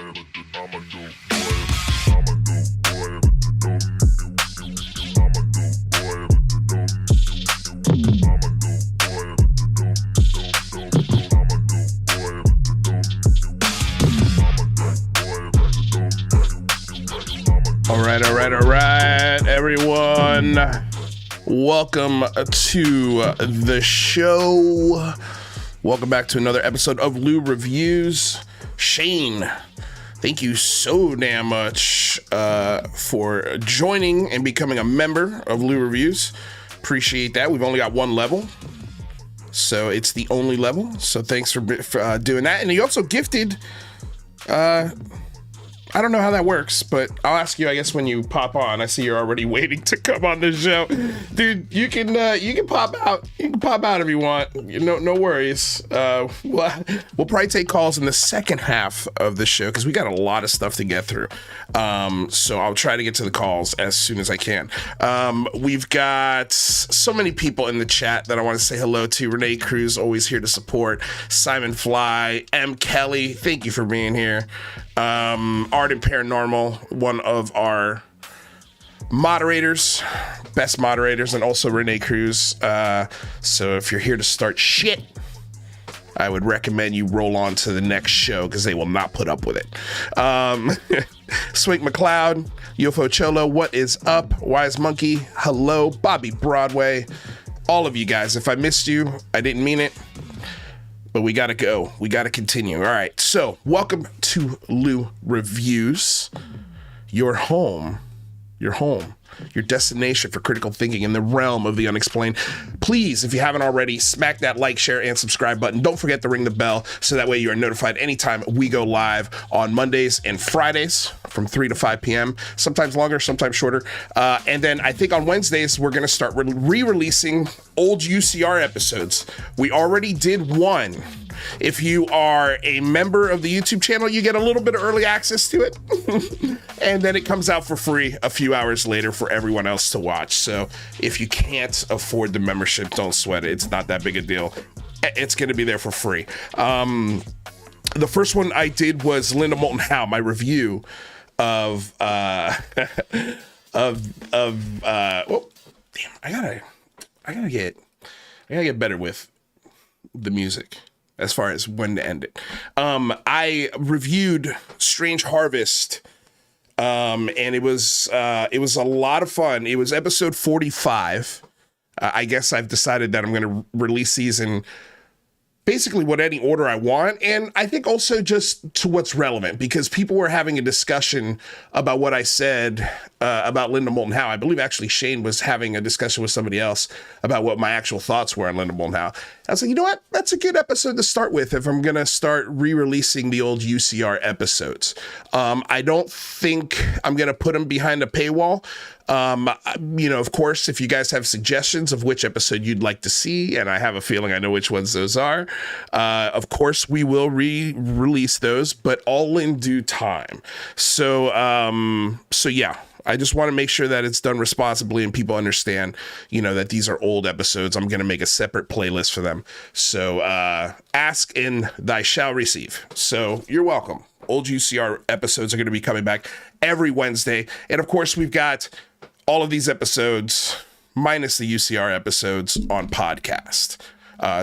All right, everyone. Welcome to the show. Welcome back to another episode of Lou Reviews. Shane, thank you so damn much for joining and becoming a member of Lou Reviews. Appreciate that. We've only got one level, so it's the only level. So thanks for doing that. And he also gifted... I don't know how that works, but I'll ask you, I guess, when you pop on. I see you're already waiting to come on the show. Dude, you can pop out. You can pop out if you want. No worries. We'll probably take calls in the second half of the show because we got a lot of stuff to get through. So I'll try to get to the calls as soon as I can. We've got so many people in the chat that I want to say hello to. Renee Cruz, always here to support. Simon Fly, M. Kelly, thank you for being here. Art and Paranormal, one of our moderators, best moderators, and also Renee Cruz. So if you're here to start shit, I would recommend you roll on to the next show because they will not put up with it. Swink McLeod, UFO Cholo, what is up? Wise Monkey, hello. Bobby Broadway, all of you guys. If I missed you, I didn't mean it. But we gotta go. We gotta continue. All right. So, welcome to Lou Reviews. Your home. Your destination for critical thinking in the realm of the unexplained. Please, if you haven't already, smack that like, share, and subscribe button. Don't forget to ring the bell so that way you are notified anytime we go live on Mondays and Fridays from 3 to 5 p.m. Sometimes longer, sometimes shorter. And then I think on Wednesdays, we're going to start re-releasing old UCR episodes. We already did one. If you are a member of the YouTube channel, you get a little bit of early access to it. And then it comes out for free a few hours later for everyone else to watch. So if you can't afford the membership, don't sweat it. It's not that big a deal. It's going to be there for free. The first one I did was Linda Moulton Howe, my review of oh, damn, I gotta get better with the music as far as when to end it. I reviewed Strange Harvest, and it was a lot of fun. It was episode 45. I guess I've decided that I'm going to release these in basically what any order I want, and I think also just to what's relevant, because people were having a discussion about what I said about Linda Moulton Howe. I believe actually Shane was having a discussion with somebody else about what my actual thoughts were on Linda Moulton Howe. I was like, you know what? That's a good episode to start with if I'm going to start re-releasing the old UCR episodes. I don't think I'm going to put them behind a paywall. Of course, if you guys have suggestions of which episode you'd like to see, and I have a feeling I know which ones those are, of course we will re-release those, but all in due time. So yeah, I just want to make sure that it's done responsibly and people understand, that these are old episodes. I'm going to make a separate playlist for them. So, ask and thy shall receive. So you're welcome. Old UCR episodes are going to be coming back every Wednesday. And of course, we've got all of these episodes minus the UCR episodes on podcast.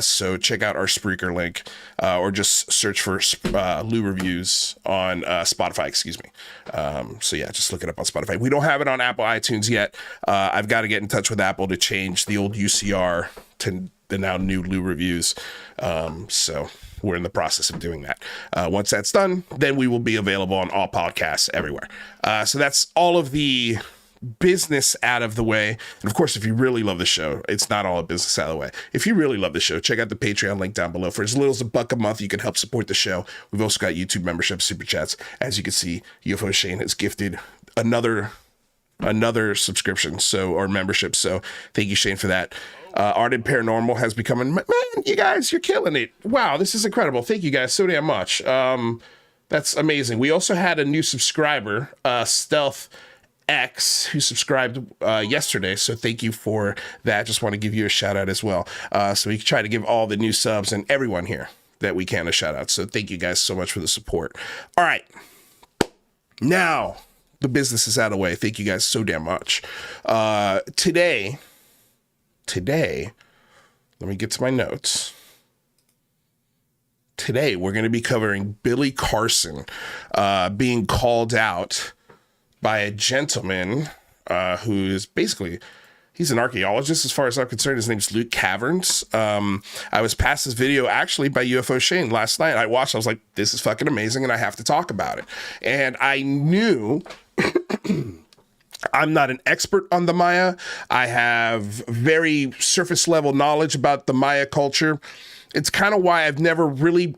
So check out our Spreaker link, or just search for Lou Reviews on Spotify, excuse me. So yeah, just look it up on Spotify. We don't have it on Apple iTunes yet. I've got to get in touch with Apple to change the old UCR to the now new Lou Reviews. So we're in the process of doing that. Once that's done, then we will be available on all podcasts everywhere. So that's all of the business out of the way. And of course, if you really love the show, it's not all business out of the way. If you really love the show, check out the Patreon link down below. For as little as $1 a month, you can help support the show. We've also got YouTube membership, super chats. As you can see, UFO Shane has gifted another subscription, or membership. So thank you, Shane, for that. Art and Paranormal has become, man, you guys, you're killing it. Wow, this is incredible. Thank you guys so damn much. That's amazing. We also had a new subscriber, Stealth X, who subscribed yesterday, so thank you for that. Just want to give you a shout out as well. So we try to give all the new subs and everyone here that we can a shout out. So thank you guys so much for the support. All right, Now, the business is out of the way. Thank you guys so damn much. Today, let me get to my notes. Today, we're going to be covering Billy Carson being called out by a gentleman who is basically, he's an archaeologist as far as I'm concerned. His name's Luke Caverns. I was passed this video actually by UFO Shane last night. I watched, I was like, this is fucking amazing and I have to talk about it. And I knew I'm not an expert on the Maya. I have very surface level knowledge about the Maya culture. It's kind of why I've never really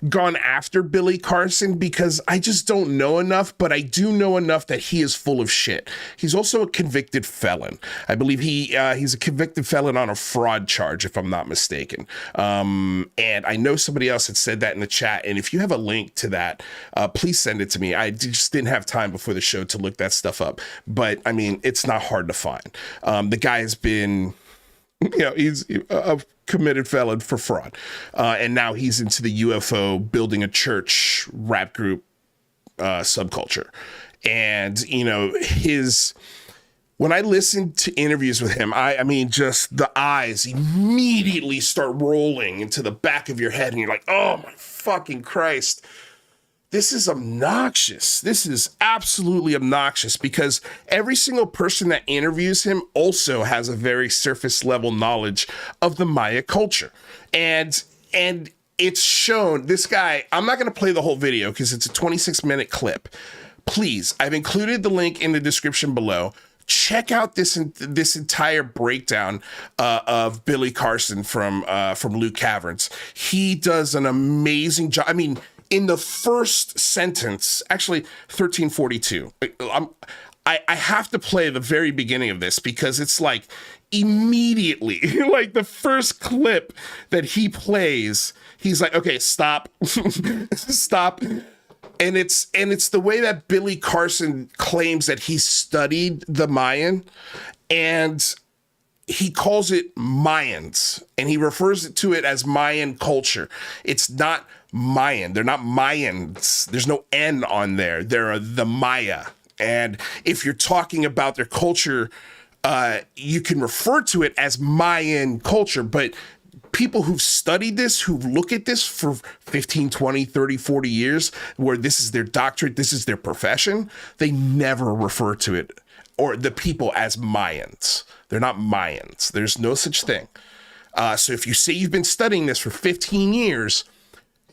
gone after Billy Carson, because I just don't know enough, but I do know enough that he is full of shit. He's also a convicted felon. I believe he's a convicted felon on a fraud charge, if I'm not mistaken. And I know somebody else had said that in the chat. And if you have a link to that, please send it to me. I just didn't have time before the show to look that stuff up. But I mean, it's not hard to find. The guy has been, he's a committed felon for fraud. And now he's into the UFO building a church rap group subculture. And, when I listen to interviews with him, I mean, just the eyes immediately start rolling into the back of your head. And you're like, oh my fucking Christ. This is obnoxious. This is absolutely obnoxious, because every single person that interviews him also has a very surface level knowledge of the Maya culture. And it's shown. This guy, I'm not going to play the whole video because it's a 26-minute clip. Please, I've included the link in the description below. Check out this entire breakdown of Billy Carson from Luke Caverns. He does an amazing job. I mean, in the first sentence, actually 1342, I have to play the very beginning of this because it's like immediately, like the first clip that he plays, he's like, okay, stop, stop. And it's the way that Billy Carson claims that he studied the Mayan, and he calls it Mayans, and he refers to it as Mayan culture. It's not Mayan. They're not Mayans. There's no N on there. They're the Maya. And if you're talking about their culture, you can refer to it as Mayan culture. But people who've studied this, who look at this for 15, 20, 30, 40 years, where this is their doctorate, this is their profession, they never refer to it or the people as Mayans. They're not Mayans. There's no such thing. So if you say you've been studying this for 15 years,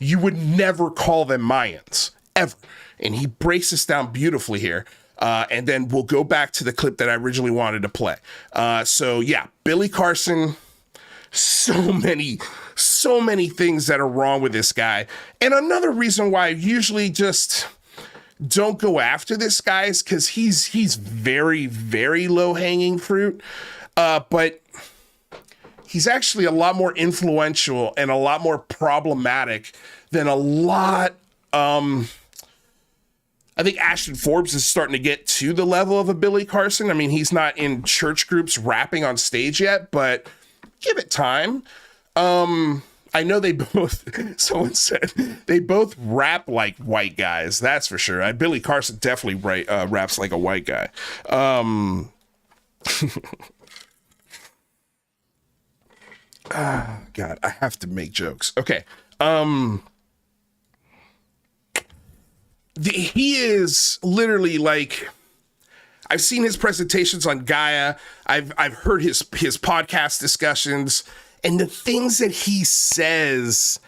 you would never call them Mayans, ever. And he breaks this down beautifully here. And then we'll go back to the clip that I originally wanted to play. So yeah, Billy Carson, so many things that are wrong with this guy. And another reason why I usually just don't go after this guy is because he's very, very low-hanging fruit. But he's actually a lot more influential and a lot more problematic than a lot. I think Ashton Forbes is starting to get to the level of a Billy Carson. I mean, he's not in church groups rapping on stage yet, but give it time. I know they both, someone said, they both rap like white guys. That's for sure. Billy Carson definitely raps like a white guy. God, I have to make jokes. Okay. He is literally like, I've seen his presentations on Gaia. I've heard his podcast discussions, and the things that he says,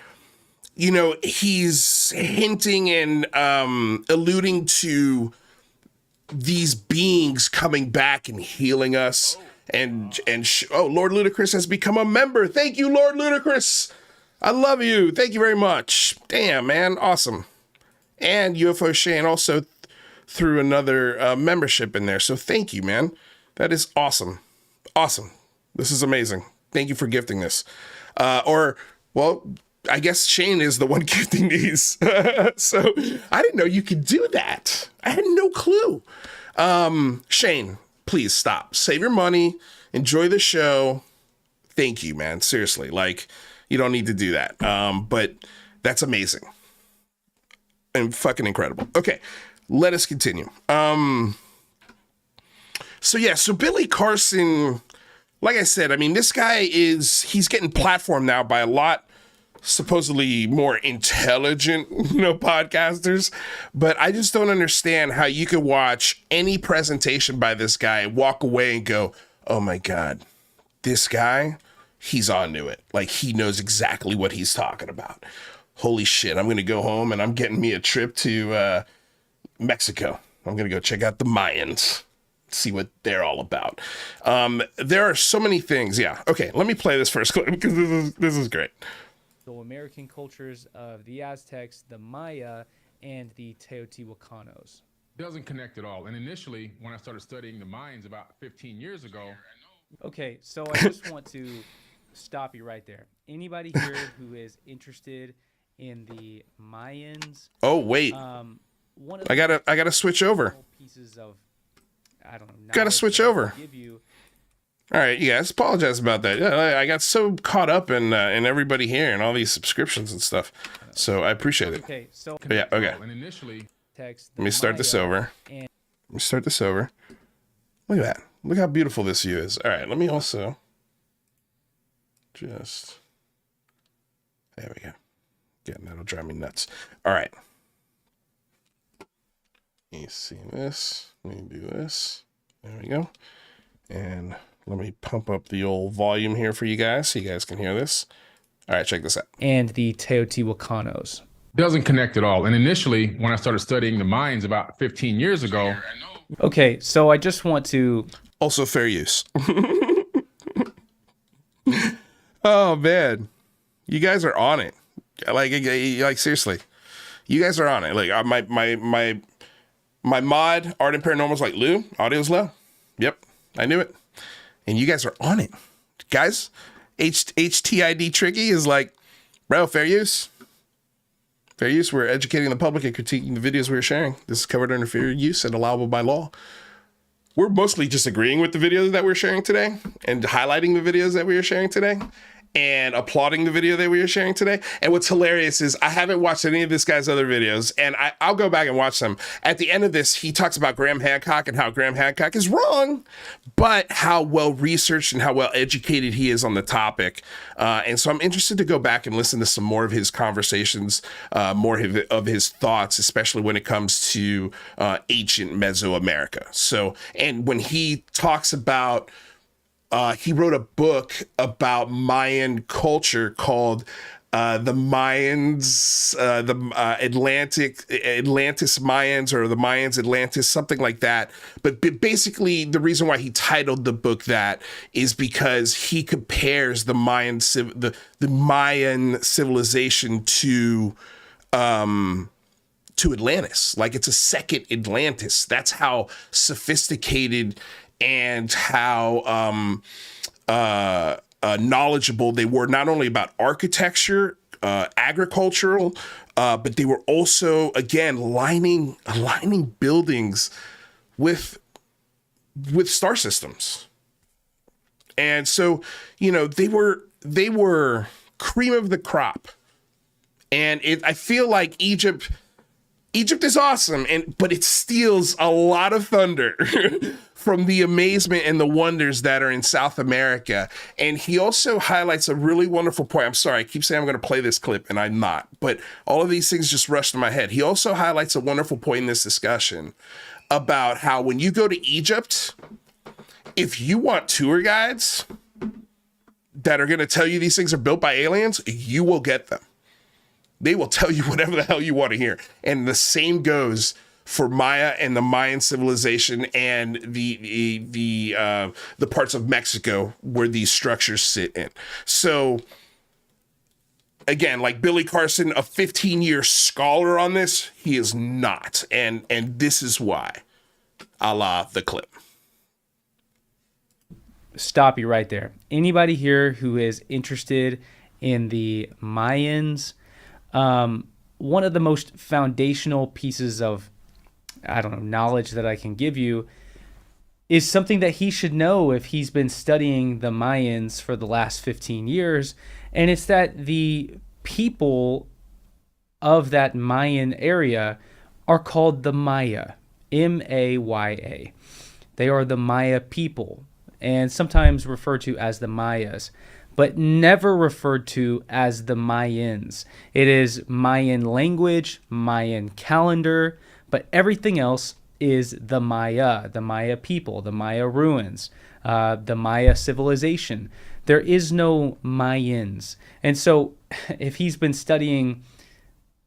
he's hinting and alluding to these beings coming back and healing us. And Lord Ludacris has become a member. Thank you, Lord Ludacris. I love you. Thank you very much. Damn, man. Awesome. And UFO Shane also threw another membership in there. So thank you, man. That is awesome. Awesome. This is amazing. Thank you for gifting this. I guess Shane is the one gifting these. So I didn't know you could do that. I had no clue. Shane, please stop. Save your money. Enjoy the show. Thank you, man. Seriously. Like, you don't need to do that. But that's amazing. And fucking incredible. Okay. let us continue. So Billy Carson, like I said, I mean, this guy he's getting platformed now by a lot supposedly more intelligent, podcasters, but I just don't understand how you could watch any presentation by this guy, walk away and go, oh my God, this guy, he's onto it. Like, he knows exactly what he's talking about. Holy shit, I'm going to go home and I'm getting me a trip to Mexico. I'm going to go check out the Mayans, see what they're all about. There are so many things. Yeah. Okay. Let me play this first clip because this is great. The American cultures of the Aztecs, the Maya, and the Teotihuacanos. Doesn't connect at all. And initially, when I started studying the Mayans about 15 years ago. Okay, so I just want to stop you right there. Anybody here who is interested in the Mayans? Oh wait, one of I gotta switch over. Pieces of, I don't know. Gotta switch over. All right, you guys, apologize about that. Yeah, I got so caught up in everybody here and all these subscriptions and stuff. So I appreciate it. Okay, so yeah, okay. And initially, let me start this over. Let me start this over. Look at that. Look how beautiful this view is. All right, let me also just. There we go. Again, that'll drive me nuts. All right. You see this? Let me do this. There we go. And let me pump up the old volume here for you guys so you guys can hear this. All right, check this out. And the Teotihuacanos. Doesn't connect at all. And initially, when I started studying the Mayans about 15 years ago. Okay, so I just want to. Also fair use. Oh, man. You guys are on it. Like seriously. You guys are on it. Like my mod, Art and Paranormal's like, Lou, audio's low. Yep, I knew it. And you guys are on it. Guys, HTID Tricky is like, bro, fair use. Fair use. We're educating the public and critiquing the videos we're sharing. This is covered under fair use and allowable by law. We're mostly just agreeing with the videos that we're sharing today and highlighting the videos that we are sharing today and applauding the video that we are sharing today. And what's hilarious is I haven't watched any of this guy's other videos, and I'll go back and watch them. At the end of this, he talks about Graham Hancock and how Graham Hancock is wrong, but how well researched and how well educated he is on the topic. And so I'm interested to go back and listen to some more of his conversations, more of his thoughts, especially when it comes to ancient Mesoamerica. So, and when he talks about he wrote a book about Mayan culture called the Mayans, Atlantis Mayans, or the Mayans Atlantis, something like that. But basically, the reason why he titled the book that is because he compares the Mayan civilization to Atlantis, like it's a second Atlantis. That's how sophisticated and how knowledgeable they were, not only about architecture, agricultural, but they were also, again, aligning buildings with star systems. And so, they were cream of the crop. And I feel like Egypt is awesome, but it steals a lot of thunder from the amazement and the wonders that are in South America. And he also highlights a really wonderful point. I'm sorry, I keep saying I'm going to play this clip, and I'm not. But all of these things just rushed to my head. He also highlights a wonderful point in this discussion about how when you go to Egypt, if you want tour guides that are going to tell you these things are built by aliens, you will get them. They will tell you whatever the hell you want to hear. And the same goes for Maya and the Mayan civilization and the parts of Mexico where these structures sit in. So again, like Billy Carson, a 15-year scholar on this, he is not. And this is why. A la the clip. Stop you right there. Anybody here who is interested in the Mayans, one of the most foundational pieces of, knowledge that I can give you is something that he should know if he's been studying the Mayans for the last 15 years. And it's that the people of that Mayan area are called the Maya, Maya. They are the Maya people, and sometimes referred to as the Mayas, but never referred to as the Mayans. It is Mayan language, Mayan calendar, but everything else is the Maya people, the Maya ruins, the Maya civilization. There is no Mayans. And so if he's been studying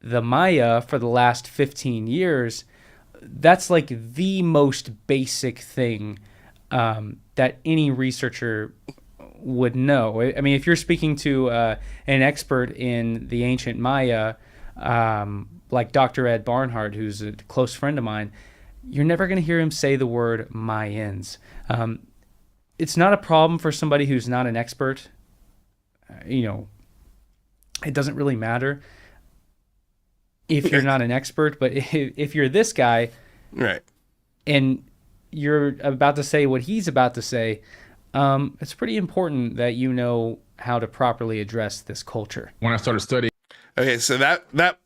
the Maya for the last 15 years, that's like the most basic thing that any researcher would know. I mean, if you're speaking to an expert in the ancient Maya, like Dr. Ed Barnhart, who's a close friend of mine, you're never going to hear him say the word Mayans. It's not a problem for somebody who's not an expert. It doesn't really matter if you're not an expert, but if you're this guy, right, and you're about to say what he's about to say, it's pretty important that you know how to properly address this culture. When I started studying, okay, so that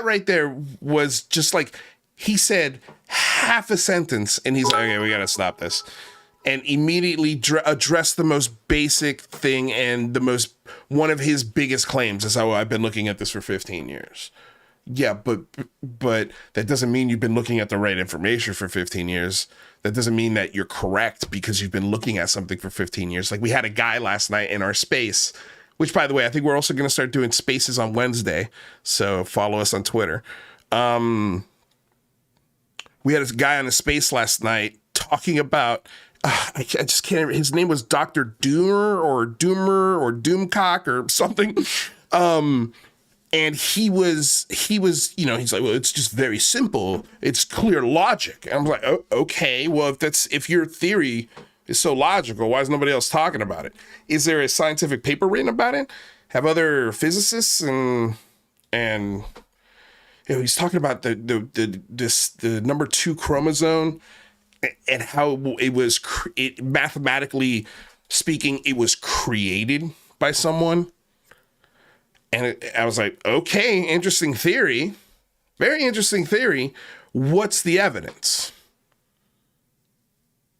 right there was just like, he said half a sentence, and he's like, okay, we gotta stop this, and immediately address the most basic thing and one of his biggest claims is how I've been looking at this for 15 years. Yeah, but that doesn't mean you've been looking at the right information for 15 years. That doesn't mean that you're correct because you've been looking at something for 15 years. Like, we had a guy last night in our space, which, by the way, I think we're also going to start doing spaces on Wednesday. So follow us on Twitter. We had this guy on a space last night talking about, I just can't, his name was Dr. Doomer or Doomcock or something. And he was, he's like, well, it's just very simple. It's clear logic. And I'm like, oh, okay, well, if your theory is so logical, why is nobody else talking about it? Is there a scientific paper written about it? Have other physicists and he's talking about the number 2 chromosome and how it was mathematically speaking, it was created by someone. And I was like, okay, interesting theory. Very interesting theory. What's the evidence?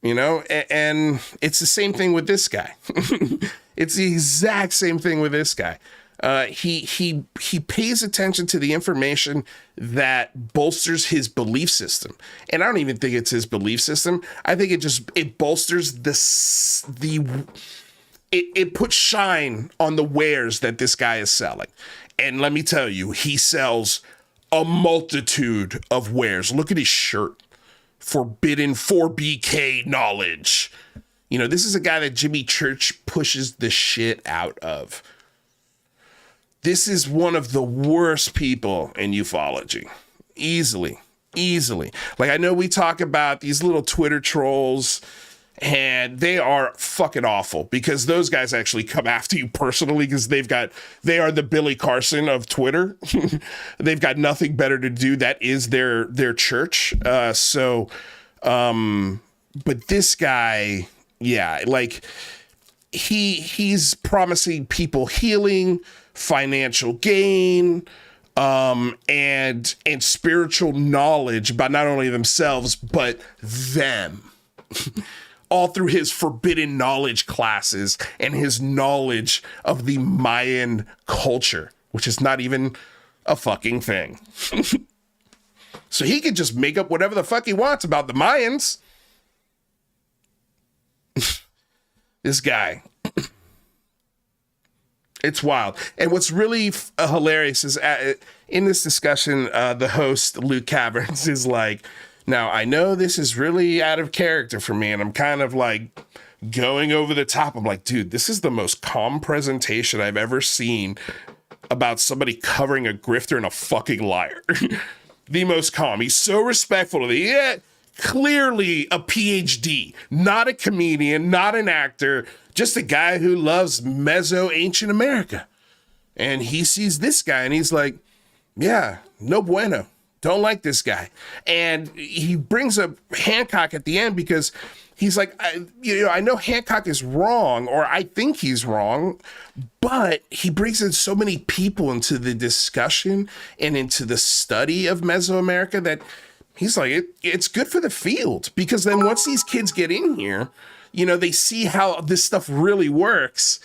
And it's the same thing with this guy. It's the exact same thing with this guy. He pays attention to the information that bolsters his belief system. And I don't even think it's his belief system. I think it bolsters it puts shine on the wares that this guy is selling. And let me tell you, he sells a multitude of wares. Look at his shirt. Forbidden 4BK knowledge. This is a guy that Jimmy Church pushes the shit out of. This is one of the worst people in ufology. Easily. Like, I know we talk about these little Twitter trolls, and they are fucking awful because those guys actually come after you personally because they are the Billy Carson of Twitter. They've got nothing better to do. That is their church. But this guy, yeah, like he's promising people healing, financial gain, and spiritual knowledge about not only themselves, but them. All through his forbidden knowledge classes and his knowledge of the Mayan culture, which is not even a fucking thing. So he could just make up whatever the fuck he wants about the Mayans. This guy. It's wild. And what's really hilarious is in this discussion, the host, Luke Caverns, is like, now, I know this is really out of character for me, and I'm kind of like going over the top. I'm like, dude, this is the most calm presentation I've ever seen about somebody covering a grifter and a fucking liar. The most calm. He's so respectful of clearly a PhD, not a comedian, not an actor, just a guy who loves ancient America. And he sees this guy and he's like, yeah, no bueno. Don't like this guy. And he brings up Hancock at the end because he's like, I know Hancock is wrong, or I think he's wrong, but he brings in so many people into the discussion and into the study of Mesoamerica that he's like, it's good for the field, because then once these kids get in here, they see how this stuff really works,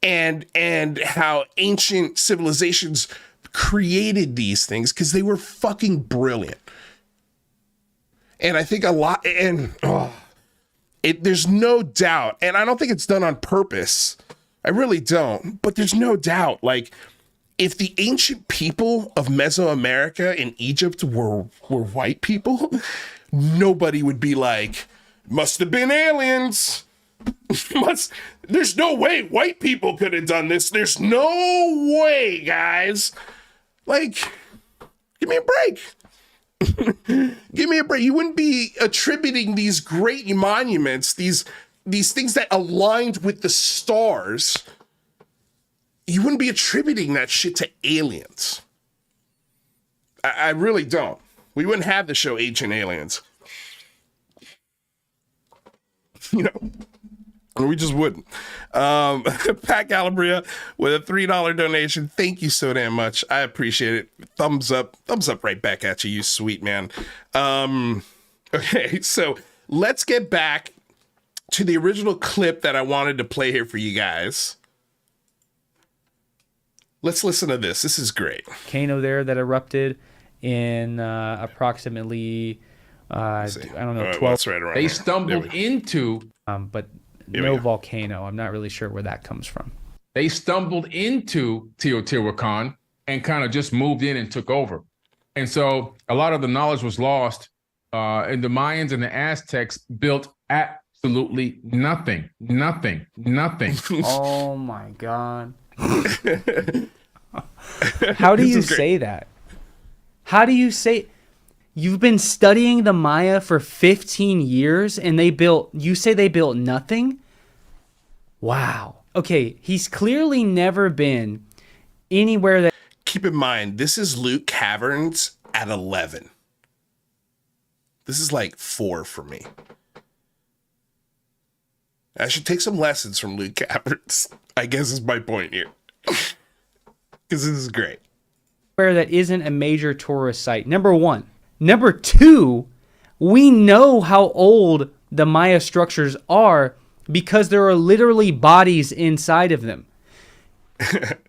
and how ancient civilizations created these things because they were fucking brilliant. And I think a lot, and there's no doubt, and I don't think it's done on purpose. I really don't, but there's no doubt, like, if the ancient people of Mesoamerica in Egypt were white people, nobody would be like, must have been aliens. There's no way white people could have done this. There's no way, guys. Like, give me a break. Give me a break. You wouldn't be attributing these great monuments, these things that aligned with the stars. You wouldn't be attributing that shit to aliens. I really don't. We wouldn't have the show Ancient Aliens. We just wouldn't. Pat Calabria with a $3 donation. Thank you so damn much. I appreciate it. Thumbs up right back at you, you sweet man. Okay, so let's get back to the original clip that I wanted to play here for you guys. Let's listen to this. This is great. Volcano there that erupted in approximately, I don't know, 12. That's right around They here. stumbled into, But no volcano. I'm not really sure where that comes from. they stumbled into Teotihuacan and kind of just moved in and took over. And so a lot of the knowledge was lost. And the Mayans and the Aztecs built absolutely nothing. Oh my God. How do you say that? How do you say you've been studying the Maya for 15 years and you say they built nothing? Wow. Okay, he's clearly never been anywhere that. Keep in mind, this is Luke Caverns at 11. This is like 4 for me. I should take some lessons from Luke Caverns, I guess is my point here. Because this is great. Where that isn't a major tourist site. Number one. Number two, we know how old the Maya structures are because there are literally bodies inside of them.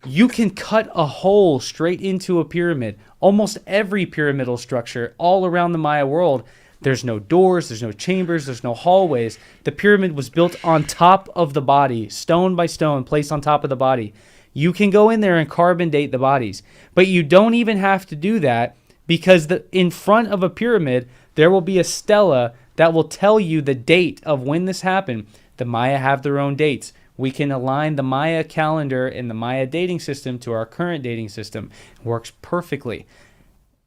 You can cut a hole straight into a pyramid. Almost every pyramidal structure all around the Maya world, there's no doors, there's no chambers, there's no hallways. The pyramid was built on top of the body, stone by stone, placed on top of the body. You can go in there and carbon date the bodies, but you don't even have to do that because in front of a pyramid, there will be a stela that will tell you the date of when this happened. The Maya have their own dates. We can align the Maya calendar and the Maya dating system to our current dating system. It works perfectly.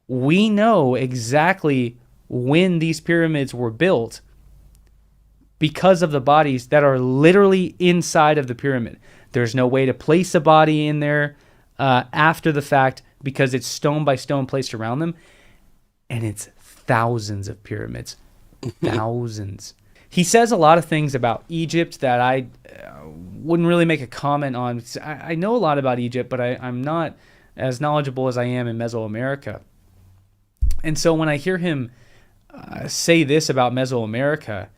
We know exactly when these pyramids were built because of the bodies that are literally inside of the pyramid. There's no way to place a body in there after the fact because it's stone by stone placed around them. And it's thousands of pyramids. Thousands. He says a lot of things about Egypt that I wouldn't really make a comment on. I know a lot about Egypt, but I'm not as knowledgeable as I am in Mesoamerica. And so when I hear him say this about Mesoamerica,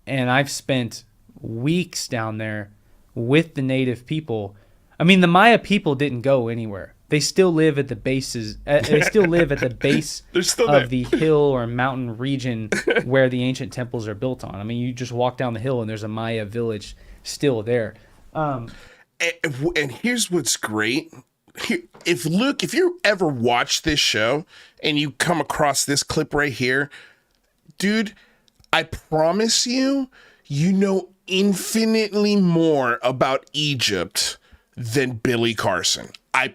and I've spent weeks down there with the native people. I mean, the Maya people didn't go anywhere. They still live at the bases. They still live at the base of the hill or mountain region where the ancient temples are built on. I mean, you just walk down the hill and there's a Maya village still there. And here's what's great. If you ever watch this show and you come across this clip right here, dude, I promise you know infinitely more about Egypt than Billy Carson. I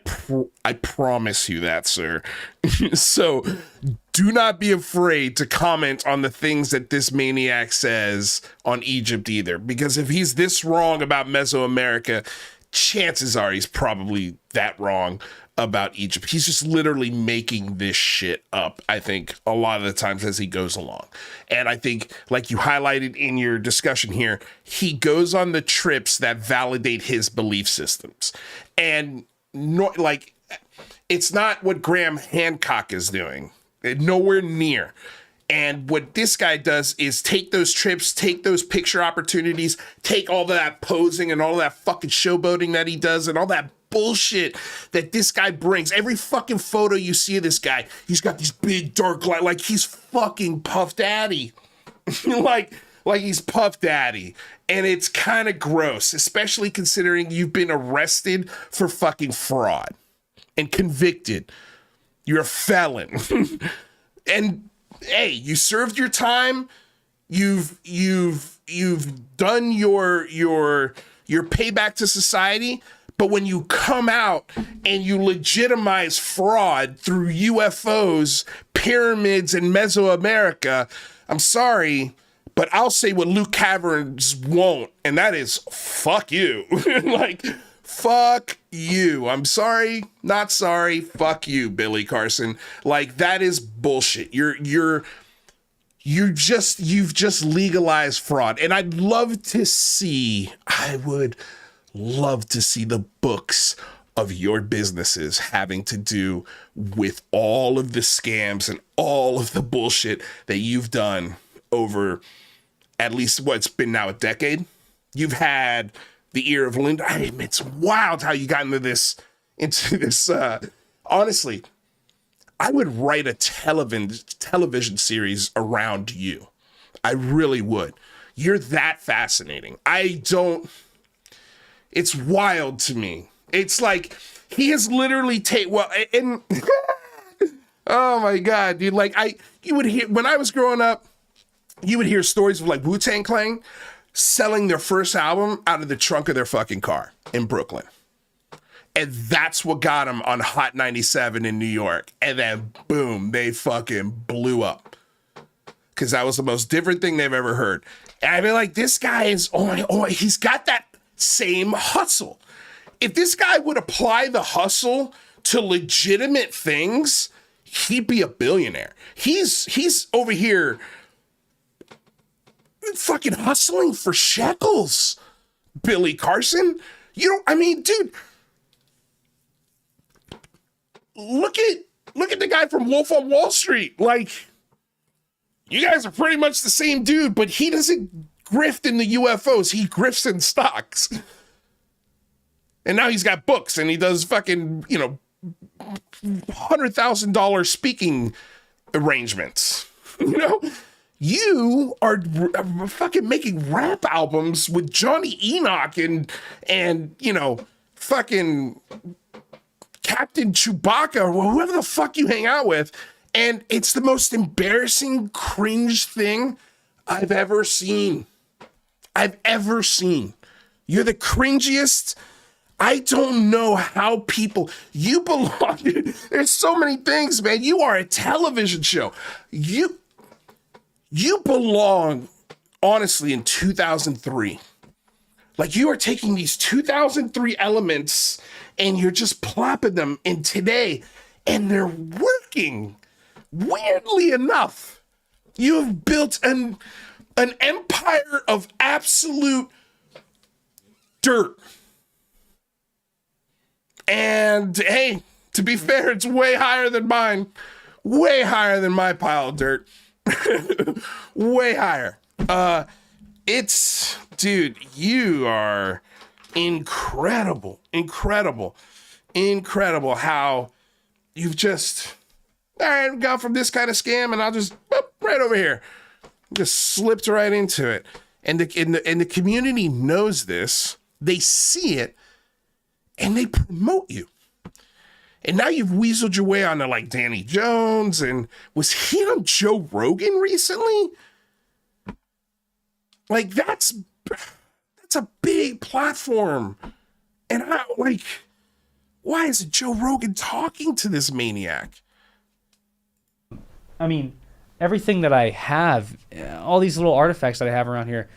promise you that, sir. So do not be afraid to comment on the things that this maniac says on Egypt either, because if he's this wrong about Mesoamerica, chances are he's probably that wrong about Egypt. He's just literally making this shit up, I think, a lot of the times as he goes along. And I think, like you highlighted in your discussion here, he goes on the trips that validate his belief systems. And like, it's not what Graham Hancock is doing. Nowhere near. And what this guy does is take those trips, take those picture opportunities, take all that posing and all that fucking showboating that he does and all that bullshit that this guy brings. Every fucking photo you see of this guy, he's got these big dark light, like he's fucking Puff Daddy. like he's Puff Daddy. And it's kind of gross, especially considering you've been arrested for fucking fraud and convicted. You're a felon. And hey, you served your time. You've done your payback to society. But when you come out and you legitimize fraud through UFOs, pyramids, and Mesoamerica, I'm sorry, but I'll say what Luke Caverns won't, and that is fuck you. Like, fuck you. I'm sorry, not sorry. Fuck you, Billy Carson. Like, that is bullshit. You've just legalized fraud. And I would love to see the books of your businesses having to do with all of the scams and all of the bullshit that you've done over at least what's been now a decade. You've had the ear of Linda. It's wild how you got into this. Honestly, I would write a television series around you. I really would. You're that fascinating. It's wild to me. It's like he has literally oh my God, dude. Like you would hear, when I was growing up, you would hear stories of like Wu-Tang Clan selling their first album out of the trunk of their fucking car in Brooklyn. And that's what got them on Hot 97 in New York. And then boom, they fucking blew up. Cause that was the most different thing they've ever heard. And I'd be like, this guy is, he's got that same hustle. If this guy would apply the hustle to legitimate things, he'd be a billionaire. He's over here fucking hustling for shekels, Billy Carson. Dude, look at the guy from Wolf on Wall Street. Like, you guys are pretty much the same dude, but he doesn't grift in the UFOs. He grifts in stocks. And now he's got books and he does fucking, $100,000 speaking arrangements. You are fucking making rap albums with Johnny Enoch and fucking Captain Chewbacca or whoever the fuck you hang out with. And it's the most embarrassing, cringe thing I've ever seen. You're the cringiest. I don't know how you belong. There's so many things, man. You are a television show. You belong, honestly, in 2003. Like, you are taking these 2003 elements and you're just plopping them in today, and they're working. Weirdly enough, you have built an empire of absolute dirt. And hey, to be fair, it's way higher than mine. Way higher than my pile of dirt. Way higher. Dude, you are incredible how you've just, all right, gone from this kind of scam and I'll just right over here. Just slipped right into it. And the community knows this. They see it and they promote you. And now you've weaseled your way onto like Danny Jones, and was he on Joe Rogan recently? Like, that's a big platform. And why is Joe Rogan talking to this maniac? I mean, everything that I have, all these little artifacts that I have around here,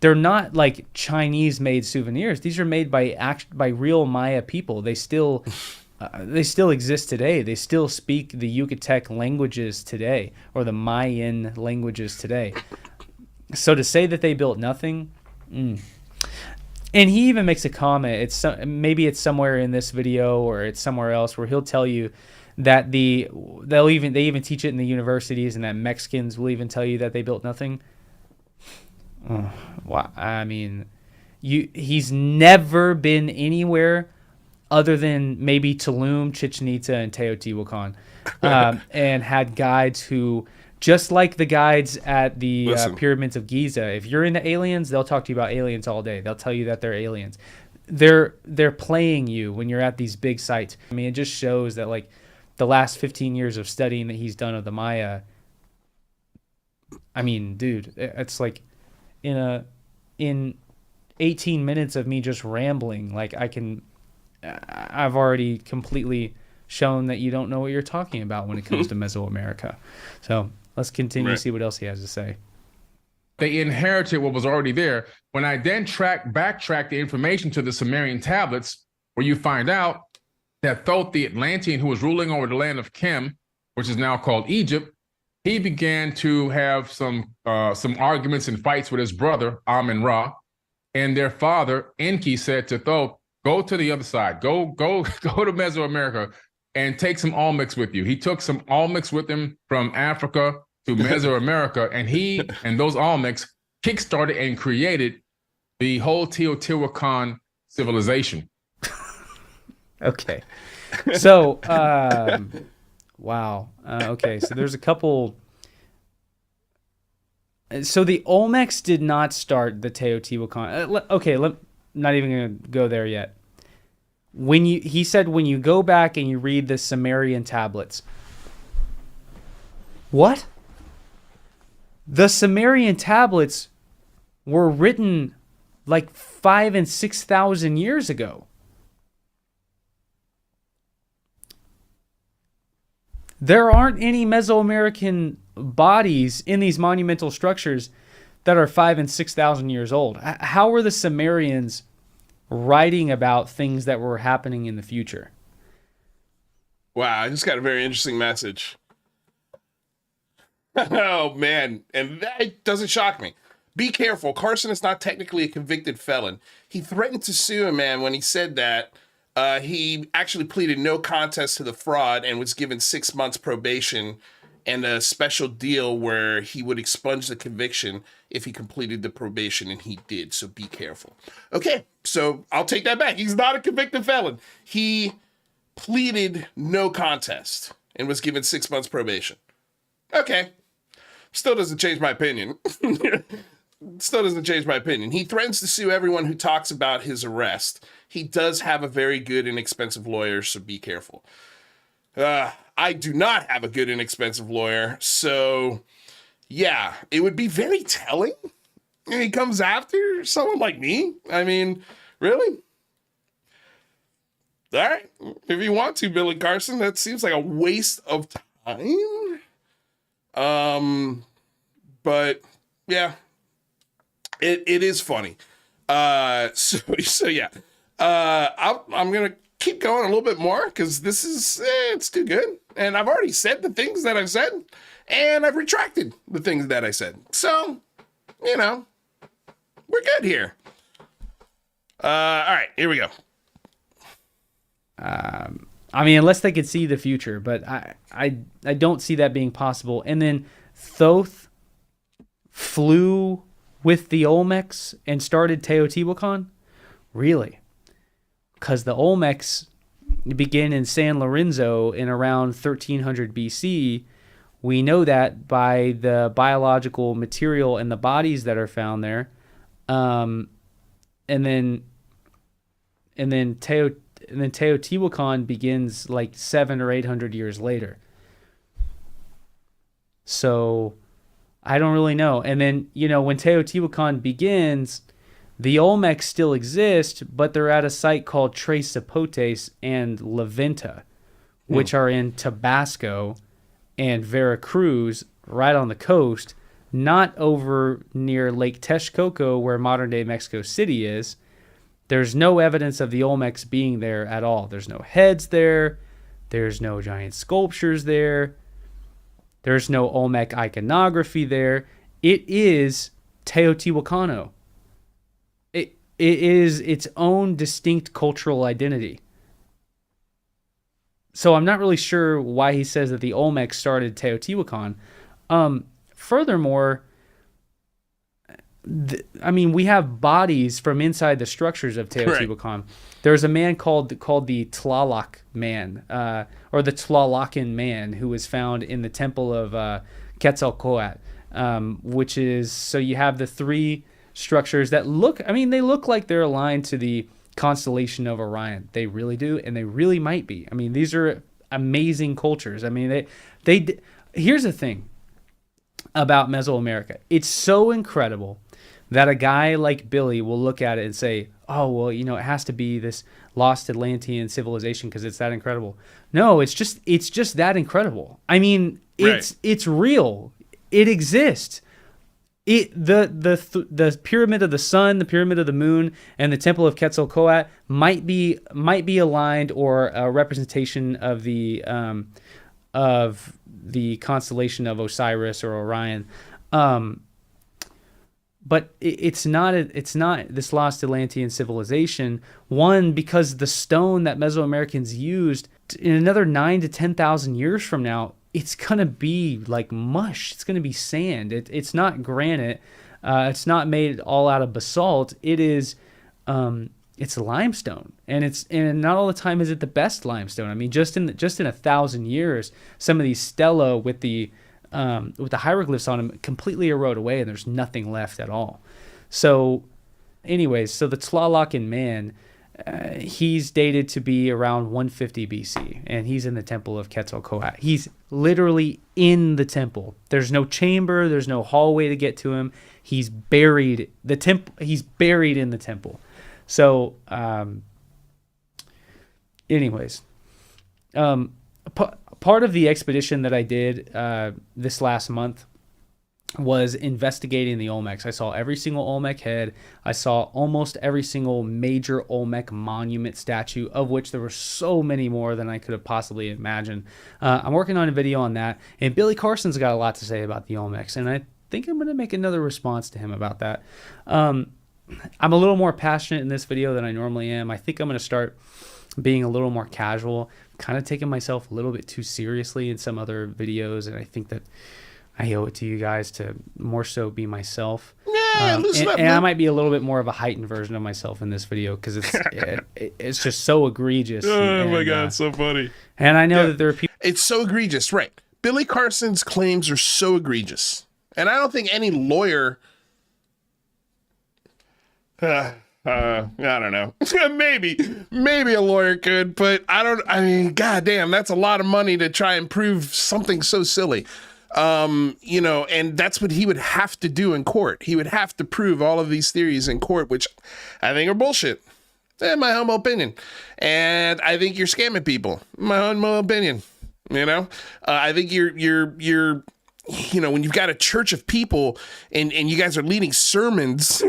they're not like Chinese made souvenirs. These are made by real Maya people. They still they still exist today. They still speak the Yucatec languages today, or the Mayan languages today. So to say that they built nothing, and he even makes a comment. Maybe it's somewhere in this video or it's somewhere else where he'll tell you that they even teach it in the universities, and that Mexicans will even tell you that they built nothing. Wow, I mean, he's never been anywhere other than maybe Tulum, Chichen Itza, and Teotihuacan, and had guides who, just like the guides at the pyramids of Giza, if you're into aliens, they'll talk to you about aliens all day. They'll tell you that they're aliens. They're playing you when you're at these big sites. I mean, it just shows that, like, the last 15 years of studying that he's done of the Maya, I mean, dude, it's like in 18 minutes of me just rambling, like, I've already completely shown that you don't know what you're talking about when it comes to Mesoamerica. So let's continue to see what else he has to say. They inherited what was already there. When I then backtrack the information to the Sumerian tablets, where you find out that Thoth the Atlantean, who was ruling over the land of Kem, which is now called Egypt, he began to have some arguments and fights with his brother Amun-Ra, and their father Enki said to Thoth, "Go to the other side. Go to Mesoamerica and take some Olmecs with you." He took some Olmecs with him from Africa to Mesoamerica, and he and those Olmecs kickstarted and created the whole Teotihuacan civilization. Okay. So, wow. Okay, so there's a couple. So the Olmecs did not start the Teotihuacan. Okay, not even going to go there yet. He said when you go back and you read the Sumerian tablets. What? The Sumerian tablets were written like 5,000 and 6,000 years ago. There aren't any Mesoamerican bodies in these monumental structures that are 5,000 and 6,000 years old. How were the Sumerians writing about things that were happening in the future? Wow, I just got a very interesting message. Oh, man. And that doesn't shock me. Be careful. Carson is not technically a convicted felon. He threatened to sue a man when he said that. He actually pleaded no contest to the fraud and was given 6 months probation and a special deal where he would expunge the conviction if he completed the probation, and he did. So be careful. Okay, so I'll take that back. He's not a convicted felon. He pleaded no contest and was given 6 months probation. Okay. Still doesn't change my opinion. Still doesn't change my opinion. He threatens to sue everyone who talks about his arrest. He does have a very good and expensive lawyer, so be careful. I do not have a good and expensive lawyer, so yeah, it would be very telling when he comes after someone like me. I mean, really? All right, if you want to, Billy Carson, that seems like a waste of time. But yeah, it is funny. So yeah, I'm gonna keep going a little bit more because this is it's too good, and I've already said the things that I've said, and I've retracted the things that I said. So, you know, we're good here. All right, here we go. I mean, unless they could see the future, but I don't see that being possible. And then Thoth flew with the Olmecs and started Teotihuacan? Really? Because the Olmecs begin in San Lorenzo in around 1300 BC. We know that by the biological material and the bodies that are found there. And then Teotihuacan begins like 700 or 800 years later. So I don't really know. And then, you know, when Teotihuacan begins, the Olmecs still exist, but they're at a site called Tres Zapotes and La Venta, which are in Tabasco and Veracruz, right on the coast, not over near Lake Texcoco where modern-day Mexico City is. There's no evidence of the Olmecs being there at all. There's no heads there. There's no giant sculptures there. There's no Olmec iconography there. It is Teotihuacano. It is its own distinct cultural identity. So I'm not really sure why he says that the Olmecs started Teotihuacan. Furthermore, we have bodies from inside the structures of Teotihuacan. Right. There's a man called the Tlaloc man, or the Tlalocan man, who was found in the temple of Quetzalcoatl, which is, so you have the three structures that they look like they're aligned to the constellation of Orion. They really do, and they really might be. I mean, these are amazing cultures. I mean, they here's the thing about Mesoamerica. It's so incredible that a guy like Billy will look at it and say, oh, well, it has to be this lost Atlantean civilization because it's that incredible. No, it's just that incredible. I mean, it's real. It exists. The pyramid of the sun, the pyramid of the moon, and the temple of Quetzalcoatl might be aligned, or a representation of the constellation of Osiris or Orion. But it's not this lost Atlantean civilization. One, because the stone that Mesoamericans used, in another 9,000 to 10,000 years from now, it's gonna be like mush. It's gonna be sand. It's not granite. It's not made all out of basalt. It is. It's limestone, and not all the time is it the best limestone. I mean, just in 1,000 years, some of these stela with the hieroglyphs on them completely erode away, and there's nothing left at all. So, anyways, the Tlalocan man, he's dated to be around 150 BC, and he's in the temple of Quetzalcoatl. He's literally in the temple. There's no chamber. There's no hallway to get to him. He's buried. He's buried in the temple. So, anyways, part of the expedition that I did this last month was investigating the Olmecs. I saw every single Olmec head. I saw almost every single major Olmec monument statue, of which there were so many more than I could have possibly imagined. I'm working on a video on that, and Billy Carson's got a lot to say about the Olmecs, and I think I'm going to make another response to him about that. I'm a little more passionate in this video than I normally am. I think I'm going to start being a little more casual, kind of taking myself a little bit too seriously in some other videos, and I think that I owe it to you guys to more so be myself. Yeah, and I might be a little bit more of a heightened version of myself in this video because it's just so egregious. Oh my God, it's so funny. And I know that there are people. It's so egregious, right? Billy Carson's claims are so egregious, and I don't think any lawyer. I don't know. maybe a lawyer could, but I mean, goddamn, that's a lot of money to try and prove something so silly. And that's what he would have to do in court. He would have to prove all of these theories in court, which I think are bullshit, in my humble opinion. And I think you're scamming people, in my humble opinion. I think you're when you've got a church of people and you guys are leading sermons,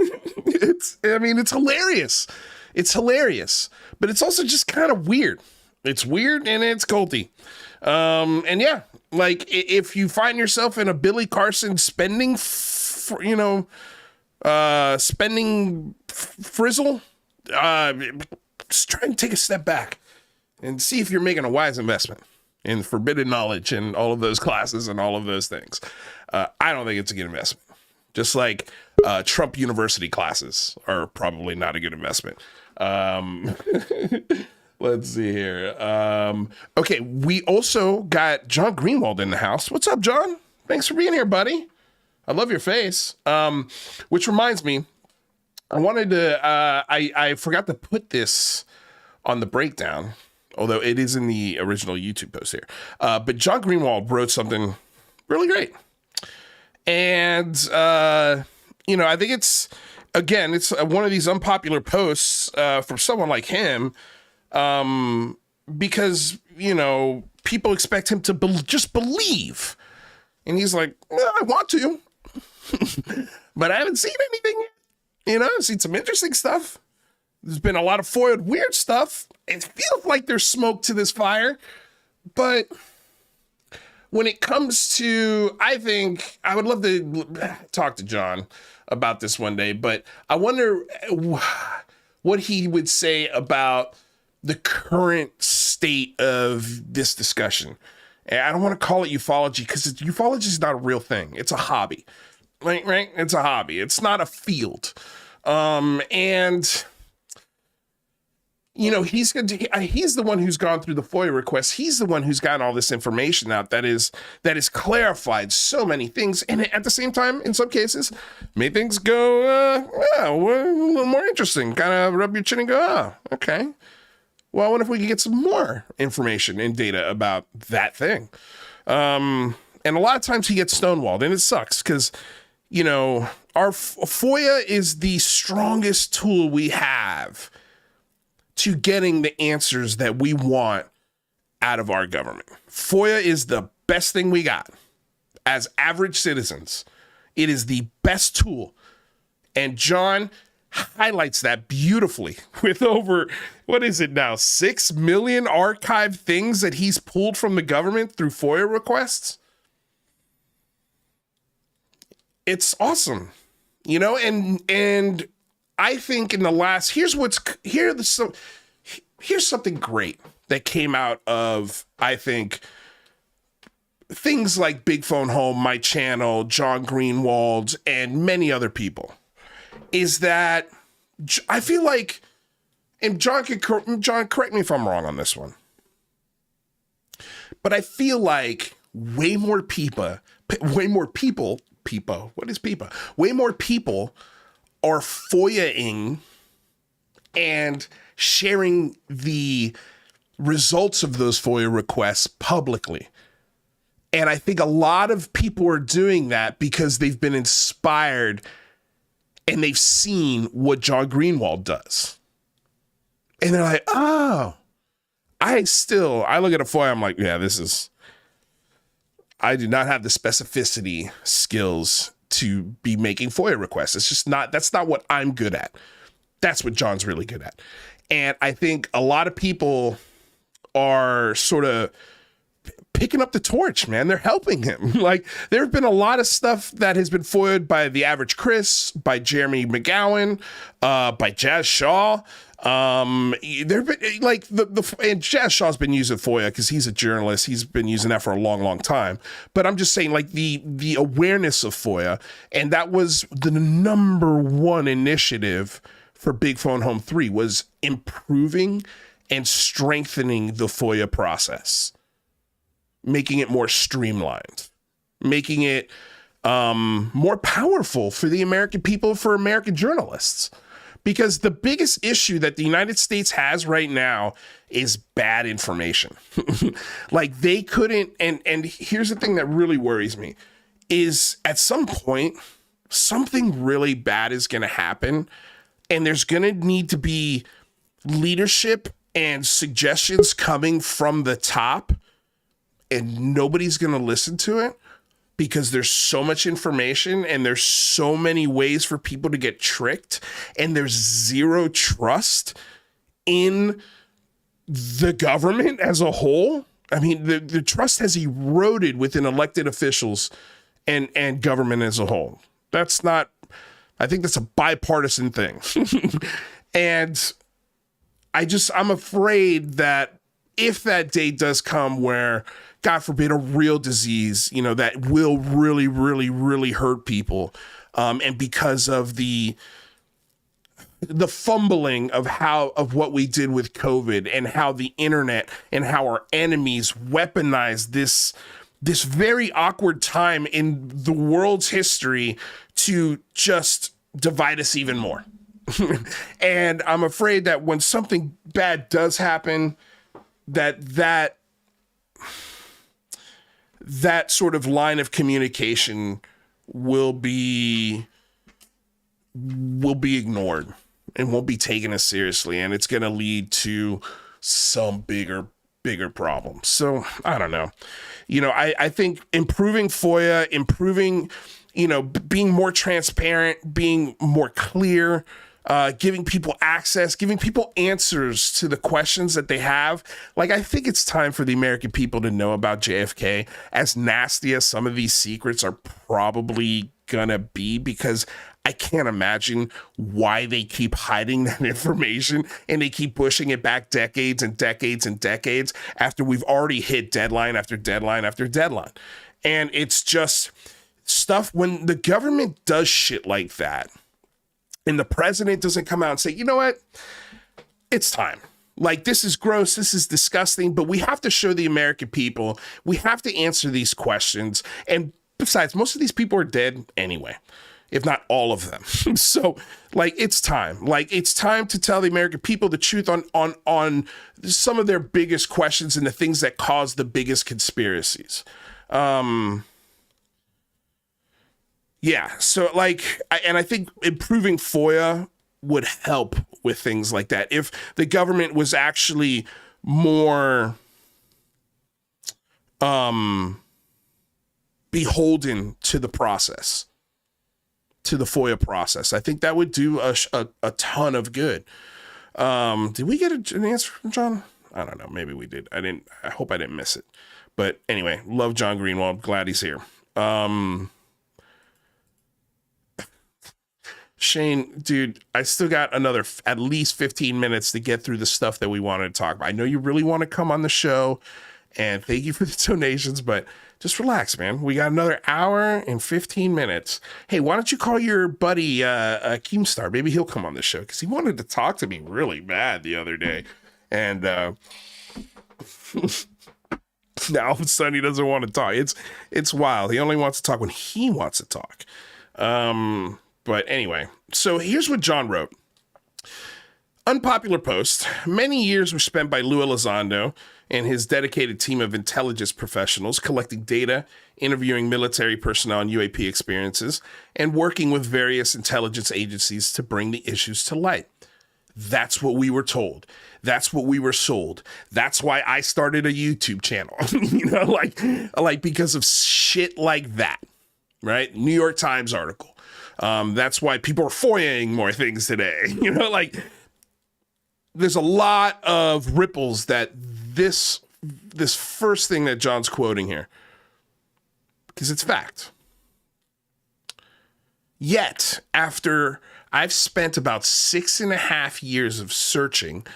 it's hilarious. It's hilarious, but it's also just kind of weird. It's weird and it's culty. And yeah, like if you find yourself in a Billy Carson spending frizzle, just try and take a step back and see if you're making a wise investment in forbidden knowledge and all of those classes and all of those things. I don't think it's a good investment. Just like Trump University classes are probably not a good investment. Let's see here. Okay, we also got John Greenwald in the house. What's up, John? Thanks for being here, buddy. I love your face. Which reminds me, I wanted to, I forgot to put this on the breakdown, although it is in the original YouTube post here. But John Greenwald wrote something really great. And, I think it's one of these unpopular posts from someone like him, because, people expect him to just believe. And he's like, well, I want to, but I haven't seen anything yet. I've seen some interesting stuff. There's been a lot of FOIA weird stuff. It feels like there's smoke to this fire, but when it comes to, I think I would love to talk to John about this one day, but I wonder what he would say about the current state of this discussion. And I don't want to call it ufology because ufology is not a real thing. It's a hobby, right? It's a hobby. It's not a field. And you know, he's the one who's gone through the FOIA requests. He's the one who's gotten all this information out that is clarified so many things, and at the same time, in some cases, made things go a little more interesting. Kind of rub your chin and go, oh, okay. Well, I wonder if we could get some more information and data about that thing. And a lot of times he gets stonewalled, and it sucks because, you know, our FOIA is the strongest tool we have to getting the answers that we want out of our government. FOIA is the best thing we got as average citizens. It is the best tool. And John highlights that beautifully with over, what is it now, 6 million archived things that he's pulled from the government through FOIA requests. It's awesome, you know, and I think in the last, here's something great that came out of, I think, things like Big Phone Home, my channel, John Greenwald, and many other people, is that I feel like, and John, correct me if I'm wrong on this one, but I feel like way more people are FOIA-ing and sharing the results of those FOIA requests publicly. And I think a lot of people are doing that because they've been inspired and they've seen what John Greenwald does. And they're like, oh, I look at a FOIA, I'm like, yeah, I do not have the specificity skills to be making FOIA requests. It's just that's not what I'm good at. That's what John's really good at. And I think a lot of people are sort of picking up the torch, man. They're helping him. Like, there have been a lot of stuff that has been FOIA'd by the average Chris, by Jeremy McGowan, by Jazz Shaw. There've been like and Jazz Shaw's been using FOIA because he's a journalist. He's been using that for a long, long time. But I'm just saying, like, the awareness of FOIA, and that was the number one initiative for Big Phone Home 3, was improving and strengthening the FOIA process, making it more streamlined, making it more powerful for the American people, for American journalists. Because the biggest issue that the United States has right now is bad information. Like, they couldn't, and here's the thing that really worries me, is at some point, something really bad is going to happen, and there's going to need to be leadership and suggestions coming from the top, and nobody's going to listen to it because there's so much information and there's so many ways for people to get tricked, and there's zero trust in the government as a whole. I mean, the trust has eroded within elected officials and government as a whole. I think that's a bipartisan thing. And I'm afraid that if that day does come where, God forbid, a real disease, you know, that will really, really, really hurt people, and because of the fumbling of what we did with COVID, and how the internet and how our enemies weaponized this very awkward time in the world's history to just divide us even more. And I'm afraid that when something bad does happen, that sort of line of communication will be ignored and won't be taken as seriously, and it's going to lead to some bigger problems. So I don't know. You know, I think improving FOIA, you know, being more transparent, being more clear, giving people access, giving people answers to the questions that they have. Like, I think it's time for the American people to know about JFK, as nasty as some of these secrets are probably gonna be, because I can't imagine why they keep hiding that information and they keep pushing it back decades and decades and decades after we've already hit deadline after deadline after deadline. And it's just stuff when the government does shit like that and the president doesn't come out and say, you know what, it's time. Like, this is gross, this is disgusting, but we have to show the American people, we have to answer these questions. And besides, most of these people are dead anyway, if not all of them. So, like, it's time. Like, it's time to tell the American people the truth on some of their biggest questions and the things that cause the biggest conspiracies. Yeah, so like, I think improving FOIA would help with things like that. If the government was actually more beholden to the process, to the FOIA process, I think that would do a ton of good. Did we get an answer from John? I don't know. Maybe we did. I hope I didn't miss it. But anyway, love John Greenwald. Glad he's here. Shane, dude, I still got another at least 15 minutes to get through the stuff that we wanted to talk about. I know you really want to come on the show, and thank you for the donations, but just relax, man. We got another hour and 15 minutes. Hey, why don't you call your buddy Keemstar? Maybe he'll come on the show, because he wanted to talk to me really bad the other day. And now all of a sudden he doesn't want to talk. It's wild. He only wants to talk when he wants to talk. But anyway, so here's what John wrote. Unpopular post. Many years were spent by Lou Elizondo and his dedicated team of intelligence professionals collecting data, interviewing military personnel on UAP experiences, and working with various intelligence agencies to bring the issues to light. That's what we were told. That's what we were sold. That's why I started a YouTube channel, you know, like because of shit like that, right? New York Times article. That's why people are FOIAing more things today. You know, like, there's a lot of ripples that this first thing that John's quoting here, because it's fact. Yet, after I've spent about 6.5 years of searching,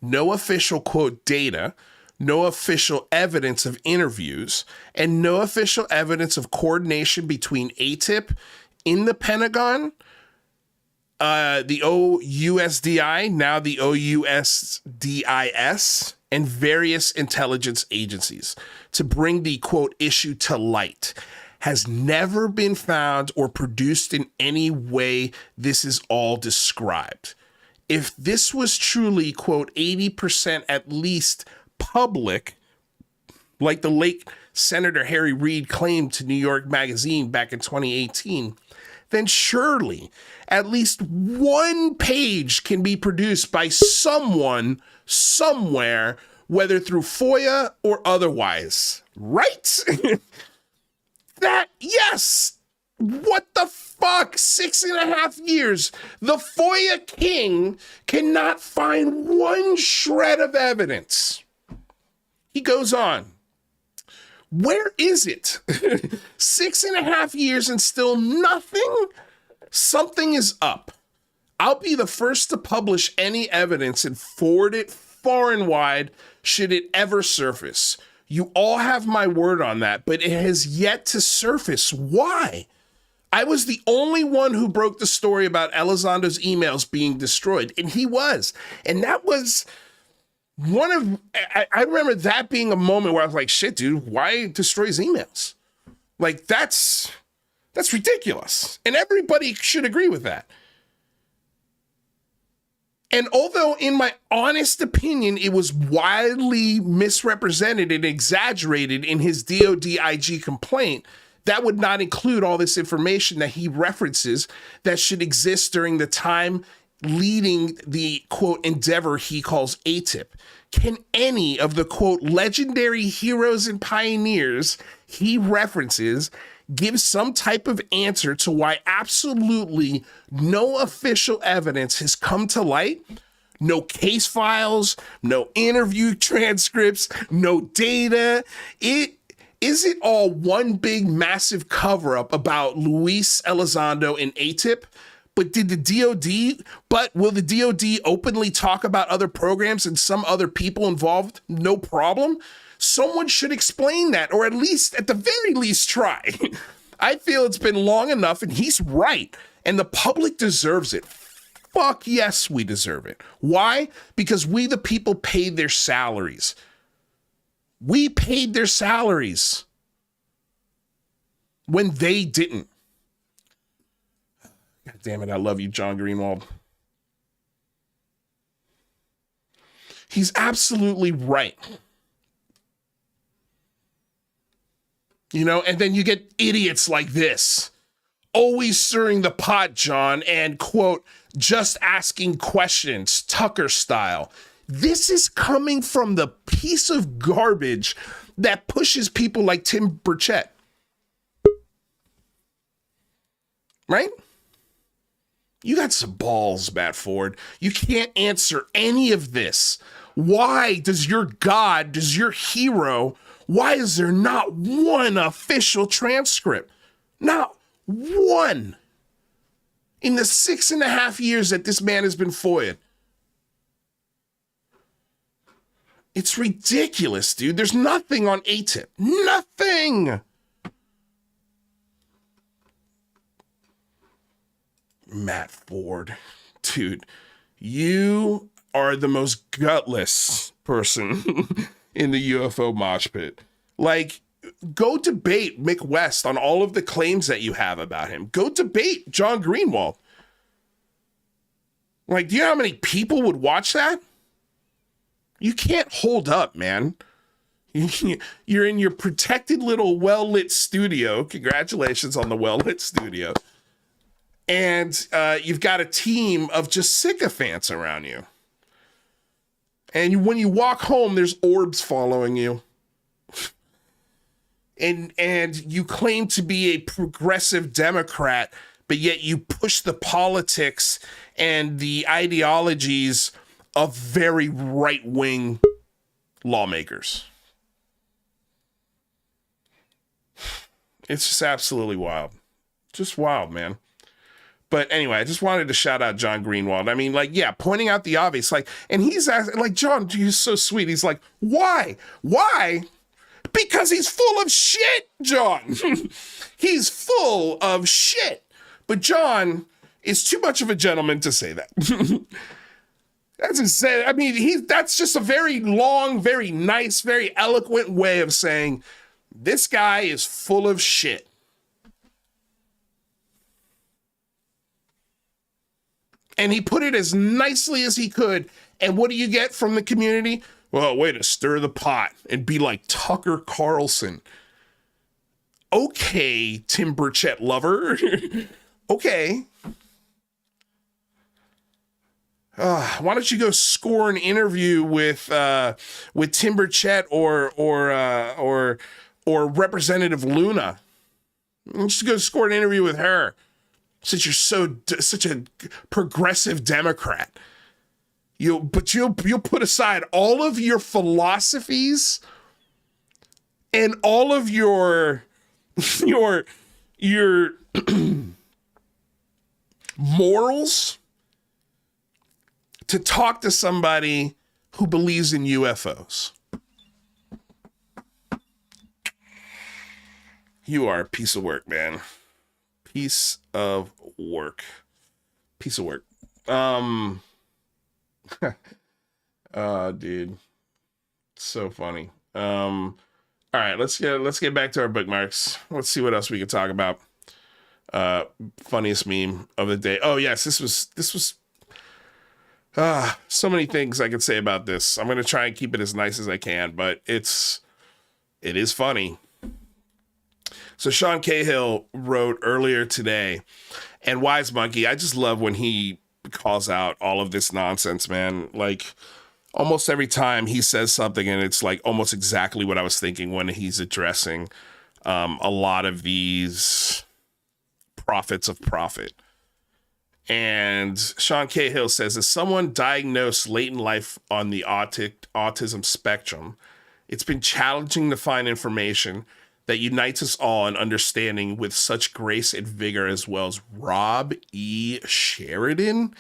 no official quote data, no official evidence of interviews, and no official evidence of coordination between ATIP in the Pentagon, the OUSDI, now the OUSDIS, and various intelligence agencies to bring the, quote, issue to light, has never been found or produced in any way this is all described. If this was truly, quote, 80% at least public, like the late Senator Harry Reid claimed to New York Magazine back in 2018, then surely at least one page can be produced by someone somewhere, whether through FOIA or otherwise, right? Yes. What the fuck? 6.5 years. The FOIA king cannot find one shred of evidence. He goes on. Where is it? 6.5 years and still nothing? Something is up. I'll be the first to publish any evidence and forward it far and wide should it ever surface. You all have my word on that, but it has yet to surface. Why? I was the only one who broke the story about Elizondo's emails being destroyed, and he was. And that was I remember that being a moment where I was like, shit, dude, why destroy his emails? Like, that's ridiculous. And everybody should agree with that. And although, in my honest opinion, it was widely misrepresented and exaggerated in his DOD IG complaint, that would not include all this information that he references that should exist during the time leading the, quote, endeavor he calls ATIP. Can any of the, quote, legendary heroes and pioneers he references give some type of answer to why absolutely no official evidence has come to light. No case files, no interview transcripts, no data. Is it all one big massive cover up about Luis Elizondo and ATIP? But will the DOD openly talk about other programs and some other people involved? No problem. Someone should explain that, or at the very least try. I feel it's been long enough, and he's right. And the public deserves it. Fuck yes, we deserve it. Why? Because we, the people, paid their salaries. We paid their salaries when they didn't. God damn it, I love you, John Greenwald. He's absolutely right. You know, and then you get idiots like this, always stirring the pot, John, and, quote, just asking questions, Tucker style. This is coming from the piece of garbage that pushes people like Tim Burchett. Right? You got some balls, Matt Ford. You can't answer any of this. Why does your God, does your hero, why is there not one official transcript? Not one. In the 6.5 years that this man has been FOIA'd. It's ridiculous, dude. There's nothing on ATIP. Nothing. Matt Ford. Dude, you are the most gutless person in the UFO mosh pit. Like, go debate Mick West on all of the claims that you have about him. Go debate John Greenwald. Like, do you know how many people would watch that? You can't hold up, man. You're in your protected little well-lit studio. Congratulations on the well-lit studio. And you've got a team of just sycophants around you. And when you walk home, there's orbs following you. And you claim to be a progressive Democrat, but yet you push the politics and the ideologies of very right-wing lawmakers. It's just absolutely wild. Just wild, man. But anyway, I just wanted to shout out John Greenwald. I mean, like, yeah, pointing out the obvious, like, and he's asking, like, John, he's so sweet. He's like, why? Why? Because he's full of shit, John. He's full of shit. But John is too much of a gentleman to say that. That's insane. I mean, that's just a very long, very nice, very eloquent way of saying this guy is full of shit. And he put it as nicely as he could. And what do you get from the community? Well, way to stir the pot and be like Tucker Carlson. Okay, Tim Burchett lover. Okay. Why don't you go score an interview with Tim Burchett or Representative Luna? Just go score an interview with her. Since you're such a progressive Democrat, you'll put aside all of your philosophies and all of your morals to talk to somebody who believes in UFOs. You are a piece of work, man. Piece of work. Dude. So funny. All right, let's get back to our bookmarks. Let's see what else we can talk about. Funniest meme of the day. Oh yes, this was so many things I could say about this. I'm gonna try and keep it as nice as I can, but it is funny. So Sean Cahill wrote earlier today, and Wise Monkey, I just love when he calls out all of this nonsense, man. Like, almost every time he says something, and it's like almost exactly what I was thinking when he's addressing a lot of these prophets of profit. And Sean Cahill says, as someone diagnosed late in life on the autism spectrum, it's been challenging to find information that unites us all in understanding with such grace and vigor, as well as Rob E. Sheridan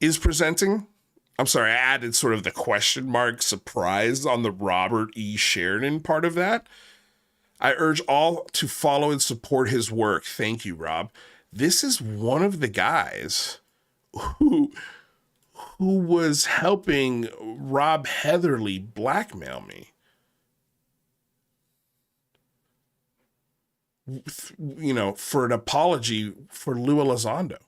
is presenting. I'm sorry, I added sort of the question mark surprise on the Robert E. Sheridan part of that. I urge all to follow and support his work. Thank you, Rob. This is one of the guys who was helping Rob Heatherly blackmail me. You know, for an apology for Lou Elizondo.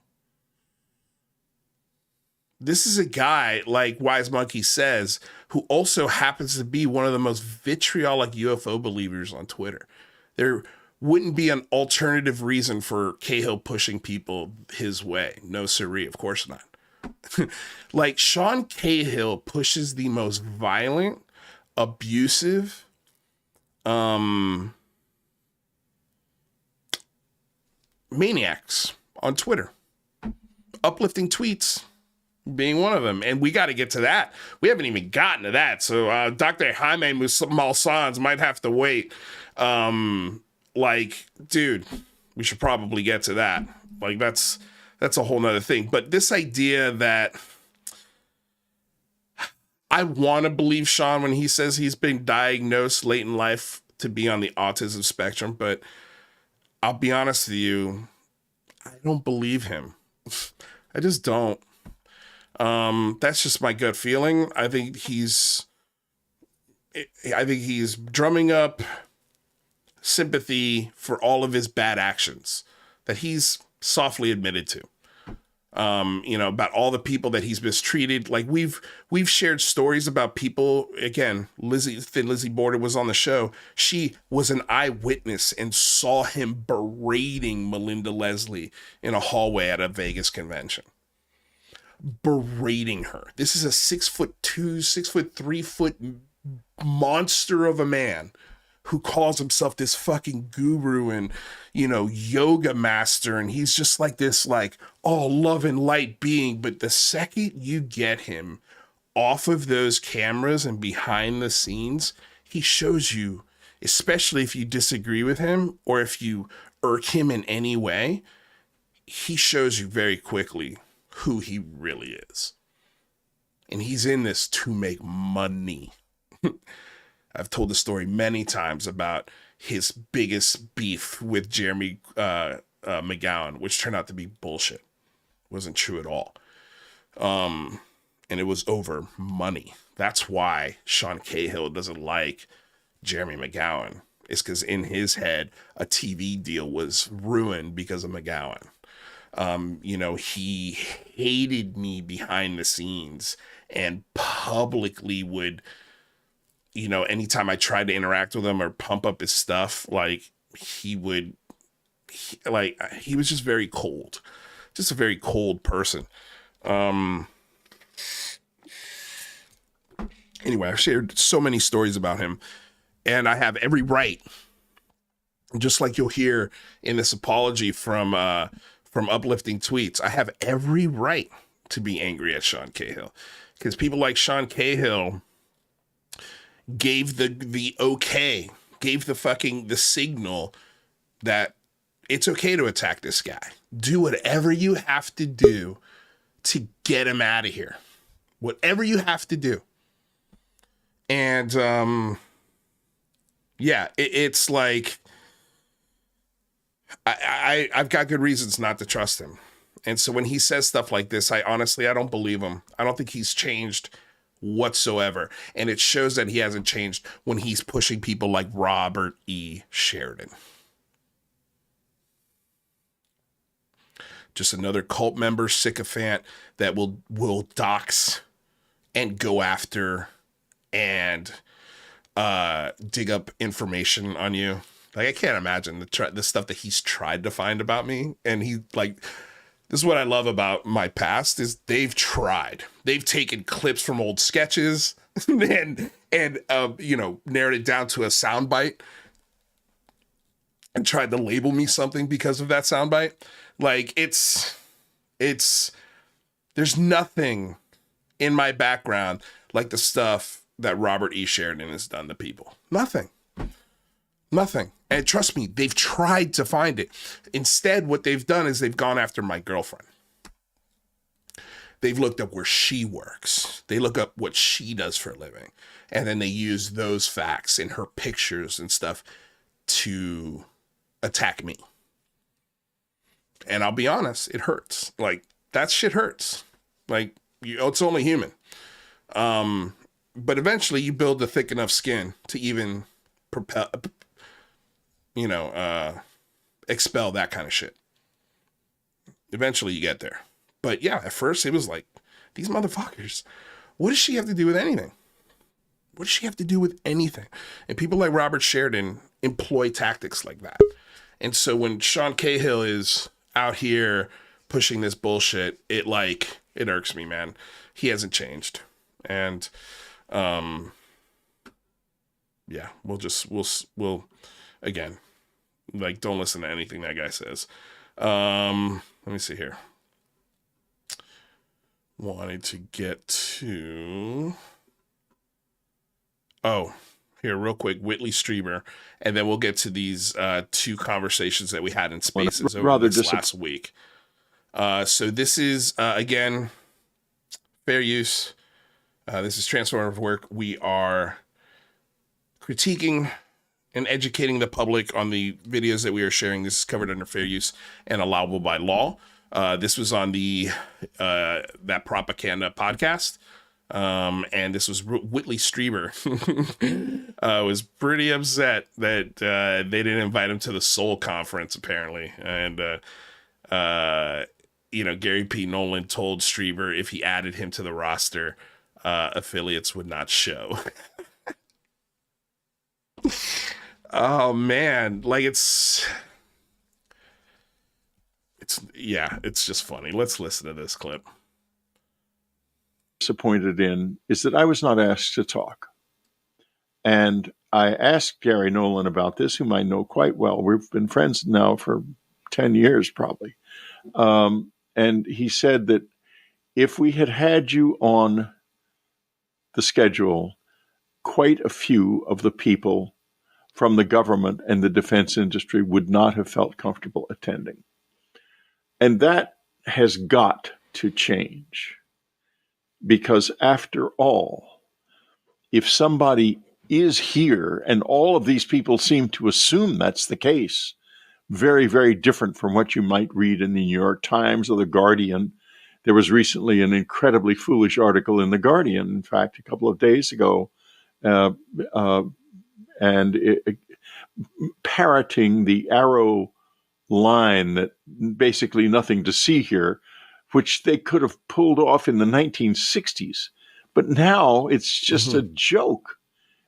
This is a guy, like Wise Monkey says, who also happens to be one of the most vitriolic UFO believers on Twitter. There wouldn't be an alternative reason for Cahill pushing people his way. No siree, of course not. Like, Sean Cahill pushes the most violent, abusive, maniacs on Twitter. Uplifting tweets being one of them. And we got to get to that. We haven't even gotten to that. So Dr. Jaime Malsans might have to wait. Like, dude, we should probably get to that. Like, that's a whole nother thing. But this idea that I want to believe Sean when he says he's been diagnosed late in life to be on the autism spectrum, but I'll be honest with you, I don't believe him. I just don't. That's just my gut feeling. I think he's drumming up sympathy for all of his bad actions that he's softly admitted to. You know, about all the people that he's mistreated. Like, we've shared stories about people. Again, Lizzie Border was on the show. She was an eyewitness and saw him berating Melinda Leslie in a hallway at a Vegas convention. Berating her. This is a 6'2", 6'3" monster of a man who calls himself this fucking guru and, you know, yoga master. And he's just like this, like, all love and light being. But the second you get him off of those cameras and behind the scenes, he shows you, especially if you disagree with him or if you irk him in any way, he shows you very quickly who he really is. And he's in this to make money. I've told the story many times about his biggest beef with Jeremy McGowan, which turned out to be bullshit. Wasn't true at all. And it was over money. That's why Sean Cahill doesn't like Jeremy McGowan. It's because in his head, a TV deal was ruined because of McGowan. You know, he hated me behind the scenes and publicly would, you know, anytime I tried to interact with him or pump up his stuff, like, he was just very cold, just a very cold person. Anyway, I've shared so many stories about him, and I have every right, just like you'll hear in this apology from Uplifting Tweets, I have every right to be angry at Sean Cahill, because people like Sean Cahill gave the okay, gave the signal that it's okay to attack this guy. Do whatever you have to do to get him out of here. Whatever you have to do. And yeah, it's like I've got good reasons not to trust him. And so when he says stuff like this, I don't believe him. I don't think he's changed whatsoever. And it shows that he hasn't changed when he's pushing people like Robert E. Sheridan. Just another cult member, sycophant that will dox and go after and dig up information on you. Like, I can't imagine the stuff that he's tried to find about me. And he, like, this is what I love about my past is they've tried. They've taken clips from old sketches and you know, narrowed it down to a soundbite and tried to label me something because of that soundbite. Like there's nothing in my background like the stuff that Robert E. Sheridan has done to people. Nothing. And trust me, they've tried to find it. Instead, what they've done is they've gone after my girlfriend. They've looked up where she works. They look up what she does for a living. And then they use those facts in her pictures and stuff to attack me. And I'll be honest, it hurts. Like, that shit hurts. Like, it's only human. But eventually you build a thick enough skin to even expel that kind of shit. Eventually you get there. But yeah, at first it was like, these motherfuckers, what does she have to do with anything? What does she have to do with anything? And people like Robert Sheridan employ tactics like that. And so when Sean Cahill is out here pushing this bullshit, it irks me, man. He hasn't changed. And yeah, we'll again, like, don't listen to anything that guy says. Let me see here. Wanted to get to, here real quick, Whitley Streiber, and then we'll get to these two conversations that we had in Spaces over this last week. So this is again, fair use. This is transformative work. We are critiquing and educating the public on the videos that we are sharing. This is covered under fair use and allowable by law. This was on the that propaganda podcast, and this was Whitley Streiber. Was pretty upset that they didn't invite him to the Soul Conference, apparently. And Gary P. Nolan told Streiber if he added him to the roster, affiliates would not show. Oh man, like it's just funny. Let's listen to this clip. Disappointed in is that I was not asked to talk. And I asked Gary Nolan about this, whom I know quite well. We've been friends now for 10 years, probably. And he said that if we had had you on the schedule, quite a few of the people from the government and the defense industry would not have felt comfortable attending. And that has got to change. Because after all, if somebody is here, and all of these people seem to assume that's the case, very, very different from what you might read in the New York Times or the Guardian. There was recently an incredibly foolish article in the Guardian, in fact, a couple of days ago, parroting the Arrow line that basically nothing to see here, which they could have pulled off in the 1960s. But now it's just a joke.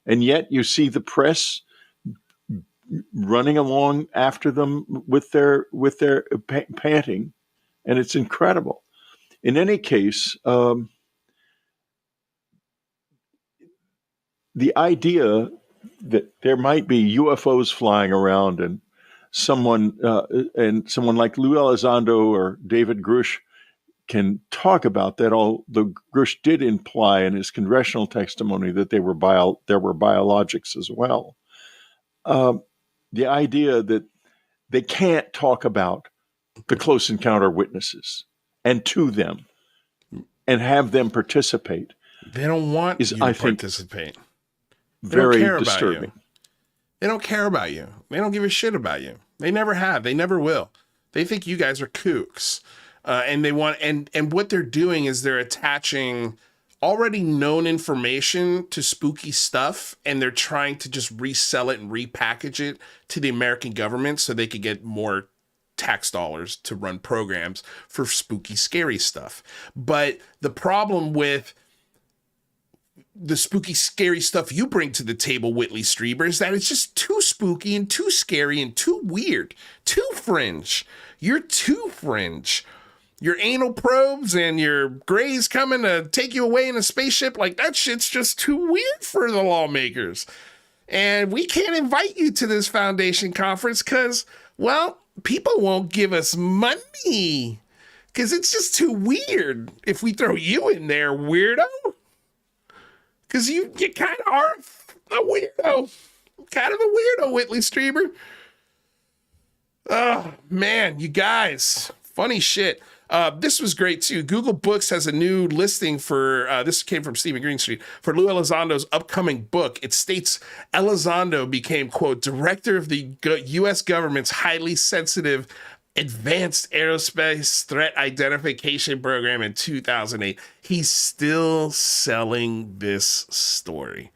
And yet you see the press running along after them with their panting, and it's incredible. In any case, the idea that there might be UFOs flying around and someone like Lou Elizondo or David Grush can talk about that, although Grush did imply in his congressional testimony that there were biologics as well. The idea that they can't talk about the close encounter witnesses and to them and have them participate. They don't want you to participate. Very disturbing. They don't care about you. They don't give a shit about you. They never have. They never will. They think you guys are kooks. And they want, and what they're doing is they're attaching already known information to spooky stuff, and they're trying to just resell it and repackage it to the American government so they could get more tax dollars to run programs for spooky, scary stuff. But the problem with the spooky, scary stuff you bring to the table, Whitley Streiber, is that it's just too spooky and too scary and too weird, too fringe. You're too fringe. Your anal probes and your Greys coming to take you away in a spaceship, like that shit's just too weird for the lawmakers. And we can't invite you to this foundation conference because, well, people won't give us money because it's just too weird if we throw you in there, weirdo. Because you kind of are a weirdo. Kind of a weirdo, Whitley Streiber. Oh, man, you guys. Funny shit. This was great too. Google Books has a new listing for, this came from Stephen Greenstreet, for Lou Elizondo's upcoming book. It states Elizondo became, quote, director of the U.S. government's highly sensitive advanced aerospace threat identification program in 2008. He's still selling this story.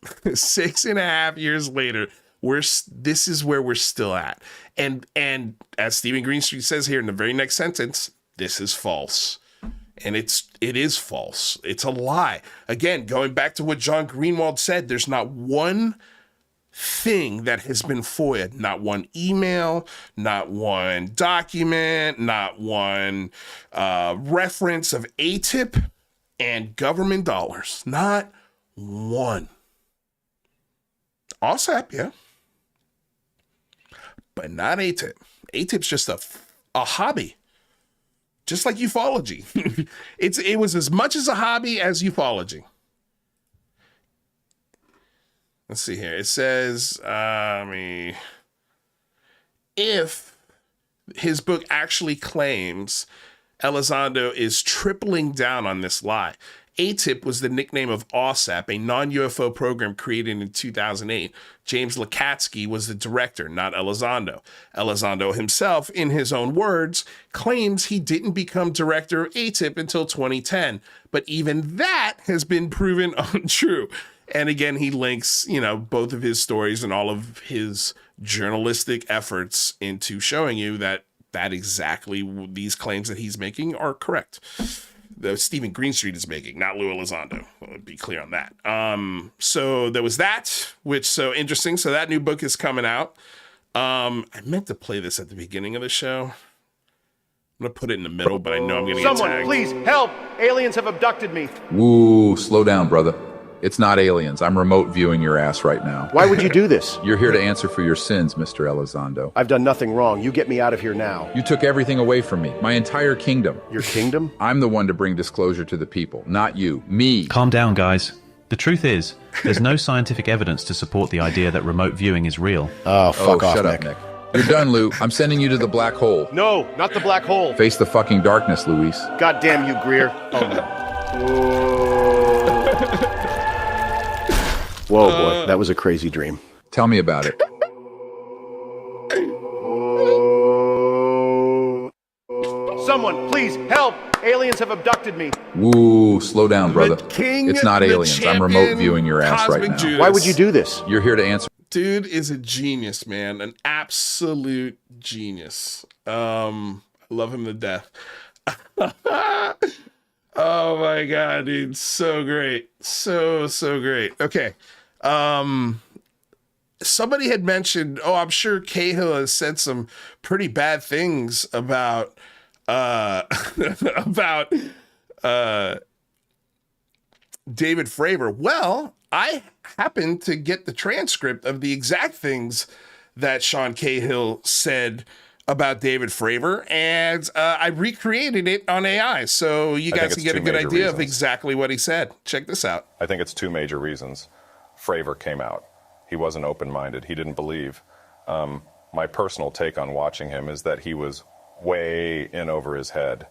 6.5 years later, this is where we're still at. And as Stephen Greenstreet says here in the very next sentence, this is false. And it is false. It's a lie. Again, going back to what John Greenwald said, there's not one thing that has been FOIA'd, not one email, not one document, not one reference of ATIP and government dollars. Not one. OSAP, yeah. But not ATIP. ATIP's just a hobby. Just like ufology. It was as much as a hobby as ufology. Let's see here. It says, if his book actually claims Elizondo is tripling down on this lie. ATIP was the nickname of OSAP, a non-UFO program created in 2008. James Lukatsky was the director, not Elizondo. Elizondo himself, in his own words, claims he didn't become director of ATIP until 2010. But even that has been proven untrue. And again, he links, both of his stories and all of his journalistic efforts into showing you that exactly these claims that he's making are correct. That Stephen Greenstreet is making, not Lou Elizondo. I'll be clear on that. So there was that, which so interesting. So that new book is coming out. I meant to play this at the beginning of the show. I'm gonna put it in the middle, but I know I'm gonna get tagged. Someone, please help! Aliens have abducted me. Woo, slow down, brother. It's not aliens. I'm remote viewing your ass right now. Why would you do this? You're here to answer for your sins, Mr. Elizondo. I've done nothing wrong. You get me out of here now. You took everything away from me. My entire kingdom. Your kingdom? I'm the one to bring disclosure to the people, not you. Me. Calm down, guys. The truth is, there's no scientific evidence to support the idea that remote viewing is real. Oh, fuck off, shut Nick. up, Nick. You're done, Lou. I'm sending you to the black hole. No, not the black hole. Face the fucking darkness, Luis. God damn you, Greer. Oh, no. Whoa, boy. That was a crazy dream. Tell me about it. Someone, please help! Aliens have abducted me. Woo, slow down, brother. King, it's not the aliens. I'm remote viewing your ass right Cosmic now. Judas. Why would you do this? You're here to answer. Dude is a genius, man. An absolute genius. I love him to death. Oh my God, dude. So great. So great. Okay. Somebody had mentioned, I'm sure Cahill has said some pretty bad things about about David Fravor. Well, I happened to get the transcript of the exact things that Sean Cahill said about David Fravor, and I recreated it on AI, so you guys can get a good idea of exactly what he said. Check this out. I think it's two major reasons. Fravor came out. He wasn't open-minded. He didn't believe. My personal take on watching him is that he was way in over his head.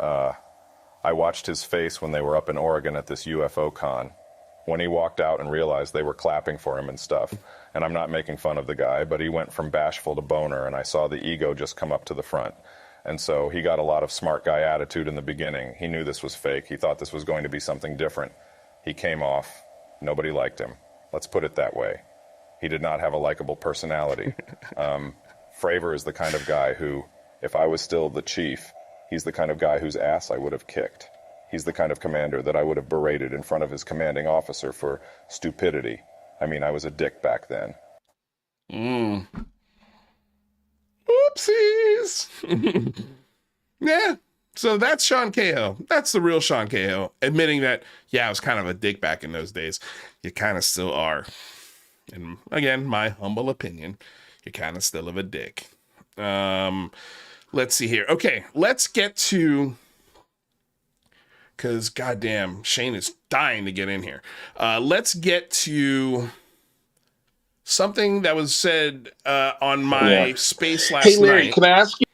I watched his face when they were up in Oregon at this UFO con, when he walked out and realized they were clapping for him and stuff. And I'm not making fun of the guy, but he went from bashful to boner, and I saw the ego just come up to the front. And so he got a lot of smart guy attitude in the beginning. He knew this was fake. He thought this was going to be something different. He came off. Nobody liked him. Let's put it that way. He did not have a likable personality. Fravor is the kind of guy who, if I was still the chief, he's the kind of guy whose ass I would have kicked. He's the kind of commander that I would have berated in front of his commanding officer for stupidity. I mean, I was a dick back then. Oopsies. Yeah. So that's Sean Cahill. That's the real Sean Cahill, admitting that, yeah, I was kind of a dick back in those days. You kind of still are. And again, my humble opinion, you're kind of still of a dick. Let's see here. Okay, let's get to, because goddamn, Shane is dying to get in here. Let's get to something that was said on my space last Hey, Larry, night. can I ask you?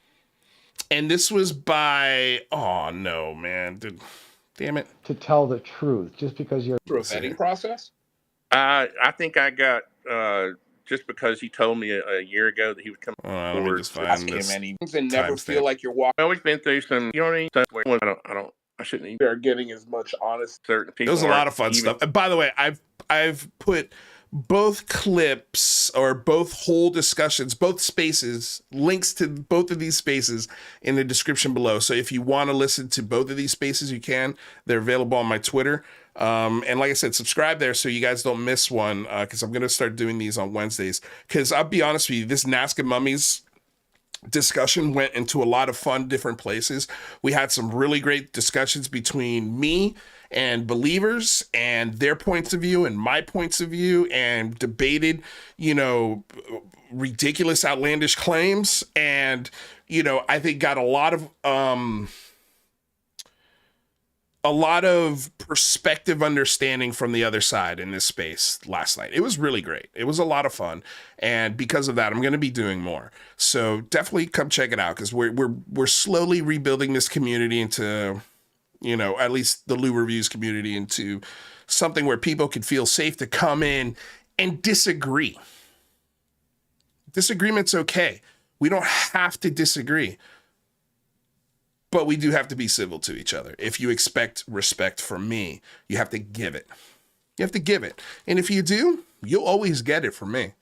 And this was by, oh no, man. Damn it. To tell the truth, just because you're Through a vetting process? I think I got, just because he told me a year ago that he was coming Let me just find ask this him any and never timestamp. feel like you're walking. I've always been through some, you know what I mean? I shouldn't even are getting as much honest certain people. There was a lot of fun stuff. And by the way, I've put both clips or both whole discussions, both spaces, links to both of these spaces in the description below. So if you want to listen to both of these spaces, you can. They're available on my Twitter. And like I said, subscribe there so you guys don't miss one, because I'm going to start doing these on Wednesdays. Because I'll be honest with you, this Nazca Mummies discussion went into a lot of fun different places. We had some really great discussions between me and believers and their points of view and my points of view, and debated, ridiculous, outlandish claims. And, I think got a lot of perspective understanding from the other side in this space last night. It was really great. It was a lot of fun. And because of that, I'm going to be doing more. So definitely come check it out, because we're slowly rebuilding this community into, at least the Lou Reviews community, into something where people can feel safe to come in and disagree. Disagreement's okay. We don't have to disagree. But we do have to be civil to each other. If you expect respect from me, you have to give it. You have to give it. And if you do, you'll always get it from me.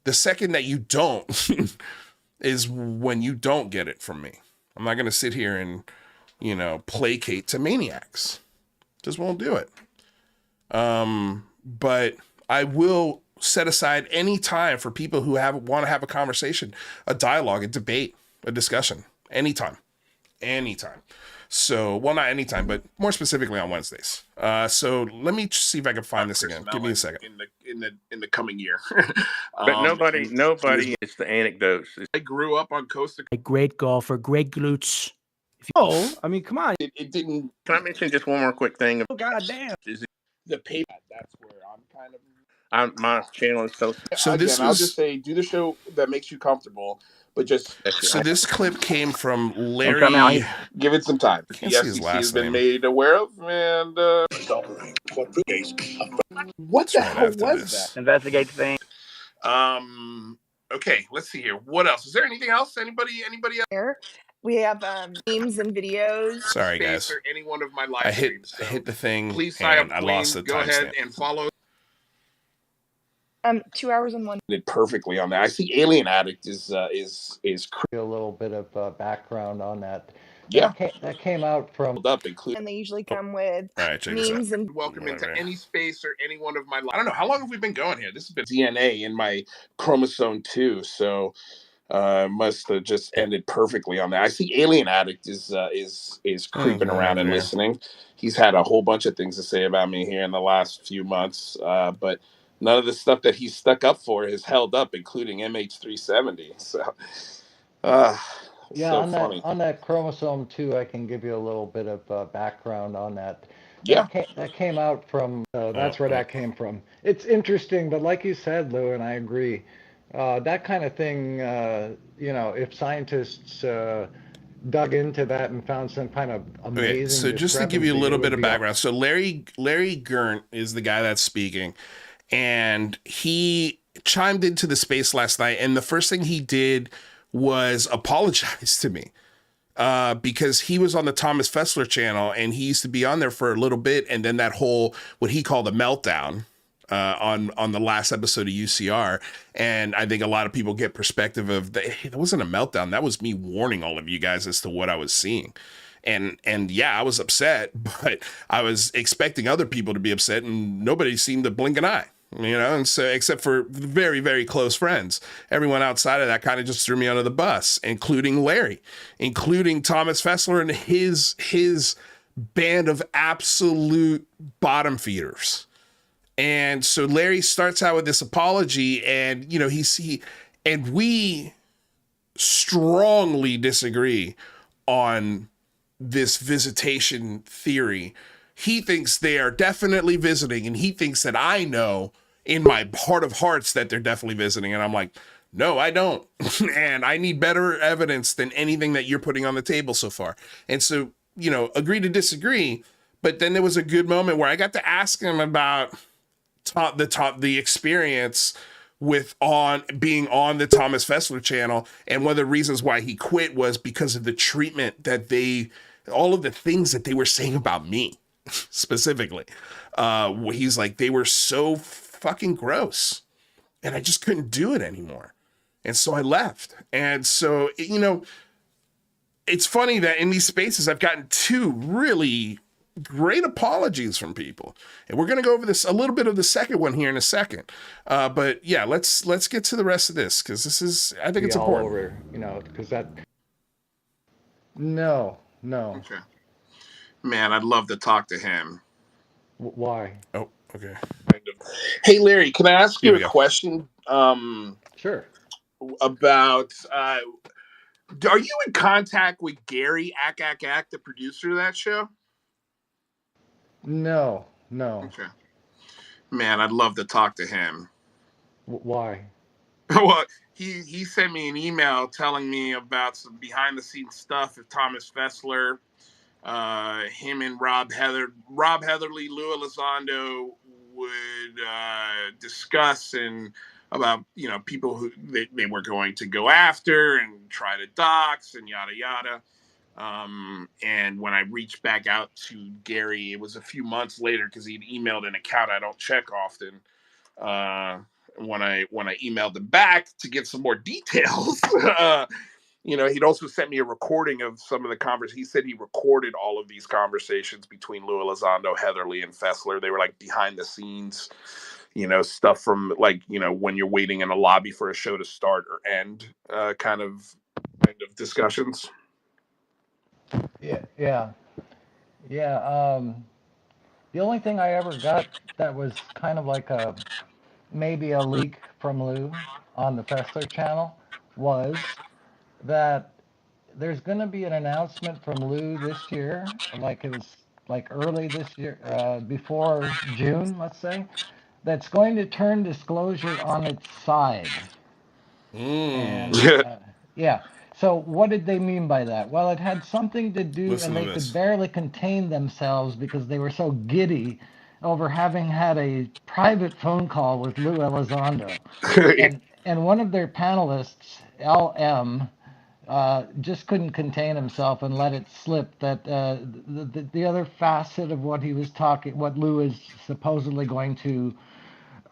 The second that you don't is when you don't get it from me. I'm not going to sit here and, placate to maniacs. Just won't do it. But I will set aside any time for people who want to have a conversation, a dialogue, a debate, a discussion, anytime. So, well, not anytime, but more specifically on Wednesdays. So let me see if I can find this again. Give me a second. In the coming year. But nobody it's the anecdotes. I grew up on Costa. A great golfer, great glutes. I mean, come on. It didn't. Can I mention just one more quick thing? Oh, goddamn. Is the pay? That's where I'm kind of. My channel is so. So Again, this I'll was. just say, do the show that makes you comfortable, but just. So this clip came from Larry. Give it some time. The Can't see his FCC last has been name. made aware of, and what the hell was that? Investigate the thing. Okay, let's see here. What else? Is there anything else? Anybody else? Here we have memes and videos. Sorry, guys. Or any one of my live I streams. hit the thing. Please sign and up. I lost the Go ahead timestamp. and follow. 2 hours and 1. Did perfectly on that. I see Alien Addict is a little bit of background on that. Yeah. That came out from up, And they usually come with All right, check this out. memes and welcome into any space or any one of my. I don't know how long have we been going here. This has been DNA in my chromosome 2, so must have just ended perfectly on that. I see Alien Addict is creeping around and listening. He's had a whole bunch of things to say about me here in the last few months, but none of the stuff that he's stuck up for has held up, including MH370. So, yeah, so on that chromosome 2, I can give you a little bit of background on that. Yeah, that came out from. That's where that came from. It's interesting, but like you said, Lou, and I agree. That kind of thing, if scientists dug into that and found some kind of amazing. Okay, so just to give you a little bit of background, so Larry Gerndt is the guy that's speaking, and he chimed into the space last night, and the first thing he did was apologize to me because he was on the Thomas Fessler channel, and he used to be on there for a little bit, and then that whole what he called a meltdown on the last episode of UCR. And I think a lot of people get perspective of hey, that wasn't a meltdown. That was me warning all of you guys as to what I was seeing. And yeah, I was upset, but I was expecting other people to be upset, and nobody seemed to blink an eye, and so except for very, very close friends. Everyone outside of that kind of just threw me under the bus, including Larry, including Thomas Fessler and his band of absolute bottom feeders. And so Larry starts out with this apology, and, you know, and we strongly disagree on this visitation theory. He thinks they are definitely visiting, and he thinks that I know in my heart of hearts that they're definitely visiting. And I'm like, no, I don't. And I need better evidence than anything that you're putting on the table so far. And so, you know, agree to disagree. But then there was a good moment where I got to ask him about the experience with being on the Thomas Fessler channel, and one of the reasons why he quit was because of the treatment that all of the things that they were saying about me specifically. He's like, they were so fucking gross, and I just couldn't do it anymore. And so I left. And so, you know, it's funny that in these spaces I've gotten 2 really great apologies from people, and we're going to go over this a little bit of the second one here in a second. But yeah, let's get to the rest of this, because this is, I think it's important. Over, you know, because that. No. Okay. Man, I'd love to talk to him. Why? Oh, okay. Hey, Larry, can I ask you a question? Sure. About, are you in contact with Gary Ack, the producer of that show? No. Okay. Man, I'd love to talk to him. Why? Well, he sent me an email telling me about some behind the scenes stuff of Thomas Fessler, him and Rob Heatherly, Lou Elizondo would discuss, and about, you know, people who they were going to go after and try to dox and yada yada. And when I reached back out to Gary, it was a few months later, because he'd emailed an account I don't check often. When I emailed him back to get some more details, you know, he'd also sent me a recording of some of the conversations. He said he recorded all of these conversations between Lou Elizondo, Heatherly, and Fessler. They were like behind the scenes, you know, stuff from, like, you know, when you're waiting in a lobby for a show to start or end, kind of discussions. Yeah. The only thing I ever got that was kind of like maybe a leak from Lou on the Fessler channel was that there's going to be an announcement from Lou this year, like it was like early this year, before June, let's say, that's going to turn disclosure on its side. And yeah. So what did they mean by that? Well, it had something to do, Listen and to they this. could barely contain themselves because they were so giddy over having had a private phone call with Lou Elizondo. And one of their panelists, LM, just couldn't contain himself and let it slip that the other facet of what he was talking, what Lou is supposedly going to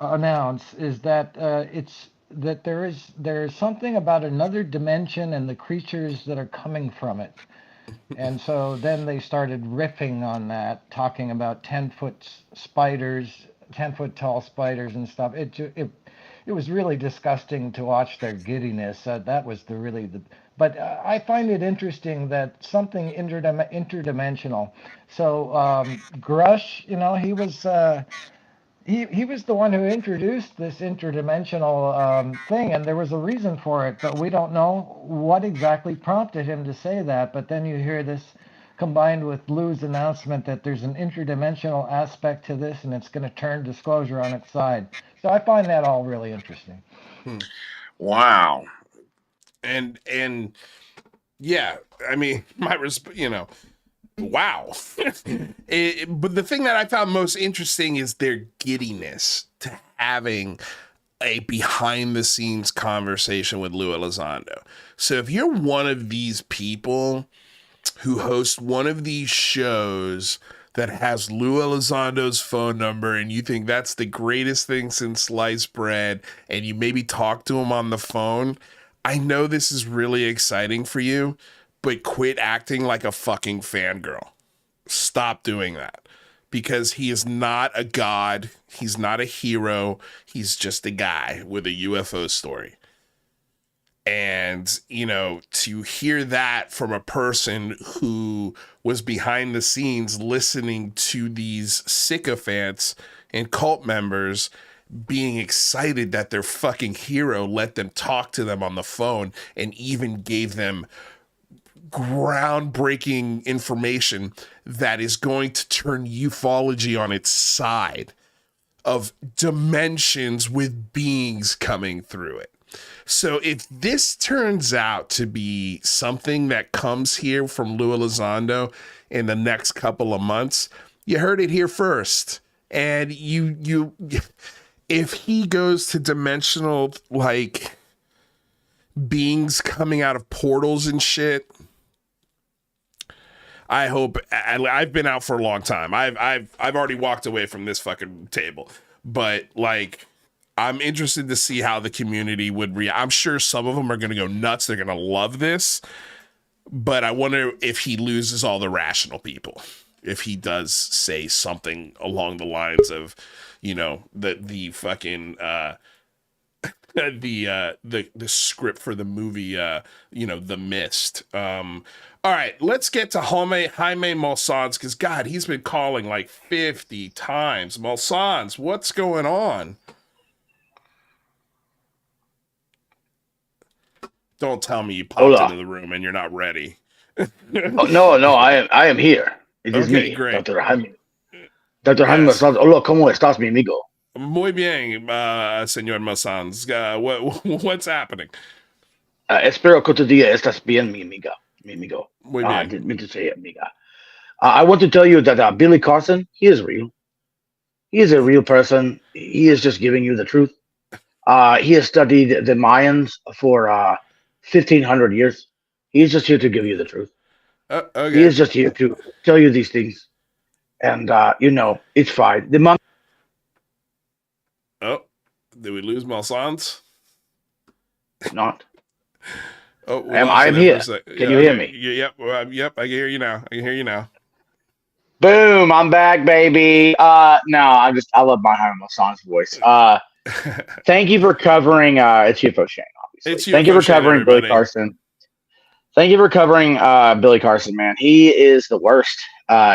announce, is that there is something about another dimension and the creatures that are coming from it. And so then they started riffing on that, talking about 10-foot spiders, 10-foot tall spiders and stuff. It was really disgusting to watch their giddiness. That was but I find it interesting that something interdimensional. So Grush, you know, he was the one who introduced this interdimensional thing, and there was a reason for it, but we don't know what exactly prompted him to say that. But then you hear this combined with Lou's announcement that there's an interdimensional aspect to this, and it's going to turn disclosure on its side. So I find that all really interesting. Wow. And yeah, I mean, you know, wow. But the thing that I found most interesting is their giddiness to having a behind the scenes conversation with Lou Elizondo. So if you're one of these people who host one of these shows that has Lou Elizondo's phone number, and you think that's the greatest thing since sliced bread, and you maybe talk to him on the phone, I know this is really exciting for you, but quit acting like a fucking fangirl. Stop doing that, because he is not a god. He's not a hero. He's just a guy with a UFO story. And, you know, to hear that from a person who was behind the scenes listening to these sycophants and cult members being excited that their fucking hero let them talk to them on the phone and even gave them groundbreaking information that is going to turn ufology on its side of dimensions with beings coming through it. So if this turns out to be something that comes here from Lou Elizondo in the next couple of months, you heard it here first. And you if he goes to dimensional like beings coming out of portals and shit, I hope. I've been out for a long time. I've already walked away from this fucking table, but like, I'm interested to see how the community would react. I'm sure some of them are going to go nuts. They're going to love this, but I wonder if he loses all the rational people. If he does say something along the lines of, you know, the fucking the script for the movie, you know, The Mist. All right, let's get to Jaime Malsans, because God, he's been calling like 50 times. Malsans, what's going on? Don't tell me you popped into the room and you're not ready. No, I am here. It is Okay, me, great. Dr. Jaime. Dr. Jaime Malsans. Hola, ¿cómo estás, mi amigo? Muy bien, señor Malsans. What's happening? Espero que tu día estás bien, mi amiga. Mi amigo. Muy bien. I didn't mean to say amiga. I want to tell you that Billy Carson, he is real. He is a real person. He is just giving you the truth. He has studied the Mayans for 1,500 years. He is just here to give you the truth. Okay. He is just here to tell you these things. And, you know, it's fine. The mom. Oh, did we lose Malsans? Not. Oh, I'm here. Can you hear me? Yep, yep. I can hear you now. Boom! I'm back, baby. No, I love my Jaime Malsans voice. Thank you for covering. It's UFO Shane, obviously. Thank you for covering Billy Carson. Thank you for covering Billy Carson, man. He is the worst.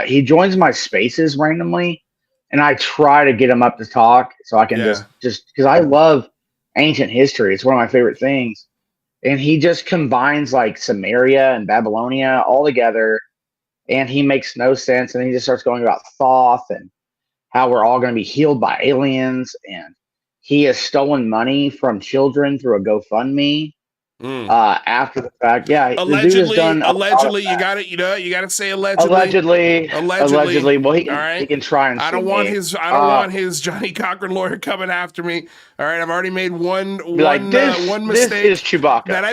He joins my spaces randomly, and I try to get him up to talk so I can just because I love ancient history. It's one of my favorite things. And he just combines like Samaria and Babylonia all together, and he makes no sense. And then he just starts going about Thoth and how we're all going to be healed by aliens. And he has stolen money from children through a GoFundMe after the fact. Yeah, allegedly, you got to say allegedly. Allegedly. Well, he can try and. I don't want his Johnny Cochran lawyer coming after me. All right, I've already made one mistake. This is Chewbacca that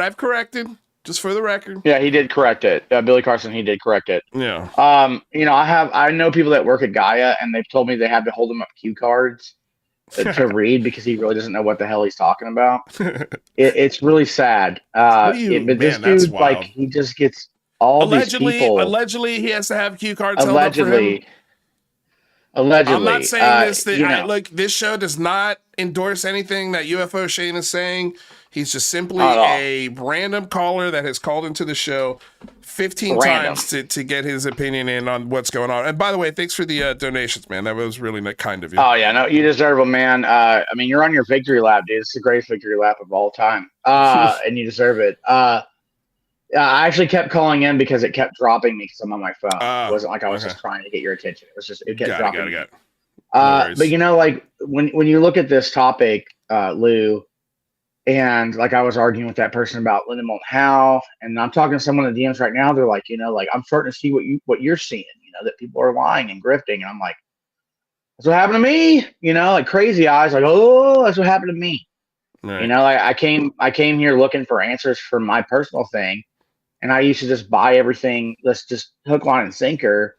I've corrected. Just for the record. Yeah, he did correct it. Billy Carson, he did correct it. Yeah. You know, I know people that work at Gaia, and they've told me they have to hold them up cue cards to read because he really doesn't know what the hell he's talking about. It's really sad. But this dude, like, he just gets all these people. Allegedly, he has to have cue cards held up for him. Allegedly. I'm not saying this. Look, this show does not endorse anything that UFO Shane is saying. He's just simply a random caller that has called into the show 15 times to get his opinion in on what's going on. And by the way, thanks for the donations, man. That was really kind of you. Oh, yeah. No, you deserve them, man. I mean, you're on your victory lap, dude. It's the greatest victory lap of all time. And you deserve it. I actually kept calling in because it kept dropping me because I'm on my phone. It wasn't like I was just trying to get your attention. It was just, it kept dropping me. But, you know, like, when you look at this topic, Lou, and like I was arguing with that person about Linda Moulton Howe, and I'm talking to someone in the DMs right now. They're like, you know, like I'm starting to see what you're seeing, you know, that people are lying and grifting. And I'm like, that's what happened to me, you know, like crazy eyes, like, oh, that's what happened to me. Right. You know, like I came here looking for answers for my personal thing, and I used to just buy everything. Let's just hook, line, and sinker.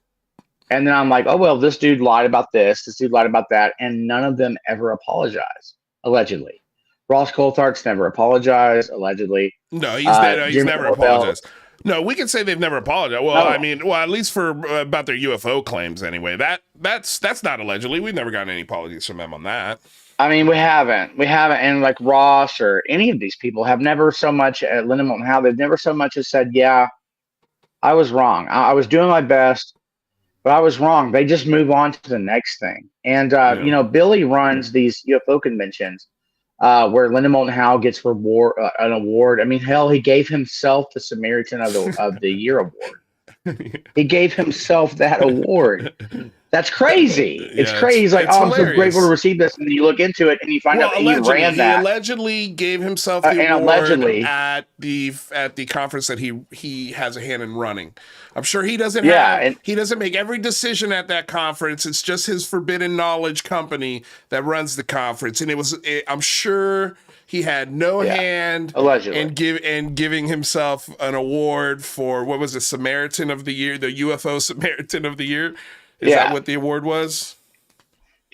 And then I'm like, oh well, this dude lied about this dude lied about that, and none of them ever apologize, allegedly. Ross Coulthart's never apologized, allegedly. No, he's never apologized. No, we can say they've never apologized. Well, I mean, at least for about their UFO claims anyway. That's not allegedly. We've never gotten any apologies from them on that. I mean, we haven't. And like Ross or any of these people have never so much, Linda Moulton Howe, they've never so much as said, yeah, I was wrong. I was doing my best. But I was wrong. They just move on to the next thing. And you know, Billy runs these UFO conventions where Linda Moulton Howe gets an award. I mean, hell, he gave himself the Samaritan of the Year award. He gave himself that award. That's crazy. It's crazy. He's like, oh, I'm so grateful to receive this. And then you look into it and you find out that he ran that. He allegedly gave himself the award at the conference that he has a hand in running. I'm sure he doesn't he doesn't make every decision at that conference. It's just his Forbidden Knowledge company that runs the conference. And I'm sure he had no hand in giving himself an award for, what was it, Samaritan of the Year, the UFO Samaritan of the Year? Is that what the award was?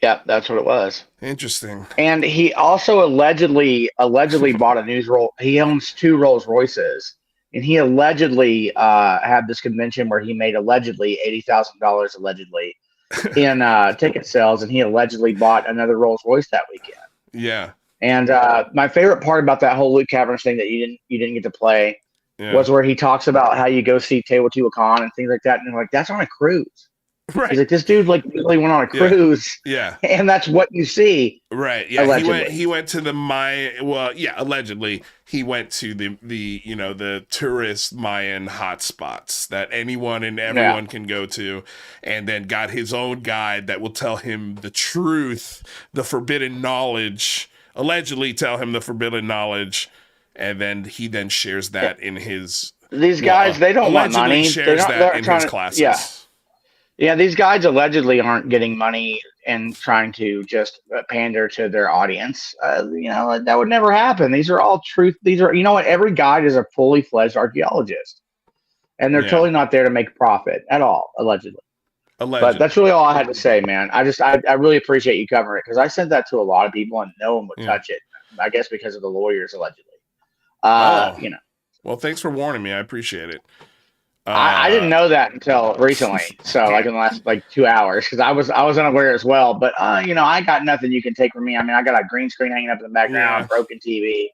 Yeah, that's what it was. Interesting. And he also allegedly bought a news roll. He owns 2 Rolls Royces, and he allegedly had this convention where he made allegedly $80,000 allegedly in ticket sales, and he allegedly bought another Rolls Royce that weekend. Yeah. And my favorite part about that whole Luke Cavernous thing that you didn't get to play was where he talks about how you go see Teotihuacan and things like that, and you're like, that's on a cruise. Right. He's like, this dude like really went on a cruise. Yeah. And that's what you see. Right. Yeah. Allegedly. He went to the Mayan. Well, yeah. Allegedly, he went to the the tourist Mayan hotspots that anyone and everyone can go to, and then got his own guide that will tell him the truth, the forbidden knowledge. Allegedly, tell him the forbidden knowledge, and then he shares that in his. These guys, they don't want money. Shares that in his classes. Yeah. Yeah, these guys allegedly aren't getting money and trying to just pander to their audience. That would never happen. These are all truth. These are, you know what? Every guide is a fully fledged archaeologist, and they're totally not there to make profit at all, allegedly. But that's really all I had to say, man. I really appreciate you covering it, because I sent that to a lot of people and no one would touch it. I guess because of the lawyers, allegedly. Well, thanks for warning me. I appreciate it. I didn't know that until recently. So like in the last 2 hours, because I was unaware as well. But I got nothing you can take from me. I mean, I got a green screen hanging up in the background, broken TV.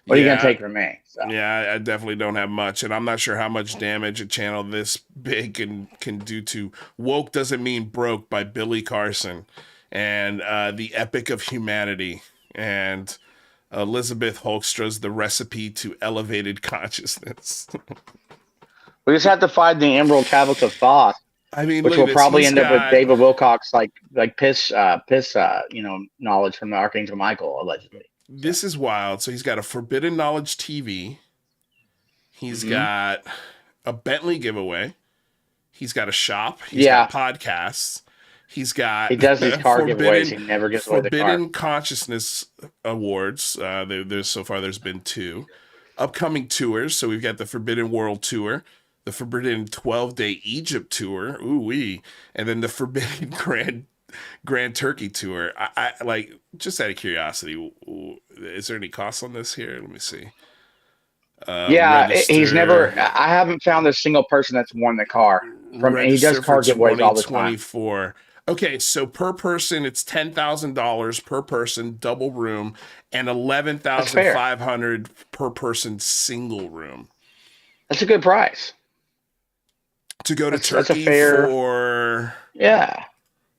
What are you gonna take from me? So. Yeah, I definitely don't have much, and I'm not sure how much damage a channel this big can do to "Woke Doesn't Mean Broke" by Billy Carson, and the Epic of Humanity, and Elizabeth Hoekstra's "The Recipe to Elevated Consciousness." We just have to find the Emerald Tablets of Thoth. I mean, which will probably end up with David Wilcock's like piss knowledge from the Archangel Michael, allegedly. This is wild. So he's got a Forbidden Knowledge TV. He's got a Bentley giveaway. He's got a shop. He's got podcasts. He does these car giveaways. He never gives away the car. Forbidden Consciousness Awards. There's been 2 upcoming tours. So we've got the Forbidden World Tour, the Forbidden 12-Day Egypt Tour, ooh-wee, and then the Forbidden Grand Turkey Tour. I like, just out of curiosity, is there any cost on this here? Let me see. He's never. I haven't found a single person that's won the car. He does car giveaways all the time. Okay, so per person it's $10,000 per person, double room, and $11,500 per person, single room. That's a good price. To go to Turkey for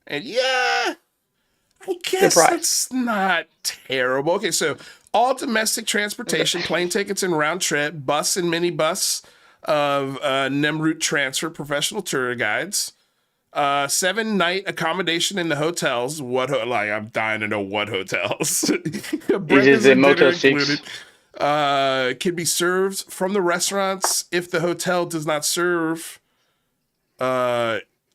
and I guess that's not terrible. Okay, so all domestic transportation, plane tickets and round trip, bus and minibus of Nemrut Transfer professional tour guides, 7-night accommodation in the hotels. I'm dying to know what hotels. Breakfast and dinner included. Can be served from the restaurants if the hotel does not serve.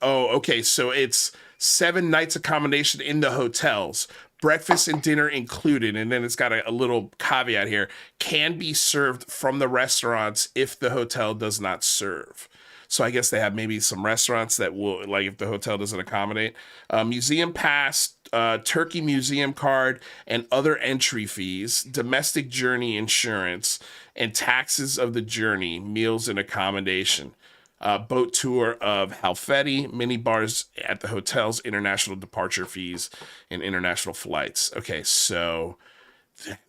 Okay, so it's 7 nights accommodation in the hotels, breakfast and dinner included, and then it's got a little caveat here: can be served from the restaurants if the hotel does not serve. So I guess they have maybe some restaurants that will, like, if the hotel doesn't accommodate. Museum pass, Turkey museum card, and other entry fees, domestic journey insurance, and taxes of the journey, meals and accommodation. Boat tour of Halfeti, mini bars at the hotels, international departure fees, and international flights. Okay, so,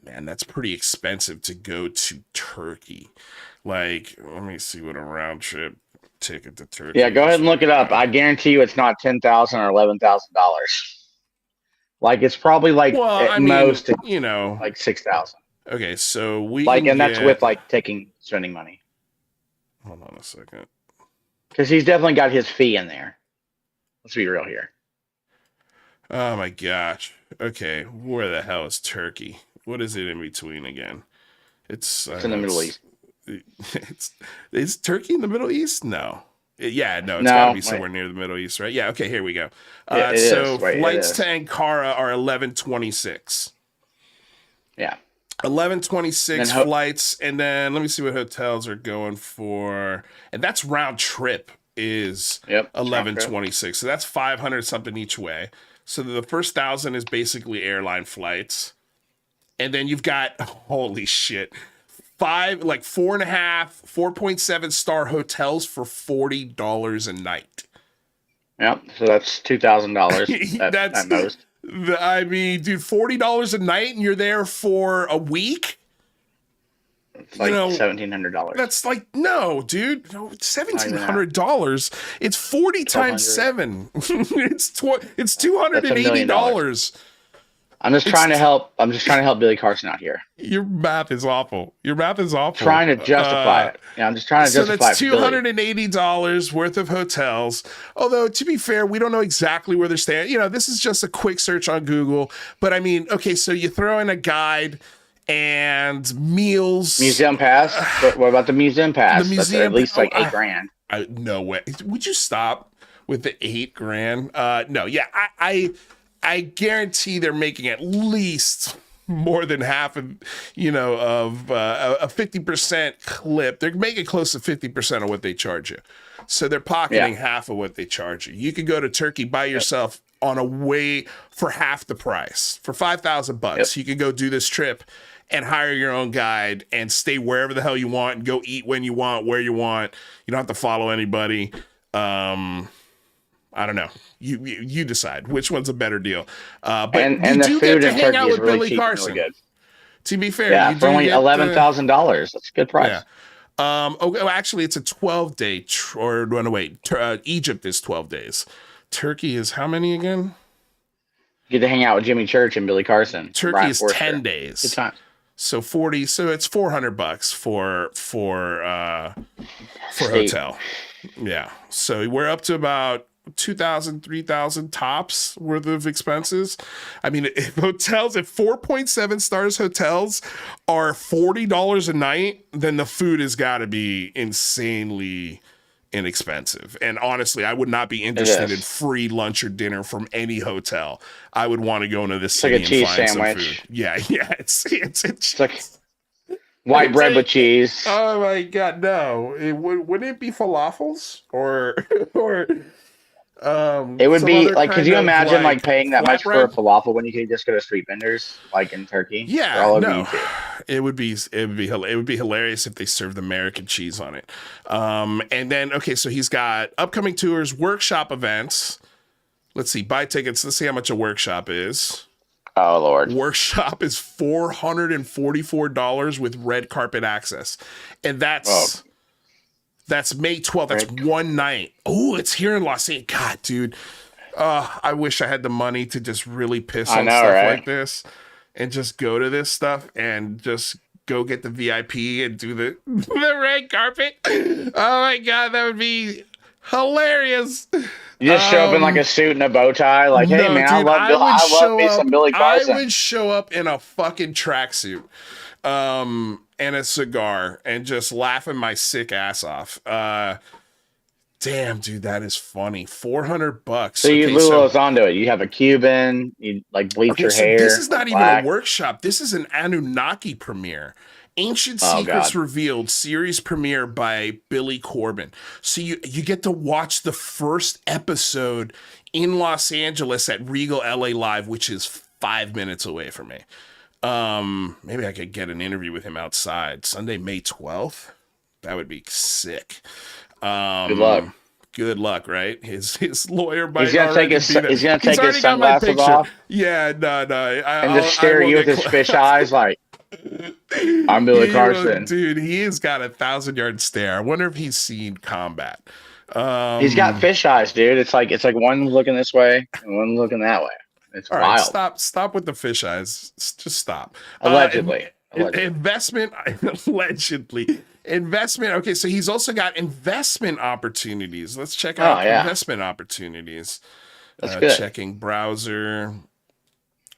man, that's pretty expensive to go to Turkey. Like, let me see what a round trip ticket to Turkey. Yeah, go ahead and look it up. I guarantee you, it's not $10,000 or $11,000. Like it's probably like at most, you know, like 6,000. Okay, so we like, can and that's with like spending money. Hold on a second. Because he's definitely got his fee in there. Let's be real here. Oh my gosh. Okay, where the hell is Turkey? What is it in between again? It's in the Middle East. Is Turkey in the Middle East? No. Yeah, no, it's got to be somewhere near the Middle East, right? Yeah, okay, here we go. Flights to Ankara are 11:26. Yeah. 11:26 flights, and then let me see what hotels are going for. And that's round trip is 11:26. So that's 500 something each way. So the first 1,000 is basically airline flights. And then you've got, holy shit, 4.5, 4.7 star hotels for $40 a night. Yep. So that's $2,000 at most. I mean, dude, $40 a night and you're there for a week? It's like $1,700. That's like, no, dude. No, $1,700. It's 40 times 7. It's $280. I'm just trying to help Billy Carson out here. Your math is awful. Trying to justify it. Yeah, I'm just trying to justify it. So that's $280 worth of hotels. Although, to be fair, we don't know exactly where they're staying. You know, this is just a quick search on Google. But I mean, okay, so you throw in a guide and meals. Museum pass? What about the museum pass? The museum, that's at least like $8,000. No way. Would you stop with the $8,000? No, yeah, I guarantee they're making at least more than half of, of a 50% clip. They're making close to 50% of what they charge you. So they're pocketing half of what they charge you. You could go to Turkey by yourself on a way for half the price. For $5,000, you could go do this trip and hire your own guide and stay wherever the hell you want and go eat when you want, where you want. You don't have to follow anybody. I don't know. You decide which one's a better deal. But and you do get to hang out with Billy Carson. Really to be fair, for only $11,000. That's a good price. Yeah. Actually, it's a 12-day. Egypt is 12 days. Turkey is how many again? You get to hang out with Jimmy Church and Billy Carson. Turkey is 10 days. Good time. So 40. So it's $400 for hotel. Yeah. So we're up to about 2,000, 3,000 tops worth of expenses. I mean, if 4.7 stars hotels are $40 a night, then the food has got to be insanely inexpensive. And honestly, I would not be interested in free lunch or dinner from any hotel. I would want to go into the city like a cheese and find sandwich. some food. Yeah. It's like white bread with cheese. Oh my God, no! Wouldn't it be falafels or it would be like, could you imagine like paying that much for a falafel when you could just go to street vendors like in Turkey? Yeah, no, it would be hilarious if they served American cheese on it. And then so he's got upcoming tours, workshop events. Let's see, buy tickets. Let's see how much a workshop is. Oh Lord! Workshop is $444 with red carpet access, and that's May 12th. That's one night. Oh, it's here in Los Angeles. God, dude, I wish I had the money to just really piss on stuff like this, and just go to this stuff and just go get the VIP and do the red carpet. Oh my God, that would be hilarious. You just show up in like a suit and a bow tie, like, hey man, I love me some Billy Carson. I would show up in a fucking tracksuit, and a cigar, and just laughing my sick ass off. Damn, dude, that is funny. $400. So you lose onto it. You have a Cuban. You like bleach your hair. This is not even a workshop. This is an Anunnaki premiere. Ancient Secrets Revealed series premiere by Billy Corbin. So you get to watch the first episode in Los Angeles at Regal LA Live, which is 5 minutes away from me. Maybe I could get an interview with him outside. Sunday, May 12th. That would be sick. Good luck, right? His lawyer might. He's gonna take his sunglasses off. Yeah, no. And just stare at you with his fish eyes, like. I'm Billy Carson. Dude, he has got a 1,000-yard stare. I wonder if he's seen combat. He's got fish eyes, dude. It's like one looking this way and one looking that way. It's all wild. Right, stop with the fish eyes. Just stop. Allegedly. Investment, allegedly. Investment. Okay, so he's also got investment opportunities. Let's check out investment opportunities. That's good. Checking browser.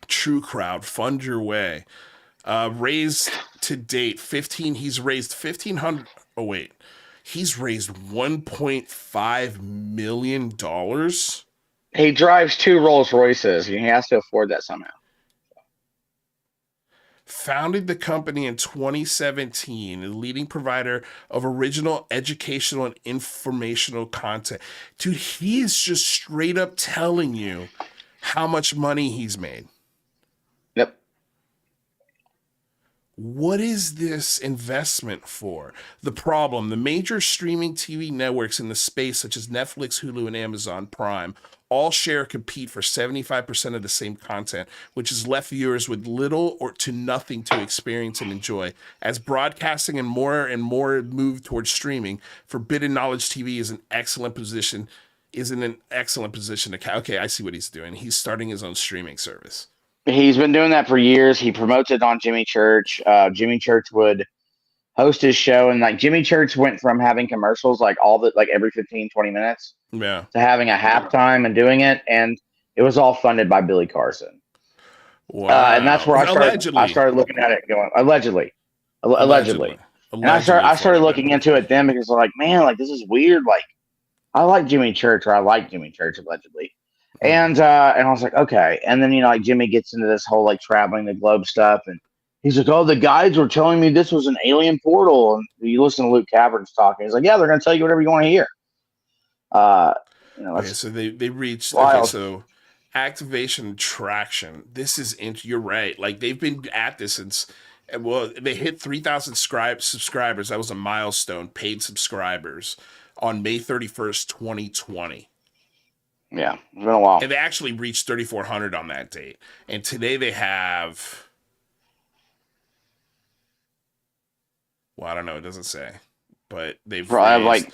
True Crowd, fund your way. Raised to date 15. He's raised 1,500. Oh wait, he's raised $1.5 million. He drives 2 Rolls Royces. He has to afford that somehow. Founded the company in 2017, a leading provider of original educational and informational content. Dude, he is just straight up telling you how much money he's made. Yep. What is this investment for? The problem, the major streaming TV networks in the space, such as Netflix, Hulu, and Amazon Prime, all share or compete for 75% of the same content, which has left viewers with little or to nothing to experience and enjoy. As broadcasting and more move towards streaming, Forbidden Knowledge TV is in an excellent position to. Okay, I see what he's doing. He's starting his own streaming service. He's been doing that for years. He promotes it on Jimmy Church. Jimmy Church would host his show, and like Jimmy Church went from having commercials like every 15, 20 minutes to having a halftime and doing it, and it was all funded by Billy Carson. Wow. And that's where I started looking at it going, allegedly. And I started looking into it then because I'm like, man, like this is weird. Like I like Jimmy Church, or I like Jimmy Church allegedly. And I was like, okay. And then, like Jimmy gets into this whole like traveling the globe stuff, and he's like, oh, the guides were telling me this was an alien portal. And you listen to Luke Cavern's talking. He's like, yeah, they're going to tell you whatever you want to hear. Okay, so they reached. Okay, so activation and traction. This is you're right. Like they've been at this since. Well, they hit 3,000 subscribers. That was a milestone. Paid subscribers on May 31st, 2020. Yeah, it's been a while. And they actually reached 3,400 on that date. And today they have. Well, I don't know. It doesn't say. But they've probably have like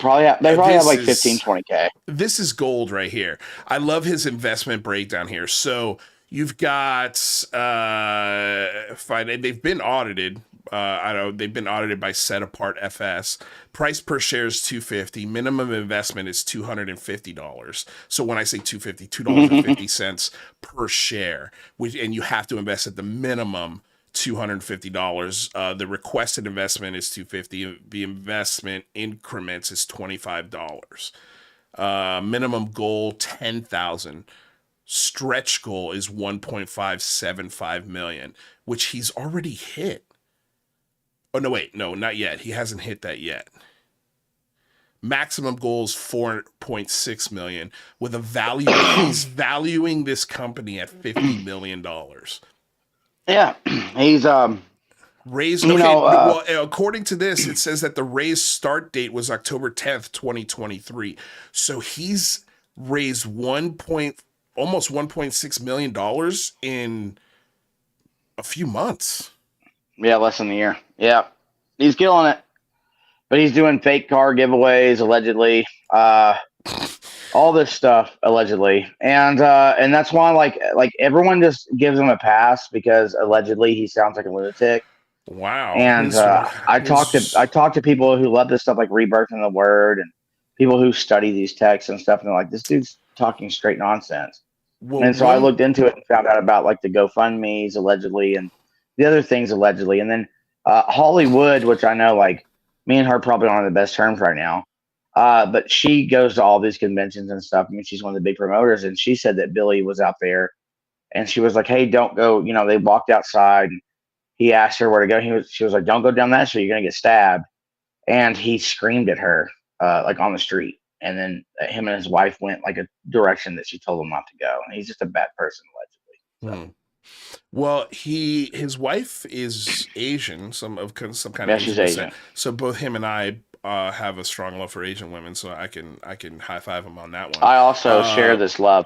15, 20K. This is gold right here. I love his investment breakdown here. So you've got they've been audited. I know they've been audited by Set Apart FS. Price per share is $2.50. Minimum investment is $250. So when I say $2.50, $2.50 per share, and you have to invest at the minimum $250. The requested investment is $250. The investment increments is $25. Minimum goal $10,000. Stretch goal is $1.575 million, which he's already hit. Oh no, wait, no, not yet. He hasn't hit that yet. Maximum goal is $4.6 million with a value. He's valuing this company at $50 million. Yeah, he's raised. Okay, well, according to this, it says that the raise start date was October 10th, 2023. So he's raised almost $1.6 million in a few months. Yeah, less than a year. Yeah, he's killing it. But he's doing fake car giveaways allegedly. All this stuff allegedly, and that's why like everyone just gives him a pass because allegedly he sounds like a lunatic. Wow. And I talk to people who love this stuff like Rebirthing the Word and people who study these texts and stuff, and they're like, this dude's talking straight nonsense. Well, and so I looked into it and found out about like the GoFundMe's allegedly and the other things allegedly, and then Hollywood, which I know like me and her probably aren't on the best terms right now. But she goes to all these conventions and stuff. I mean, she's one of the big promoters, and she said that Billy was out there, and she was like, "Hey, don't go." You know, they walked outside. And he asked her where to go. She was like, "Don't go down that street. You're gonna get stabbed." And he screamed at her, like on the street. And then him and his wife went like a direction that she told him not to go. And he's just a bad person, allegedly. So. Well, his wife is Asian, some kind yeah, of she's Asian. So both him and I have a strong love for Asian women, so I can high five him on that one. I also share this love.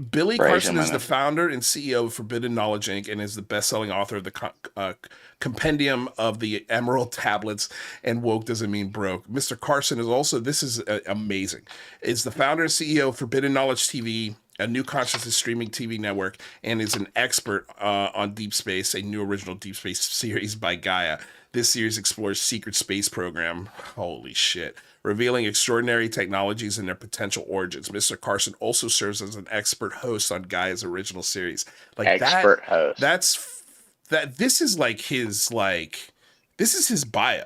Billy Praise Carson him, is the man. founder and CEO of Forbidden Knowledge Inc. and is the best-selling author of the compendium of the Emerald Tablets and Woke Doesn't Mean Broke. Mr. Carson is also, this is amazing, is the founder and CEO of Forbidden Knowledge TV, a new consciousness streaming TV network, and is an expert on Deep Space, a new original Deep Space series by Gaia. This series explores secret space program. Holy shit. Revealing extraordinary technologies and their potential origins. Mr. Carson also serves as an expert host on Gaia's original series. Like Host. This is like his this is his bio.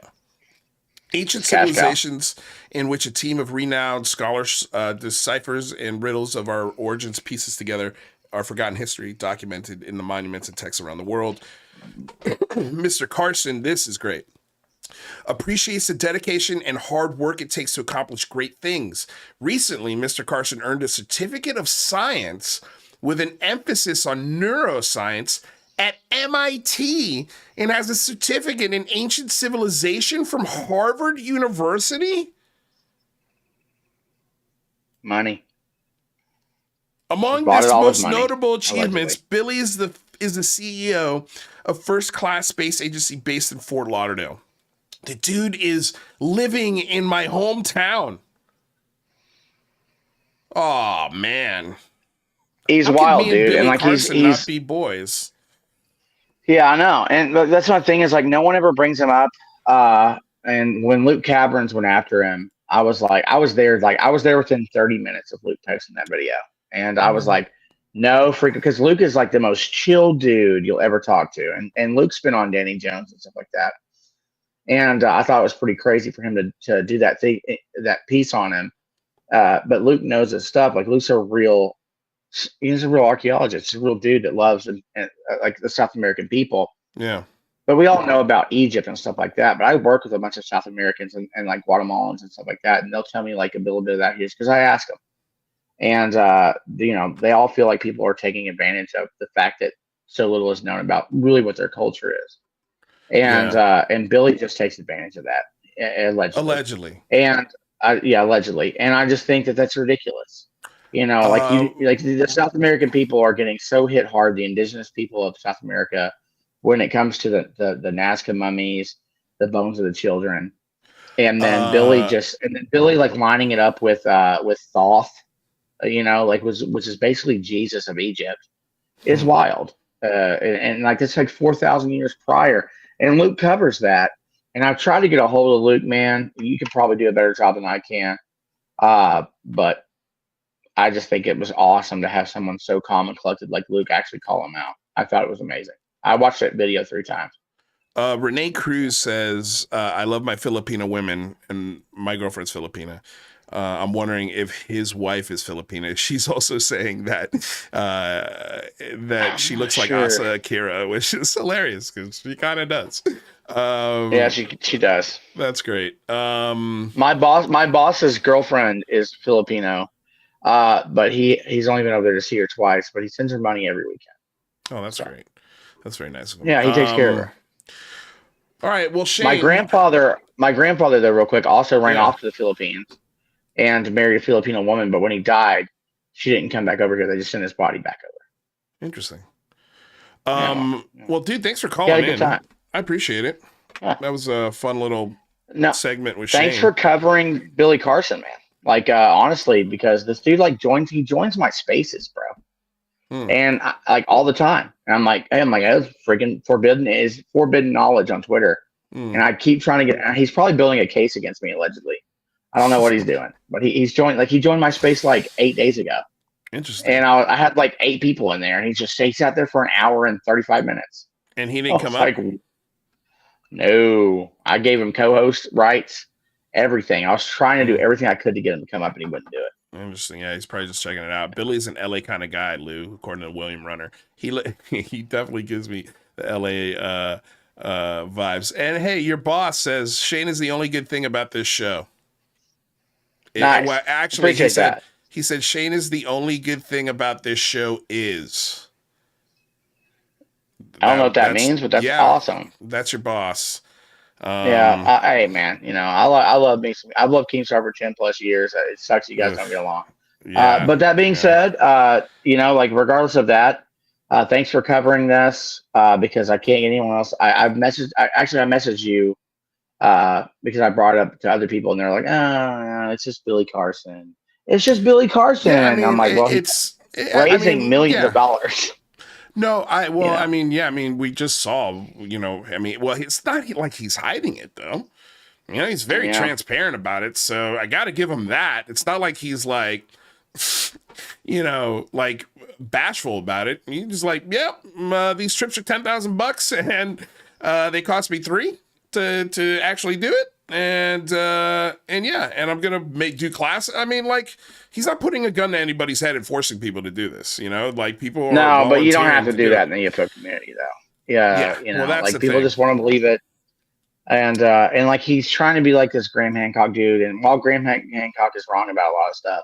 Ancient Cash cow. civilizations in which a team of renowned scholars deciphers and riddles of our origins pieces together our forgotten history documented in the monuments and texts around the world. Mr. Carson, this is great. Appreciates the dedication and hard work it takes to accomplish great things. Recently, Mr. Carson earned a certificate of science with an emphasis on neuroscience at MIT and has a certificate in ancient civilization from Harvard University. Money. Among his most notable achievements, Billy is the CEO of First Class Space Agency based in Fort Lauderdale. The dude is living in my hometown. Oh man, he's wild, dude, and like he's not be boys. Yeah, I know, and that's my thing is like no one ever brings him up. And when Luke Caverns went after him, I was there within 30 minutes of Luke posting that video, and I was like, no freaking, because Luke is like the most chill dude you'll ever talk to, and Luke's been on Danny Jones and stuff like that. And I thought it was pretty crazy for him to do that thing, that piece on him. But Luke knows his stuff. Like he's a real archaeologist. He's a real dude that loves and like the South American people. Yeah. But we all know about Egypt and stuff like that. But I work with a bunch of South Americans and like Guatemalans and stuff like that, and they'll tell me like a little bit of that history because I ask them. And they all feel like people are taking advantage of the fact that so little is known about really what their culture is. And Billy just takes advantage of that allegedly. And allegedly. And I just think that that's ridiculous. The South American people are getting so hit hard. The indigenous people of South America, when it comes to the Nazca mummies, the bones of the children, and then Billy like lining it up with Thoth, which is basically Jesus of Egypt, is wild. And like it's like 4,000 years prior. And Luke covers that. And I've tried to get a hold of Luke, man. You could probably do a better job than I can. But I just think it was awesome to have someone so calm and collected like Luke actually call him out. I thought it was amazing. I watched that video 3 times. Renee Cruz says, I love my Filipino women, and my girlfriend's Filipina. I'm wondering if his wife is Filipina. She's also saying that she looks like Asa Akira, which is hilarious because she kind of does. Yeah, she does. That's great. My boss's girlfriend is Filipino, but he's only been over there to see her twice. But he sends her money every weekend. Oh, that's great. That's very nice of him. Yeah, he takes care of her. All right. Well, Shane. My grandfather, though, real quick, also ran off to the Philippines and married a Filipino woman. But when he died, she didn't come back over here. They just sent his body back over. Interesting. Well, dude, thanks for calling in. I appreciate it. Yeah. That was a fun little segment with Shane. Thanks for covering Billy Carson, man. Like, honestly, because this dude he joins my spaces, bro. And like all the time. And I'm like, that's freaking forbidden knowledge on Twitter. And I keep trying to he's probably building a case against me, allegedly. I don't know what he's doing, but he joined my space like 8 days ago. Interesting. And I had like 8 people in there, and he sat there for an hour and 35 minutes. And he didn't come up? No, I gave him co-host rights, everything. I was trying to do everything I could to get him to come up, and he wouldn't do it. Interesting. Yeah, he's probably just checking it out. Billy's an LA kind of guy, Lou, according to William Runner. He definitely gives me the LA vibes. And hey, your boss says Shane is the only good thing about this show. Nice. Well, actually, he said Shane is the only good thing about this show is. I don't know what that means, but that's awesome. That's your boss. Hey man, I love me. I've loved Keemstar for 10+ years. It sucks you guys don't get along. But that being said, like regardless of that, thanks for covering this because I can't get anyone else. I messaged you because I brought it up to other people and they're like, oh, it's just Billy Carson. It's just Billy Carson. Yeah, I mean, I'm like, well, it's raising millions of dollars. No, we just saw, it's not like he's hiding it though. He's very transparent about it. So I got to give him that. It's not like he's like, like bashful about it. He's just like, these trips are $10,000 and they cost me $3 to actually do it. And I'm gonna do class. I mean, like, he's not putting a gun to anybody's head and forcing people to do this. Like people are. No, but you don't have to do that in the UFO community, though. Yeah, well, that's like people just want to believe it, and like he's trying to be like this Graham Hancock dude. And while Graham Hancock is wrong about a lot of stuff,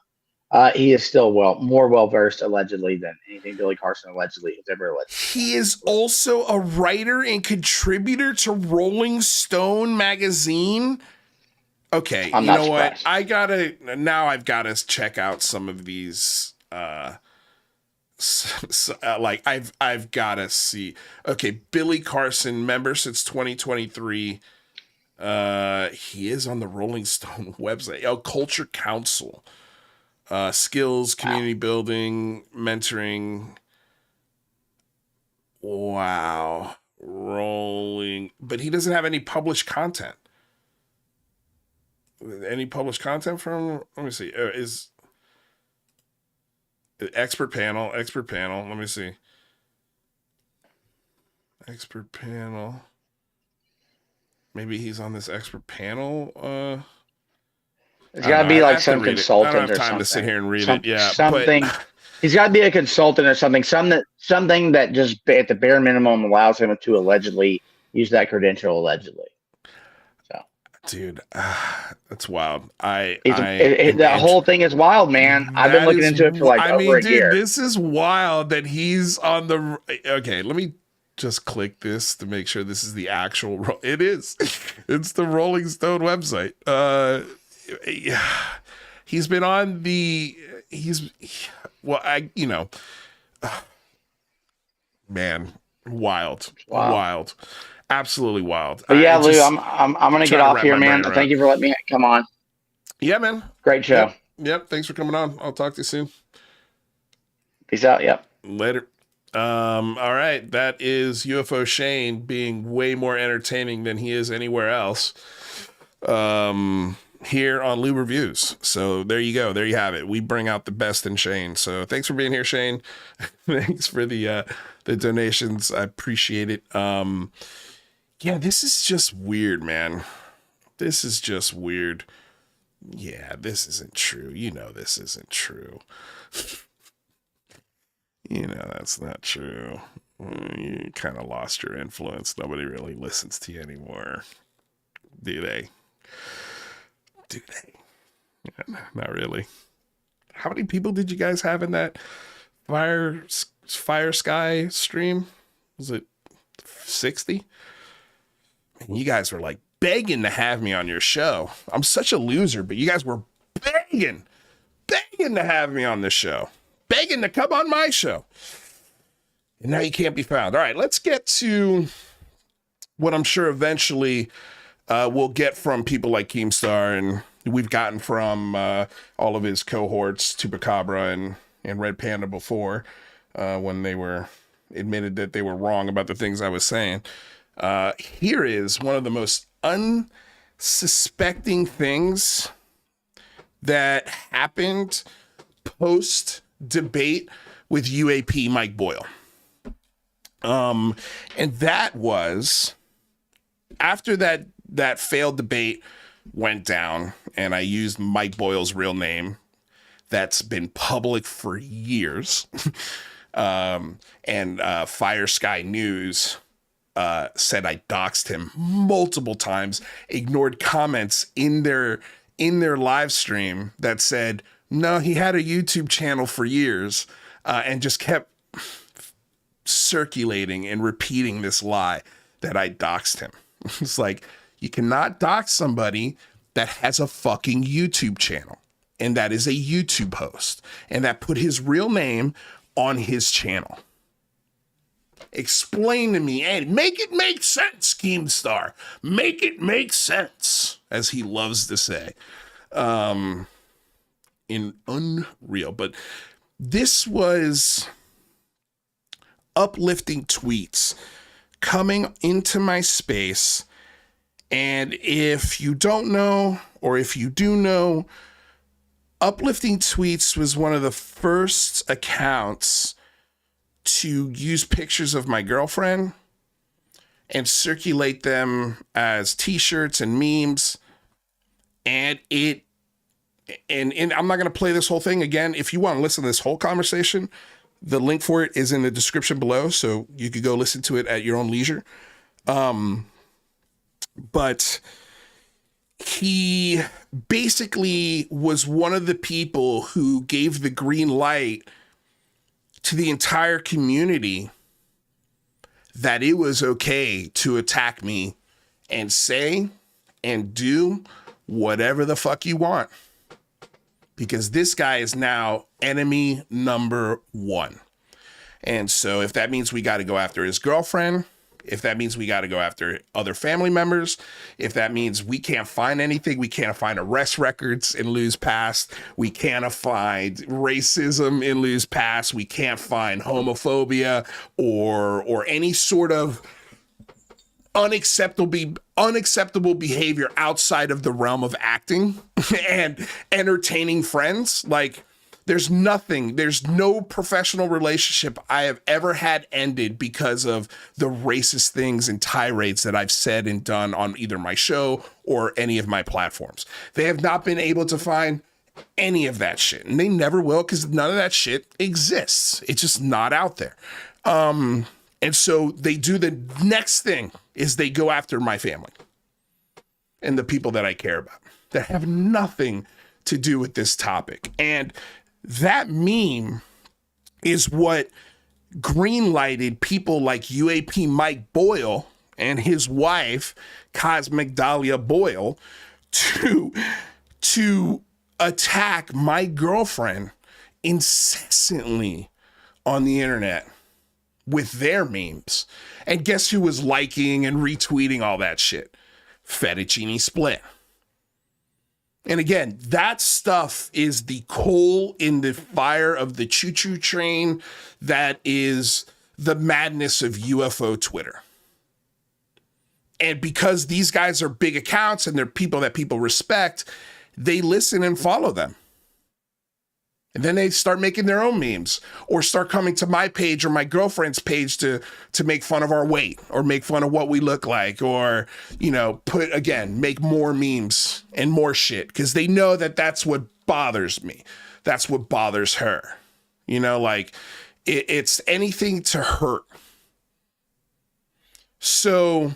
he is still more well versed allegedly than anything Billy Carson allegedly has ever alleged. He is also a writer and contributor to Rolling Stone magazine. Okay, I'm you know surprised. what? I've got to check out some of these. I've got to see. Okay, Billy Carson, member since 2023. He is on the Rolling Stone website. Oh, Culture Council. Skills, community building, mentoring. Wow. Rolling. But he doesn't have any published content. Any published content from, let me see. Is expert panel. Let me see. Expert panel. Maybe he's on this expert panel. It's got to be like some consultant I don't have or time something. to sit here and read it. Yeah, something. He's got to be a consultant or something. Something that just at the bare minimum allows him to allegedly use that credential allegedly. So, dude, that's wild. The whole thing is wild, man. I've been looking into it for like over a year. This is wild that he's on the. Okay, let me just click this to make sure this is the actual. It is. It's the Rolling Stone website. He's been on the. Man, wild, absolutely wild. But yeah, Lou, I'm gonna get off here, man. Thank you for letting me come on. Yeah, man. Great show. Yep. Thanks for coming on. I'll talk to you soon. Peace out. Yep. Later. All right. That is UFO Shane being way more entertaining than he is anywhere else. Here on Lou Reviews. So there you go. There you have it. We bring out the best in Shane. So thanks for being here, Shane. Thanks for the donations. I appreciate it. Yeah, this is just weird, man. This is just weird. Yeah, this isn't true. This isn't true. That's not true. You kind of lost your influence. Nobody really listens to you anymore. Do they? Yeah, not really. How many people did you guys have in that Fire Sky stream? Was it 60? You guys were like begging to have me on your show. I'm such a loser, but you guys were begging to have me on this show. Begging to come on my show. And now you can't be found. All right, let's get to what I'm sure eventually we'll get from people like Keemstar, and we've gotten from all of his cohorts, Chupacabra and Red Panda before, when they were admitted that they were wrong about the things I was saying. Here is one of the most unsuspecting things that happened post-debate with UAP Mike Boyle. And that was after that failed debate went down, and I used Mike Boyle's real name that's been public for years. And Fire Sky News said I doxed him multiple times, ignored comments in their live stream that said, no, he had a YouTube channel for years, and just kept circulating and repeating this lie that I doxed him. It's like, you cannot dox somebody that has a fucking YouTube channel. and that is a YouTube host, and that put his real name on his channel. Explain to me, and make it make sense, Keemstar. Make it make sense, as he loves to say. In Unreal. But this was uplifting tweets coming into my space. And if you don't know, or if you do know, Uplifting Tweets was one of the first accounts to use pictures of my girlfriend and circulate them as t-shirts and memes. And I'm not going to play this whole thing again. If you want to listen to this whole conversation, the link for it is in the description below, so you could go listen to it at your own leisure. But he basically was one of the people who gave the green light to the entire community that it was okay to attack me and say and do whatever the fuck you want. Because this guy is now enemy number one. And so if that means we got to go after his girlfriend, if that means we got to go after other family members, if that means we can't find anything, we can't find arrest records in Lou's past, we can't find racism in Lou's past, we can't find homophobia or any sort of unacceptable behavior outside of the realm of acting and entertaining friends. Like, there's no professional relationship I have ever had ended because of the racist things and tirades that I've said and done on either my show or any of my platforms. They have not been able to find any of that shit, and they never will, because none of that shit exists. It's just not out there. And so they do the next thing is they go after my family and the people that I care about that have nothing to do with this topic. And that meme is what greenlighted people like UAP Mike Boyle and his wife, Cosmic Dahlia Boyle, to attack my girlfriend incessantly on the internet with their memes. And guess who was liking and retweeting all that shit? Fettuccine Split. And again, that stuff is the coal in the fire of the choo-choo train that is the madness of UFO Twitter. And because these guys are big accounts and they're people that people respect, they listen and follow them. And then they start making their own memes or start coming to my page or my girlfriend's page to make fun of our weight or make fun of what we look like, or, make more memes and more shit, because they know that that's what bothers me. That's what bothers her. It's anything to hurt. So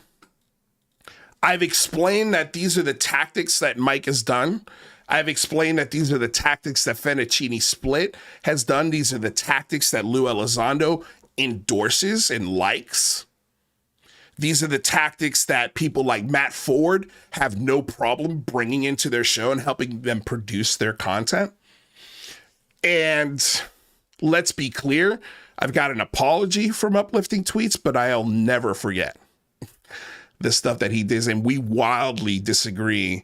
I've explained that these are the tactics that Mike has done. I've explained that these are the tactics that Fettuccine Split has done. These are the tactics that Lou Elizondo endorses and likes. These are the tactics that people like Matt Ford have no problem bringing into their show and helping them produce their content. And let's be clear, I've got an apology from Uplifting Tweets, but I'll never forget the stuff that he did. And we wildly disagree.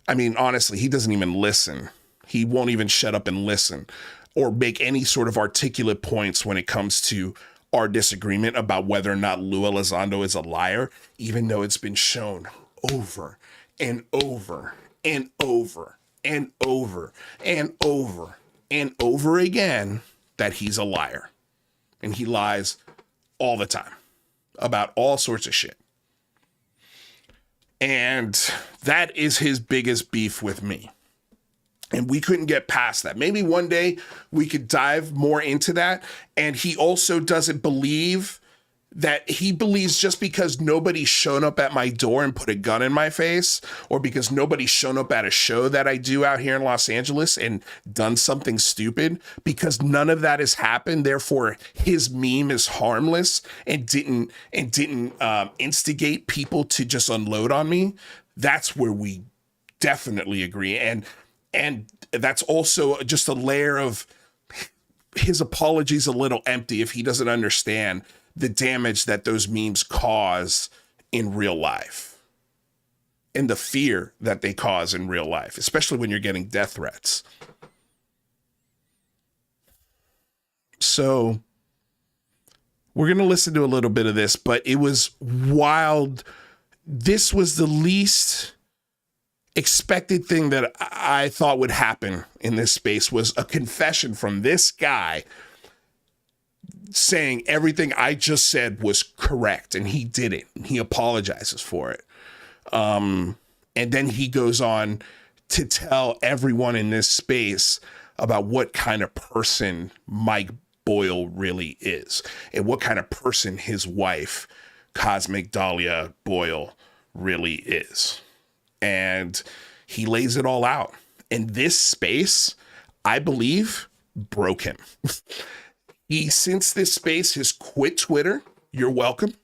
I mean, honestly, he doesn't even listen. He won't even shut up and listen or make any sort of articulate points when it comes to our disagreement about whether or not Lou Elizondo is a liar, even though it's been shown over and over and over and over and over and over again that he's a liar. And he lies all the time about all sorts of shit. And that is his biggest beef with me. And we couldn't get past that. Maybe one day we could dive more into that. And he also doesn't believe that he believes just because nobody's shown up at my door and put a gun in my face, or because nobody's shown up at a show that I do out here in Los Angeles and done something stupid, because none of that has happened, therefore his meme is harmless and didn't instigate people to just unload on me. That's where we definitely agree. And that's also just a layer of his apologies a little empty if he doesn't understand the damage that those memes cause in real life and the fear that they cause in real life, especially when you're getting death threats. So we're going to listen to a little bit of this, but it was wild. This was the least expected thing that I thought would happen in this space, was a confession from this guy saying everything I just said was correct, and he did it. He apologizes for it. And then he goes on to tell everyone in this space about what kind of person Mike Boyle really is and what kind of person his wife, Cosmic Dahlia Boyle, really is. And he lays it all out. And this space, I believe, broke him. Since this space has quit Twitter, you're welcome.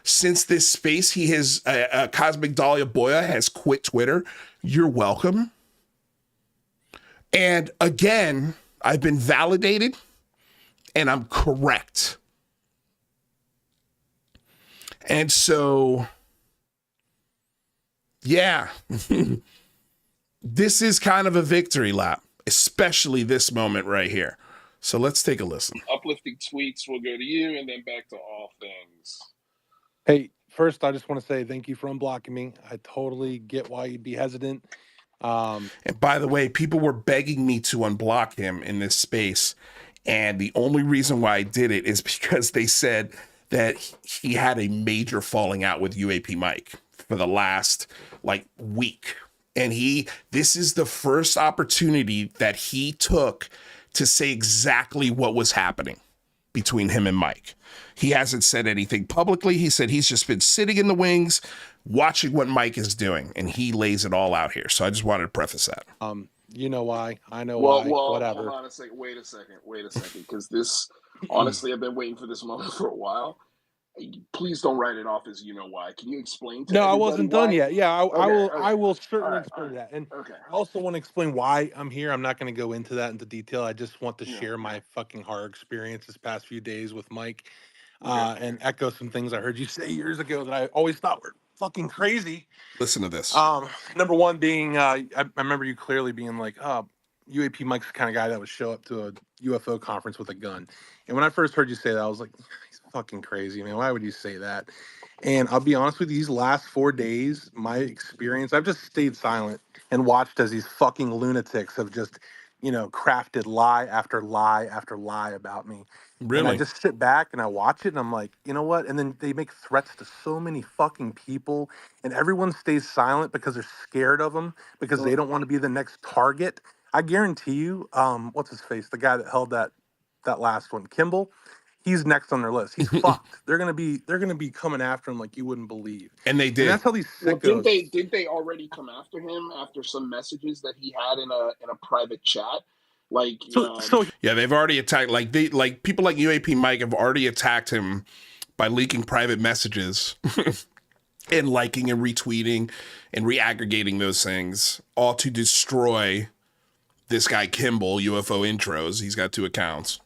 Since this space, he has, Cosmic Dahlia Boyle has quit Twitter, you're welcome. And again, I've been validated and I'm correct. And so, yeah, this is kind of a victory lap, especially this moment right here. So let's take a listen. Uplifting tweets will go to you, and then back to all things. Hey, first, I just want to say thank you for unblocking me. I totally get why you'd be hesitant. And by the way, people were begging me to unblock him in this space. And the only reason why I did it is because they said that he had a major falling out with UAP Mike for the last week. And this is the first opportunity that he took to say exactly what was happening between him and Mike. He hasn't said anything publicly. He said he's just been sitting in the wings watching what Mike is doing, and he lays it all out here. So I just wanted to preface that. You know why? I know why. Whatever. Hold on a second. Wait a second. Because this, honestly, I've been waiting for this moment for a while. Please don't write it off as you know why. Can you explain to I wasn't done yet. Yeah, I will certainly explain that. And okay. I also want to explain why I'm here. I'm not going to go into that into detail. I just want to share my fucking horror experience this past few days with Mike, and echo some things I heard you say years ago that I always thought were fucking crazy. Listen to this. Number one being, I remember you clearly being like, UAP Mike's the kind of guy that would show up to a UFO conference with a gun. And when I first heard you say that, I was like, he's fucking crazy, man. Why would you say that? And I'll be honest with you, these last 4 days, my experience, I've just stayed silent and watched as these fucking lunatics have just, crafted lie after lie after lie about me. Really? And I just sit back and I watch it and I'm like, you know what? And then they make threats to so many fucking people and everyone stays silent because they're scared of them, because they don't want to be the next target. I guarantee you, what's his face? The guy that held that last one, Kimball, he's next on their list. He's fucked. They're gonna be coming after him like you wouldn't believe. And they did. And that's how these sickos. Did they already come after him after some messages that he had in a private chat? Yeah, they've already attacked. People like UAP Mike have already attacked him by leaking private messages and liking and retweeting and reaggregating those things, all to destroy this guy Kimball, UFO Intros. He's got 2 accounts.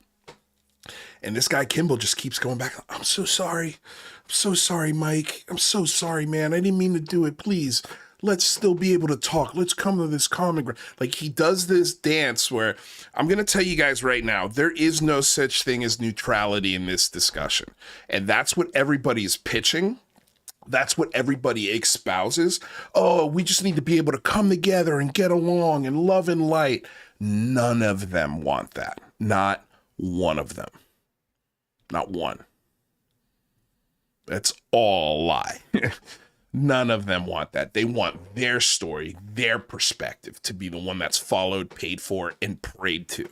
And this guy Kimball just keeps going back. I'm so sorry. I'm so sorry, Mike. I'm so sorry, man. I didn't mean to do it. Please, let's still be able to talk. Let's come to this common ground. He does this dance where I'm going to tell you guys right now, there is no such thing as neutrality in this discussion. And that's what everybody's pitching. That's what everybody espouses. Oh, we just need to be able to come together and get along and love and light. None of them want that. Not one of them. Not one. That's all a lie. None of them want that. They want their story, their perspective to be the one that's followed, paid for, and prayed to.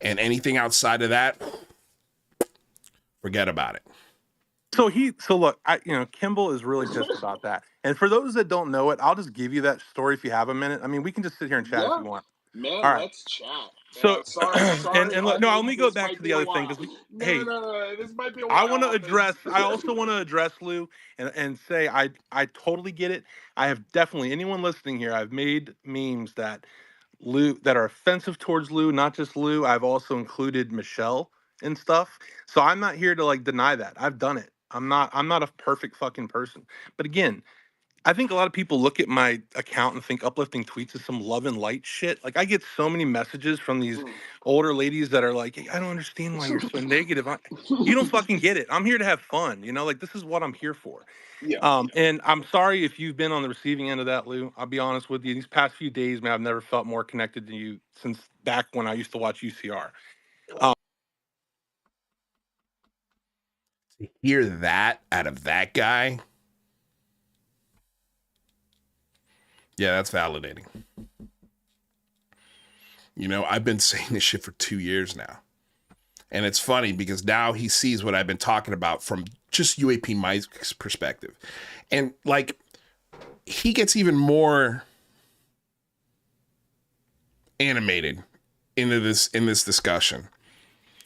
And anything outside of that, forget about it. So look, Kimball is really pissed about that. And for those that don't know it, I'll just give you that story if you have a minute. I mean, we can just sit here and chat if you want. Man, all right. Let's chat. So, sorry, and look, let me go back to the other thing because no, this might be a while. I want to address. I also want to address Lou and say I totally get it. I have definitely anyone listening here. I've made memes that Lou that are offensive towards Lou, not just Lou. I've also included Michelle and stuff. So I'm not here to like deny that. I've done it. I'm not a perfect fucking person. But again, I think a lot of people look at my account and think uplifting tweets is some love and light shit. Like I get so many messages from these older ladies that are like, "Hey, I don't understand why you're so negative." You don't fucking get it. I'm here to have fun. You know, like this is what I'm here for. And I'm sorry if you've been on the receiving end of that, Lou. I'll be honest with you. These past few days, man, I've never felt more connected to you since back when I used to watch UCR. To hear that out of that guy, yeah, that's validating. You know, I've been saying this shit for 2 years now. And it's funny because now he sees what I've been talking about from just UAP Mike's perspective. And like, he gets even more animated in this discussion.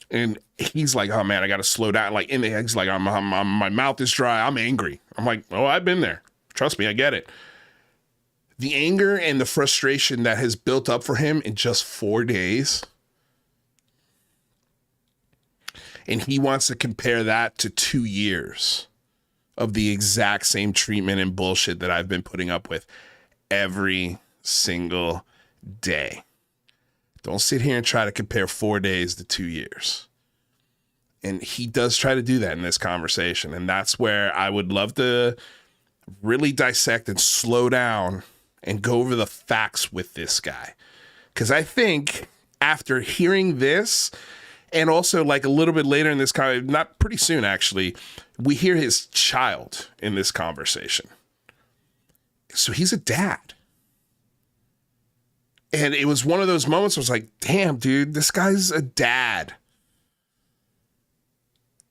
And he's like, "Oh man, I got to slow down." Like he's like, my mouth is dry. I'm angry. I'm like, "Oh, I've been there. Trust me, I get it." The anger and the frustration that has built up for him in just 4 days. And he wants to compare that to 2 years of the exact same treatment and bullshit that I've been putting up with every single day. Don't sit here and try to compare 4 days to 2 years. And he does try to do that in this conversation. And that's where I would love to really dissect and slow down and go over the facts with this guy. Because I think after hearing this, and also like a little bit later in this not pretty soon actually, we hear his child in this conversation. So he's a dad. And it was one of those moments where I was like, damn, dude, this guy's a dad.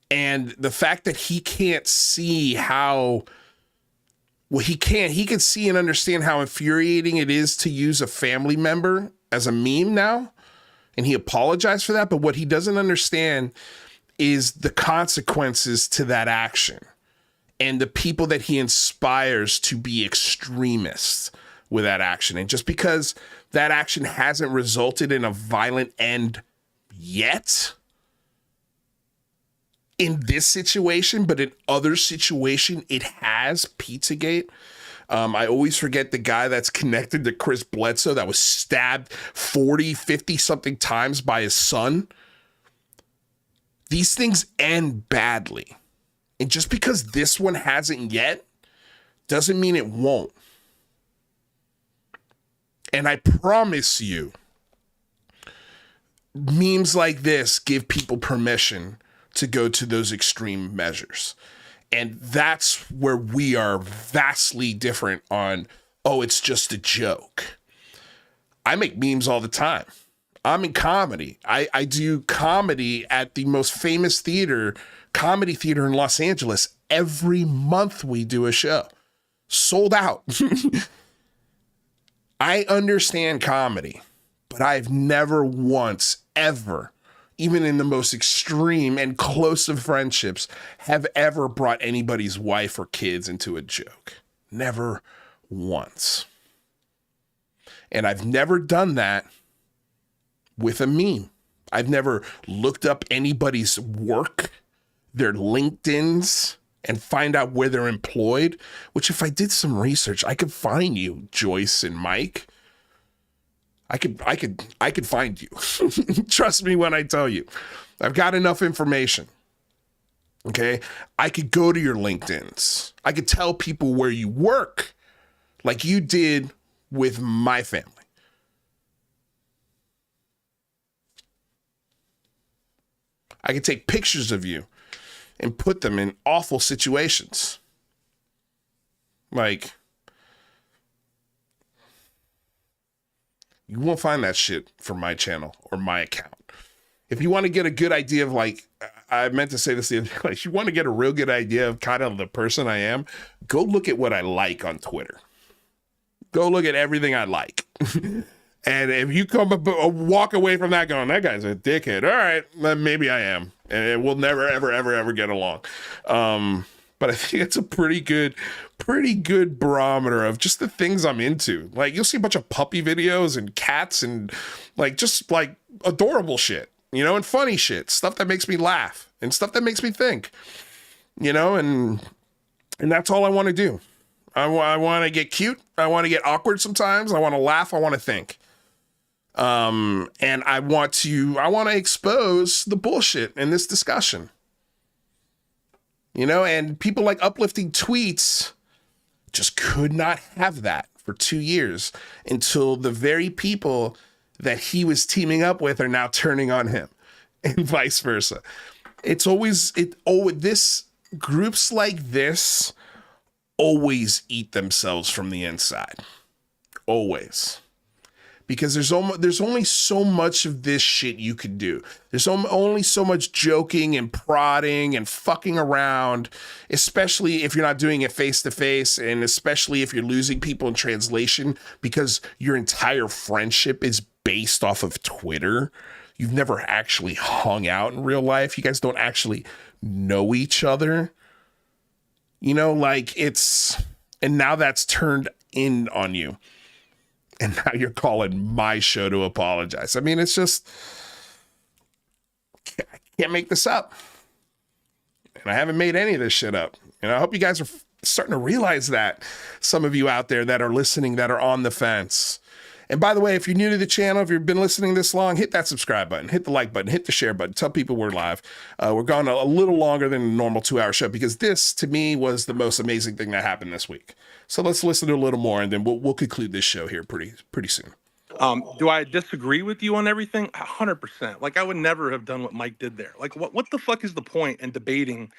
And the fact that he can't see how, well, he can see and understand how infuriating it is to use a family member as a meme now. And he apologized for that. But what he doesn't understand is the consequences to that action and the people that he inspires to be extremists with that action. And just because that action hasn't resulted in a violent end yet in this situation, but in other situation, it has. Pizzagate. I always forget the guy that's connected to Chris Bledsoe that was stabbed 40, 50 something times by his son. These things end badly. And just because this one hasn't yet doesn't mean it won't. And I promise you, memes like this give people permission to go to those extreme measures. And that's where we are vastly different on, oh, it's just a joke. I make memes all the time. I'm in comedy. I do comedy at the most famous comedy theater in Los Angeles. Every month we do a show. Sold out. I understand comedy, but I've never once, ever, even in the most extreme and close of friendships, have ever brought anybody's wife or kids into a joke. Never once. And I've never done that with a meme. I've never looked up anybody's work, their LinkedIns, and find out where they're employed, which if I did some research, I could find you, Joyce and Mike. I could find you. Trust me when I tell you. I've got enough information. Okay? I could go to your LinkedIns. I could tell people where you work like you did with my family. I could take pictures of you and put them in awful situations. Like, you won't find that shit from my channel or my account. If you want to get a good idea of, like, I meant to say this the other day, like, if you want to get a real good idea of kind of the person I am, go look at what I like on Twitter. Go look at everything I like. And if you come up, walk away from that going, that guy's a dickhead. All right, then maybe I am. And we'll never, ever, ever, ever get along. but I think it's a pretty good barometer of just the things I'm into. Like, you'll see a bunch of puppy videos and cats and like just like adorable shit, you know, and funny shit, stuff that makes me laugh and stuff that makes me think, you know, and that's all I want to do. I want to get cute. I want to get awkward sometimes. I want to laugh. I want to think. And I want to expose the bullshit in this discussion. You know, and people like Uplifting Tweets just could not have that for 2 years until the very people that he was teaming up with are now turning on him, and vice versa. This groups like this always eat themselves from the inside. Always. Because there's only so much of this shit you can do. There's only so much joking and prodding and fucking around, especially if you're not doing it face to face, and especially if you're losing people in translation because your entire friendship is based off of Twitter. You've never actually hung out in real life. You guys don't actually know each other. You know, like and now that's turned in on you. And now you're calling my show to apologize. I mean, it's just, I can't make this up. And I haven't made any of this shit up. And I hope you guys are starting to realize that. Some of you out there that are listening, that are on the fence. And by the way, if you're new to the channel, if you've been listening this long, hit that subscribe button, hit the like button, hit the share button, tell people we're live. We're going a little longer than a normal 2-hour show because this, to me, was the most amazing thing that happened this week. So let's listen to a little more, and then we'll conclude this show here pretty soon. Do I disagree with you on everything? 100%. Like, I would never have done what Mike did there. Like, what the fuck is the point in debating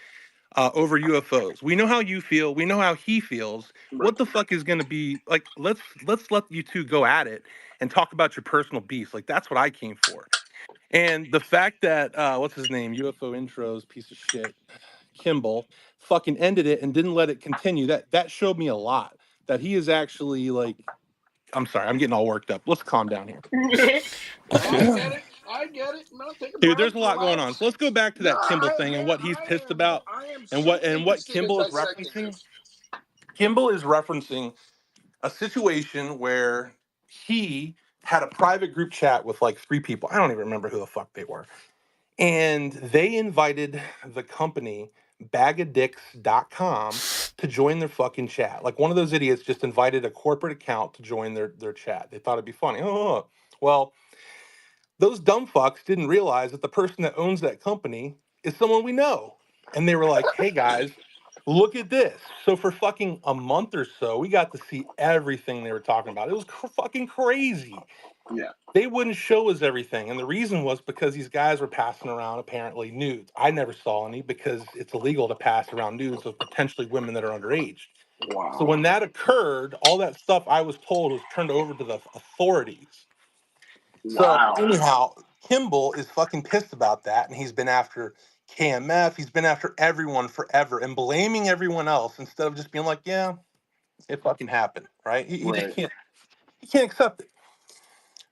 over UFOs? We know how you feel. We know how he feels. What the fuck is going to be like? Let's let you two go at it and talk about your personal beef. Like, that's what I came for. And the fact that what's his name, UFO intros piece of shit, Kimball, fucking ended it and didn't let it continue. That showed me a lot. That he is actually like, I'm sorry, I'm getting all worked up. Let's calm down here. I get it. No, Dude, there's a lot going on. So let's go back to that Kimball thing and what he's pissed about and what Kimball is referencing. Kimball is referencing a situation where he had a private group chat with like 3 people. I don't even remember who the fuck they were. And they invited the company bagadicks.com to join their fucking chat. Like, one of those idiots just invited a corporate account to join their chat. They thought it'd be funny. Oh, well, those dumb fucks didn't realize that the person that owns that company is someone we know. And they were like, hey guys, look at this. So for fucking a month or so, we got to see everything they were talking about. It was fucking crazy. Yeah. They wouldn't show us everything. And the reason was because these guys were passing around apparently nudes. I never saw any because it's illegal to pass around nudes of potentially women that are underage. Wow. So when that occurred, all that stuff I was told was turned over to the authorities. Wow. So anyhow, Kimball is fucking pissed about that. And he's been after KMF. He's been after everyone forever and blaming everyone else instead of just being like, yeah, it fucking happened. Right. He can't accept it.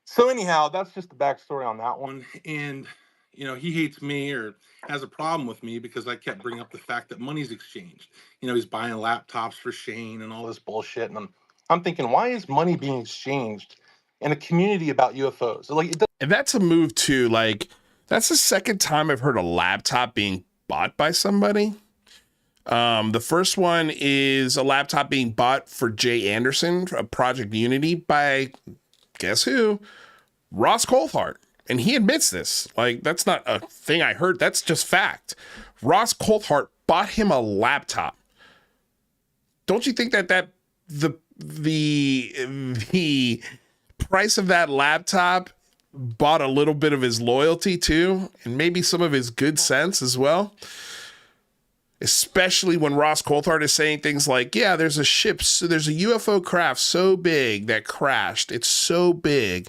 So anyhow, that's just the backstory on that one. And, you know, he hates me or has a problem with me because I kept bringing up the fact that money's exchanged. You know, he's buying laptops for Shane and all this bullshit. And I'm thinking, why is money being exchanged in a community about UFOs? Like, and that's a move too. Like, that's the second time I've heard a laptop being bought by somebody. The first one is a laptop being bought for Jay Anderson, a Project Unity, by guess who? Ross Coulthart. And he admits this. Like, that's not a thing I heard. That's just fact. Ross Coulthart bought him a laptop. Don't you think that the price of that laptop bought a little bit of his loyalty too, and maybe some of his good sense as well? Especially when Ross Coulthart is saying things like, yeah, there's a UFO craft so big that crashed. It's so big,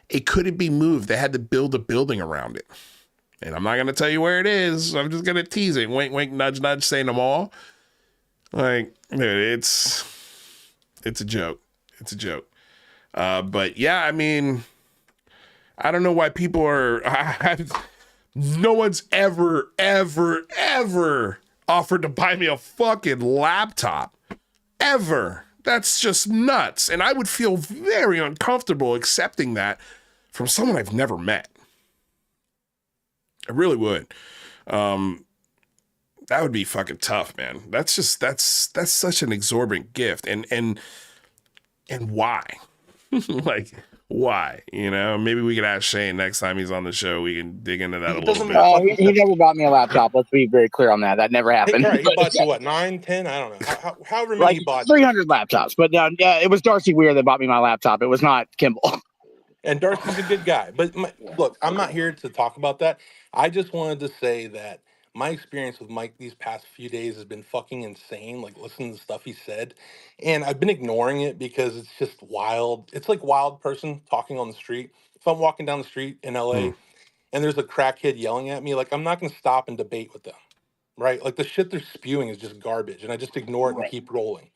it couldn't be moved. They had to build a building around it. And I'm not going to tell you where it is. I'm just going to tease it. Wink, wink, nudge, nudge, say them all. Like, dude, it's a joke. It's a joke. But yeah, I mean, I don't know why people are, no one's ever offered to buy me a fucking laptop ever. That's just nuts. And I would feel very uncomfortable accepting that from someone I've never met. I really would. That would be fucking tough, man. That's such an exorbitant gift. And why? Like, why? You know, maybe we could ask Shane next time he's on the show. We can dig into that a little bit. He never bought me a laptop. Let's be very clear on that. That never happened. Right, he bought you what, 9, 10? I don't know. However many like he bought. 300 laptops. But yeah, it was Darcy Weir that bought me my laptop. It was not Kimball. And Darcy's a good guy. But look, I'm not here to talk about that. I just wanted to say that my experience with Mike these past few days has been fucking insane. Like, listening to the stuff he said. And I've been ignoring it because it's just wild. It's like wild person talking on the street. If I'm walking down the street in LA and there's a crackhead yelling at me, like, I'm not going to stop and debate with them. Right? Like, the shit they're spewing is just garbage. And I just ignore it and keep rolling.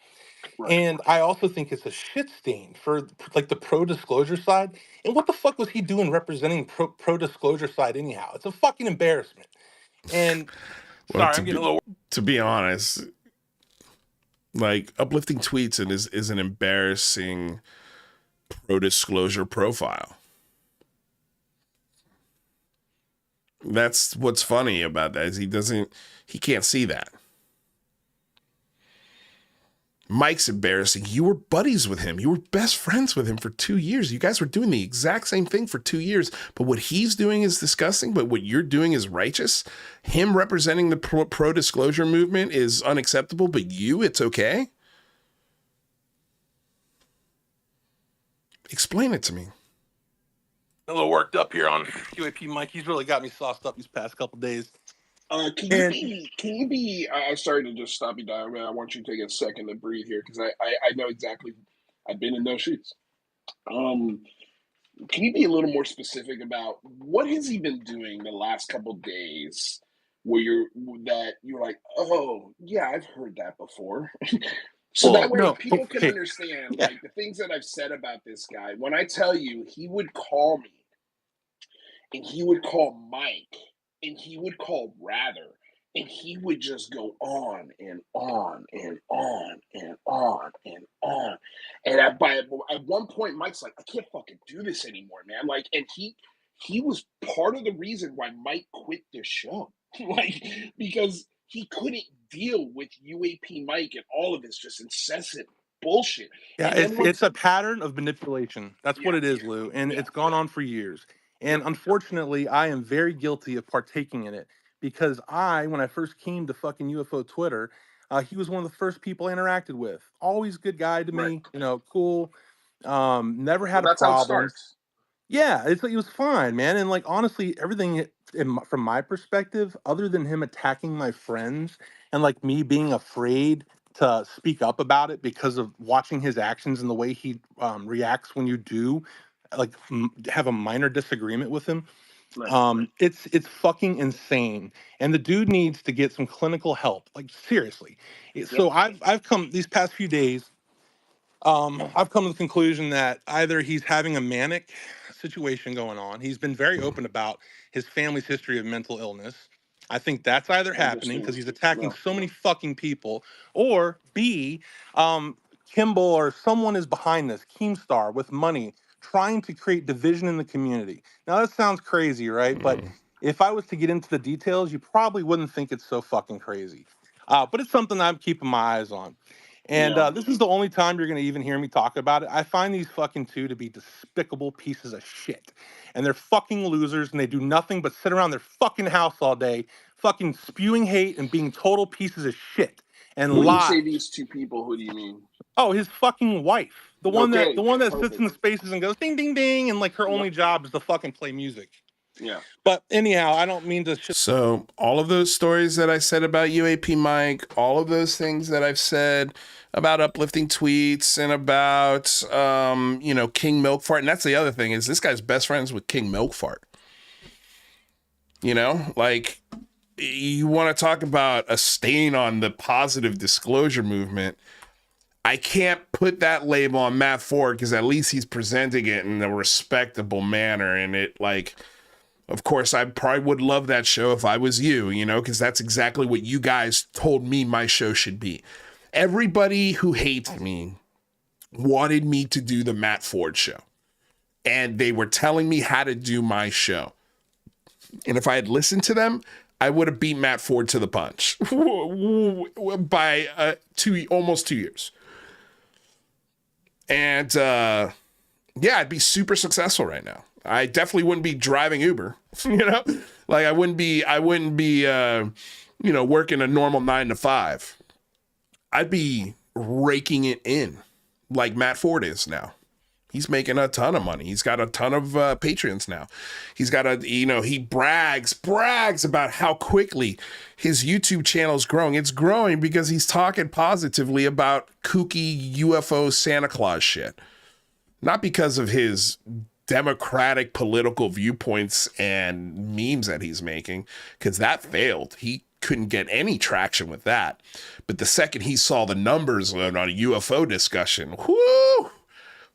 And I also think it's a shit stain for like the pro disclosure side. And what the fuck was he doing representing pro disclosure side anyhow? It's a fucking embarrassment. And Well, sorry, I'm getting a little. to be honest, like, uplifting tweets is an embarrassing pro disclosure profile. That's what's funny about that, is he can't see that. Mike's embarrassing. You were buddies with him. You were best friends with him for 2 years. You guys were doing the exact same thing for 2 years. But what he's doing is disgusting. But what you're doing is righteous. Him representing the pro disclosure movement is unacceptable. But it's okay. Explain it to me. A little worked up here on UAP Mike. He's really got me sauced up these past couple days. Can you be? I'm sorry to just stop you down, man. I want you to take a second to breathe here because I know exactly. I've been in those shoes. Can you be a little more specific about what has he been doing the last couple of days, where you're like, oh yeah, I've heard that before. So that way people can understand, like, the things that I've said about this guy. When I tell you, he would call me, and he would call Mike. And he would call Rather, and he would just go on and on and on and on and on. And at one point, Mike's like, I can't fucking do this anymore, man. Like, and he was part of the reason why Mike quit the show, like, because he couldn't deal with UAP Mike and all of this just incessant bullshit. Yeah, it's a pattern of manipulation. That's what it is, Lou, and it's gone on for years. And unfortunately, I am very guilty of partaking in it because when I first came to fucking UFO Twitter, he was one of the first people I interacted with. Always good guy to me, cool. Never had a problem. That's how it starts. Yeah, it was fine, man. And like, honestly, everything from my perspective, other than him attacking my friends and like me being afraid to speak up about it because of watching his actions and the way he reacts when you do like have a minor disagreement with him. It's fucking insane, and the dude needs to get some clinical help, like, seriously. So I've come these past few days, I've come to the conclusion that either he's having a manic situation going on. He's been very open about his family's history of mental illness. I think that's either happening because he's attacking so many fucking people, or B, Kimball or someone is behind this, Keemstar, with money, trying to create division in the community. Now, that sounds crazy, right? But if I was to get into the details, you probably wouldn't think it's so fucking crazy. But it's something I'm keeping my eyes on. And this is the only time you're going to even hear me talk about it. I find these fucking two to be despicable pieces of shit. And they're fucking losers, and they do nothing but sit around their fucking house all day, fucking spewing hate and being total pieces of shit. And when lies. you say these two people, who do you mean? Oh, his fucking wife. The one that sits in the spaces and goes ding ding ding, and like her only job is to fucking play music. Yeah. But anyhow, I don't mean to So all of those stories that I said about UAP Mike, all of those things that I've said about uplifting tweets and about King Milkfart, and that's the other thing, is this guy's best friends with King Milkfart. Like, you want to talk about a stain on the positive disclosure movement. I can't put that label on Matt Ford because at least he's presenting it in a respectable manner, and it, like, Of course, I probably would love that show if I was you, you know, because that's exactly what you guys told me my show should be. Everybody who hates me wanted me to do the Matt Ford show. And they were telling me how to do my show. And if I had listened to them, I would have beat Matt Ford to the punch by almost 2 years. And yeah, I'd be super successful right now. I definitely wouldn't be driving Uber, you know, like I wouldn't be, you know, working a normal 9 to 5. I'd be raking it in like Matt Ford is now. He's making a ton of money. He's got a ton of Patreons now. He's got he brags about how quickly his YouTube channel is growing. It's growing because he's talking positively about kooky UFO Santa Claus shit. Not because of his democratic political viewpoints and memes that he's making, because that failed. He couldn't get any traction with that. But the second he saw the numbers on a UFO discussion, whoo,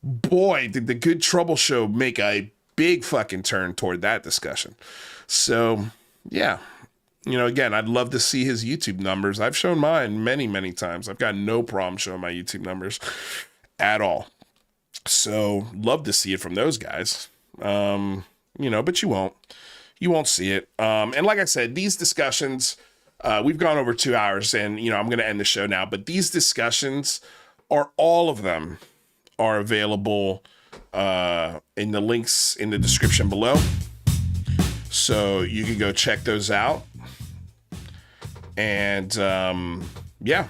boy, did the Good Trouble Show make a big fucking turn toward that discussion. So, yeah. You know, again, I'd love to see his YouTube numbers. I've shown mine many, many times. I've got no problem showing my YouTube numbers at all. So, love to see it from those guys. You know, but you won't. You won't see it. And like I said, these discussions, we've gone over 2 hours, and, you know, I'm going to end the show now. But these discussions all of them are available in the links in the description below. So you can go check those out. And yeah,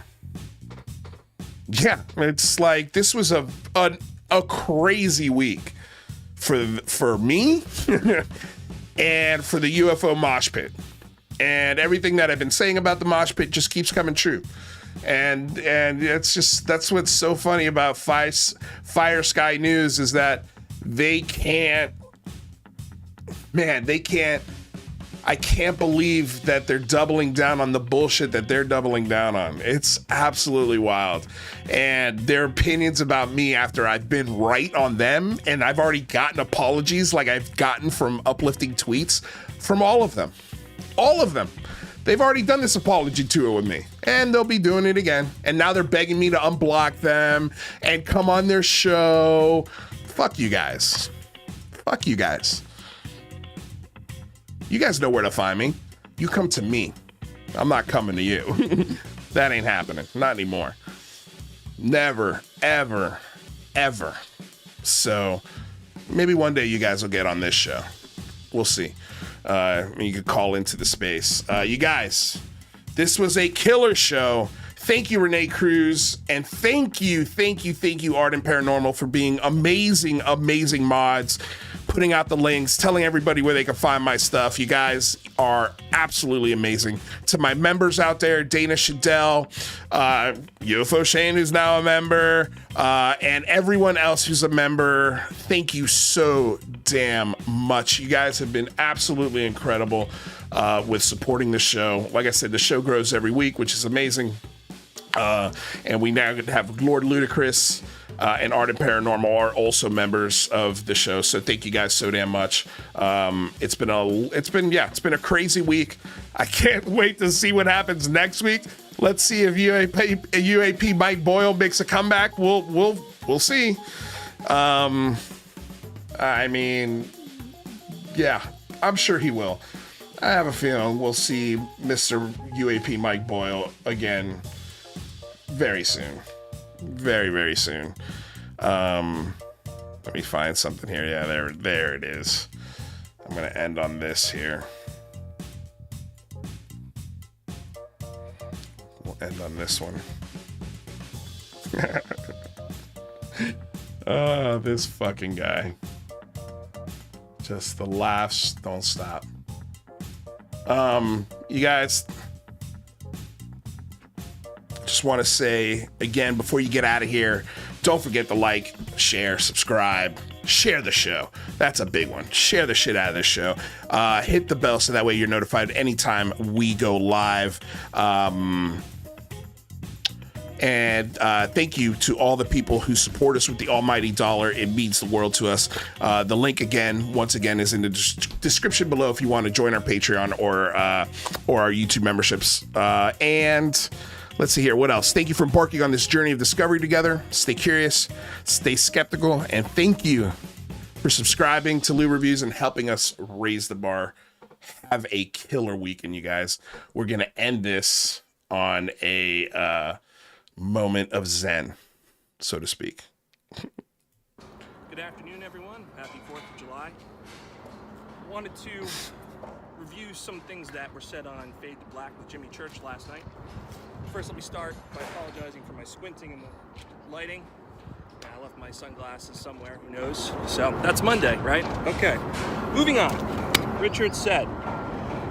it's like this was a crazy week for me and for the UFO mosh pit. And everything that I've been saying about the mosh pit just keeps coming true. And that's what's so funny about Fire Sky News is that I can't believe that they're doubling down on the bullshit that they're doubling down on. It's absolutely wild. And their opinions about me after I've been right on them, and I've already gotten apologies like I've gotten from Uplifting tweets from all of them. All of them. They've already done this apology tour with me, and they'll be doing it again. And now they're begging me to unblock them and come on their show. Fuck you guys. Fuck you guys. You guys know where to find me. You come to me. I'm not coming to you. That ain't happening. Not anymore. Never, ever, ever. So maybe one day you guys will get on this show. We'll see. You could call into the space. You guys, this was a killer show. Thank you, Renee Cruz. And thank you, Art and Paranormal, for being amazing, amazing mods, putting out the links, telling everybody where they can find my stuff. You guys are absolutely amazing. To my members out there, Dana Shadell, UFO Shane, who's now a member, and everyone else who's a member, thank you so damn much. You guys have been absolutely incredible with supporting the show. Like I said, the show grows every week, which is amazing. And we now have Lord Ludacris and Art and Paranormal are also members of the show. So thank you guys so damn much. It's been a crazy week. I can't wait to see what happens next week. Let's see if UAP Mike Boyle makes a comeback. We'll see. I mean, yeah, I'm sure he will. I have a feeling we'll see Mr. UAP Mike Boyle again very soon. Very, very soon. Let me find something here. Yeah, there it is. I'm going to end on this here. We'll end on this one. Oh, this fucking guy. Just the laughs don't stop. You guys, just want to say again before you get out of here, don't forget to like, share, subscribe, share the show. That's a big one. Share the shit out of this show. Hit the bell so that way you're notified anytime we go live. And thank you to all the people who support us with the almighty dollar. It means the world to us. The link once again, is in the description below if you want to join our Patreon or our YouTube memberships. And let's see here. What else? Thank you for embarking on this journey of discovery together. Stay curious, stay skeptical, and thank you for subscribing to Lou Reviews and helping us raise the bar. Have a killer weekend, you guys. We're going to end this on a moment of zen, so to speak. Good afternoon, everyone. Happy 4th of July. Wanted to review some things that were said on Fade to Black with Jimmy Church last night. First, let me start by apologizing for my squinting and the lighting. Yeah, I left my sunglasses somewhere, who knows? So that's Monday, right? Okay, moving on. Richard said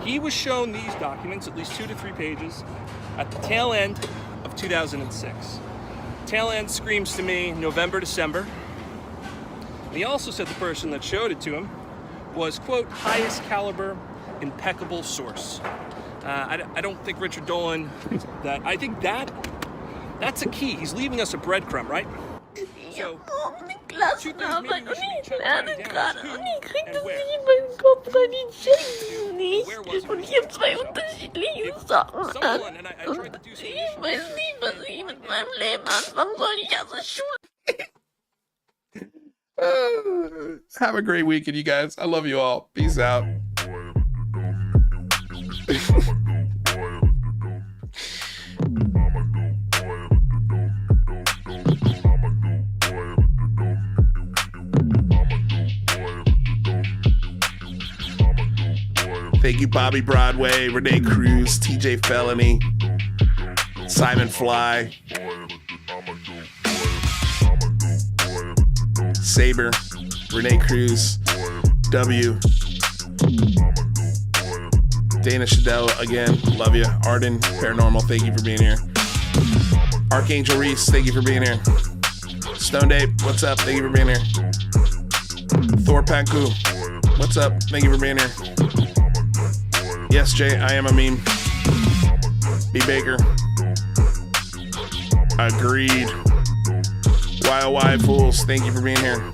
he was shown these documents, at least 2 to 3 pages, at the tail end of 2006. Tail end screams to me November, December. And he also said the person that showed it to him was, quote, highest caliber, impeccable source. I don't think Richard Dolan, I think that's a key. He's leaving us a breadcrumb, right? So, Klassenarbeit und ich lerne gerade und ich krieg das nicht in meinen Kopf rein, ich check's nicht. Und ich habe 2 unterschiedliche Sachen an. Und ich weiß nicht, was ich mit meinem Leben anfangen soll. Ich hasse Schule. Have a great weekend, you guys. I love you all. Peace out. Thank you, Bobby Broadway, Renee Cruz, TJ Felony, Simon Fly, Saber, Renee Cruz, W, Dana Shadell again, love you. Arden Paranormal, thank you for being here. Archangel Reese, thank you for being here. Stone Ape, what's up? Thank you for being here. Thor Panku, what's up? Thank you for being here. Yes, Jay, I am a meme. B. Baker. Agreed. YOY Fools, thank you for being here.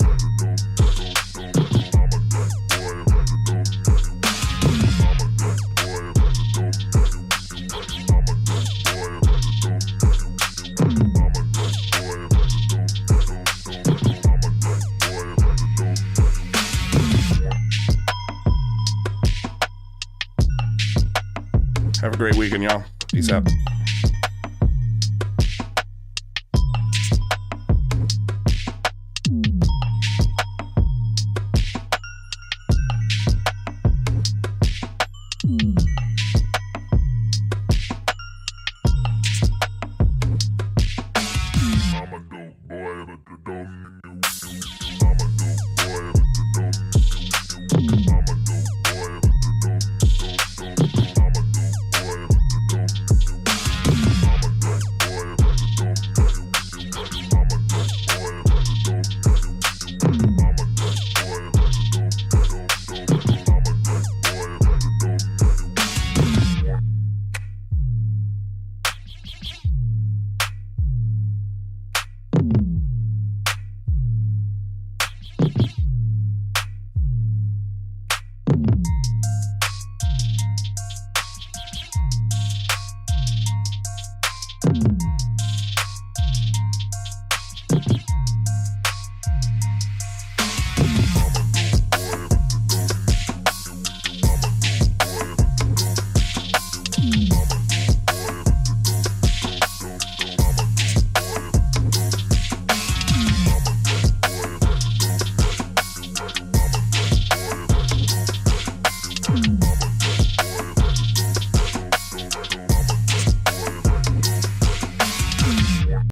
Have a great weekend, y'all. Peace out.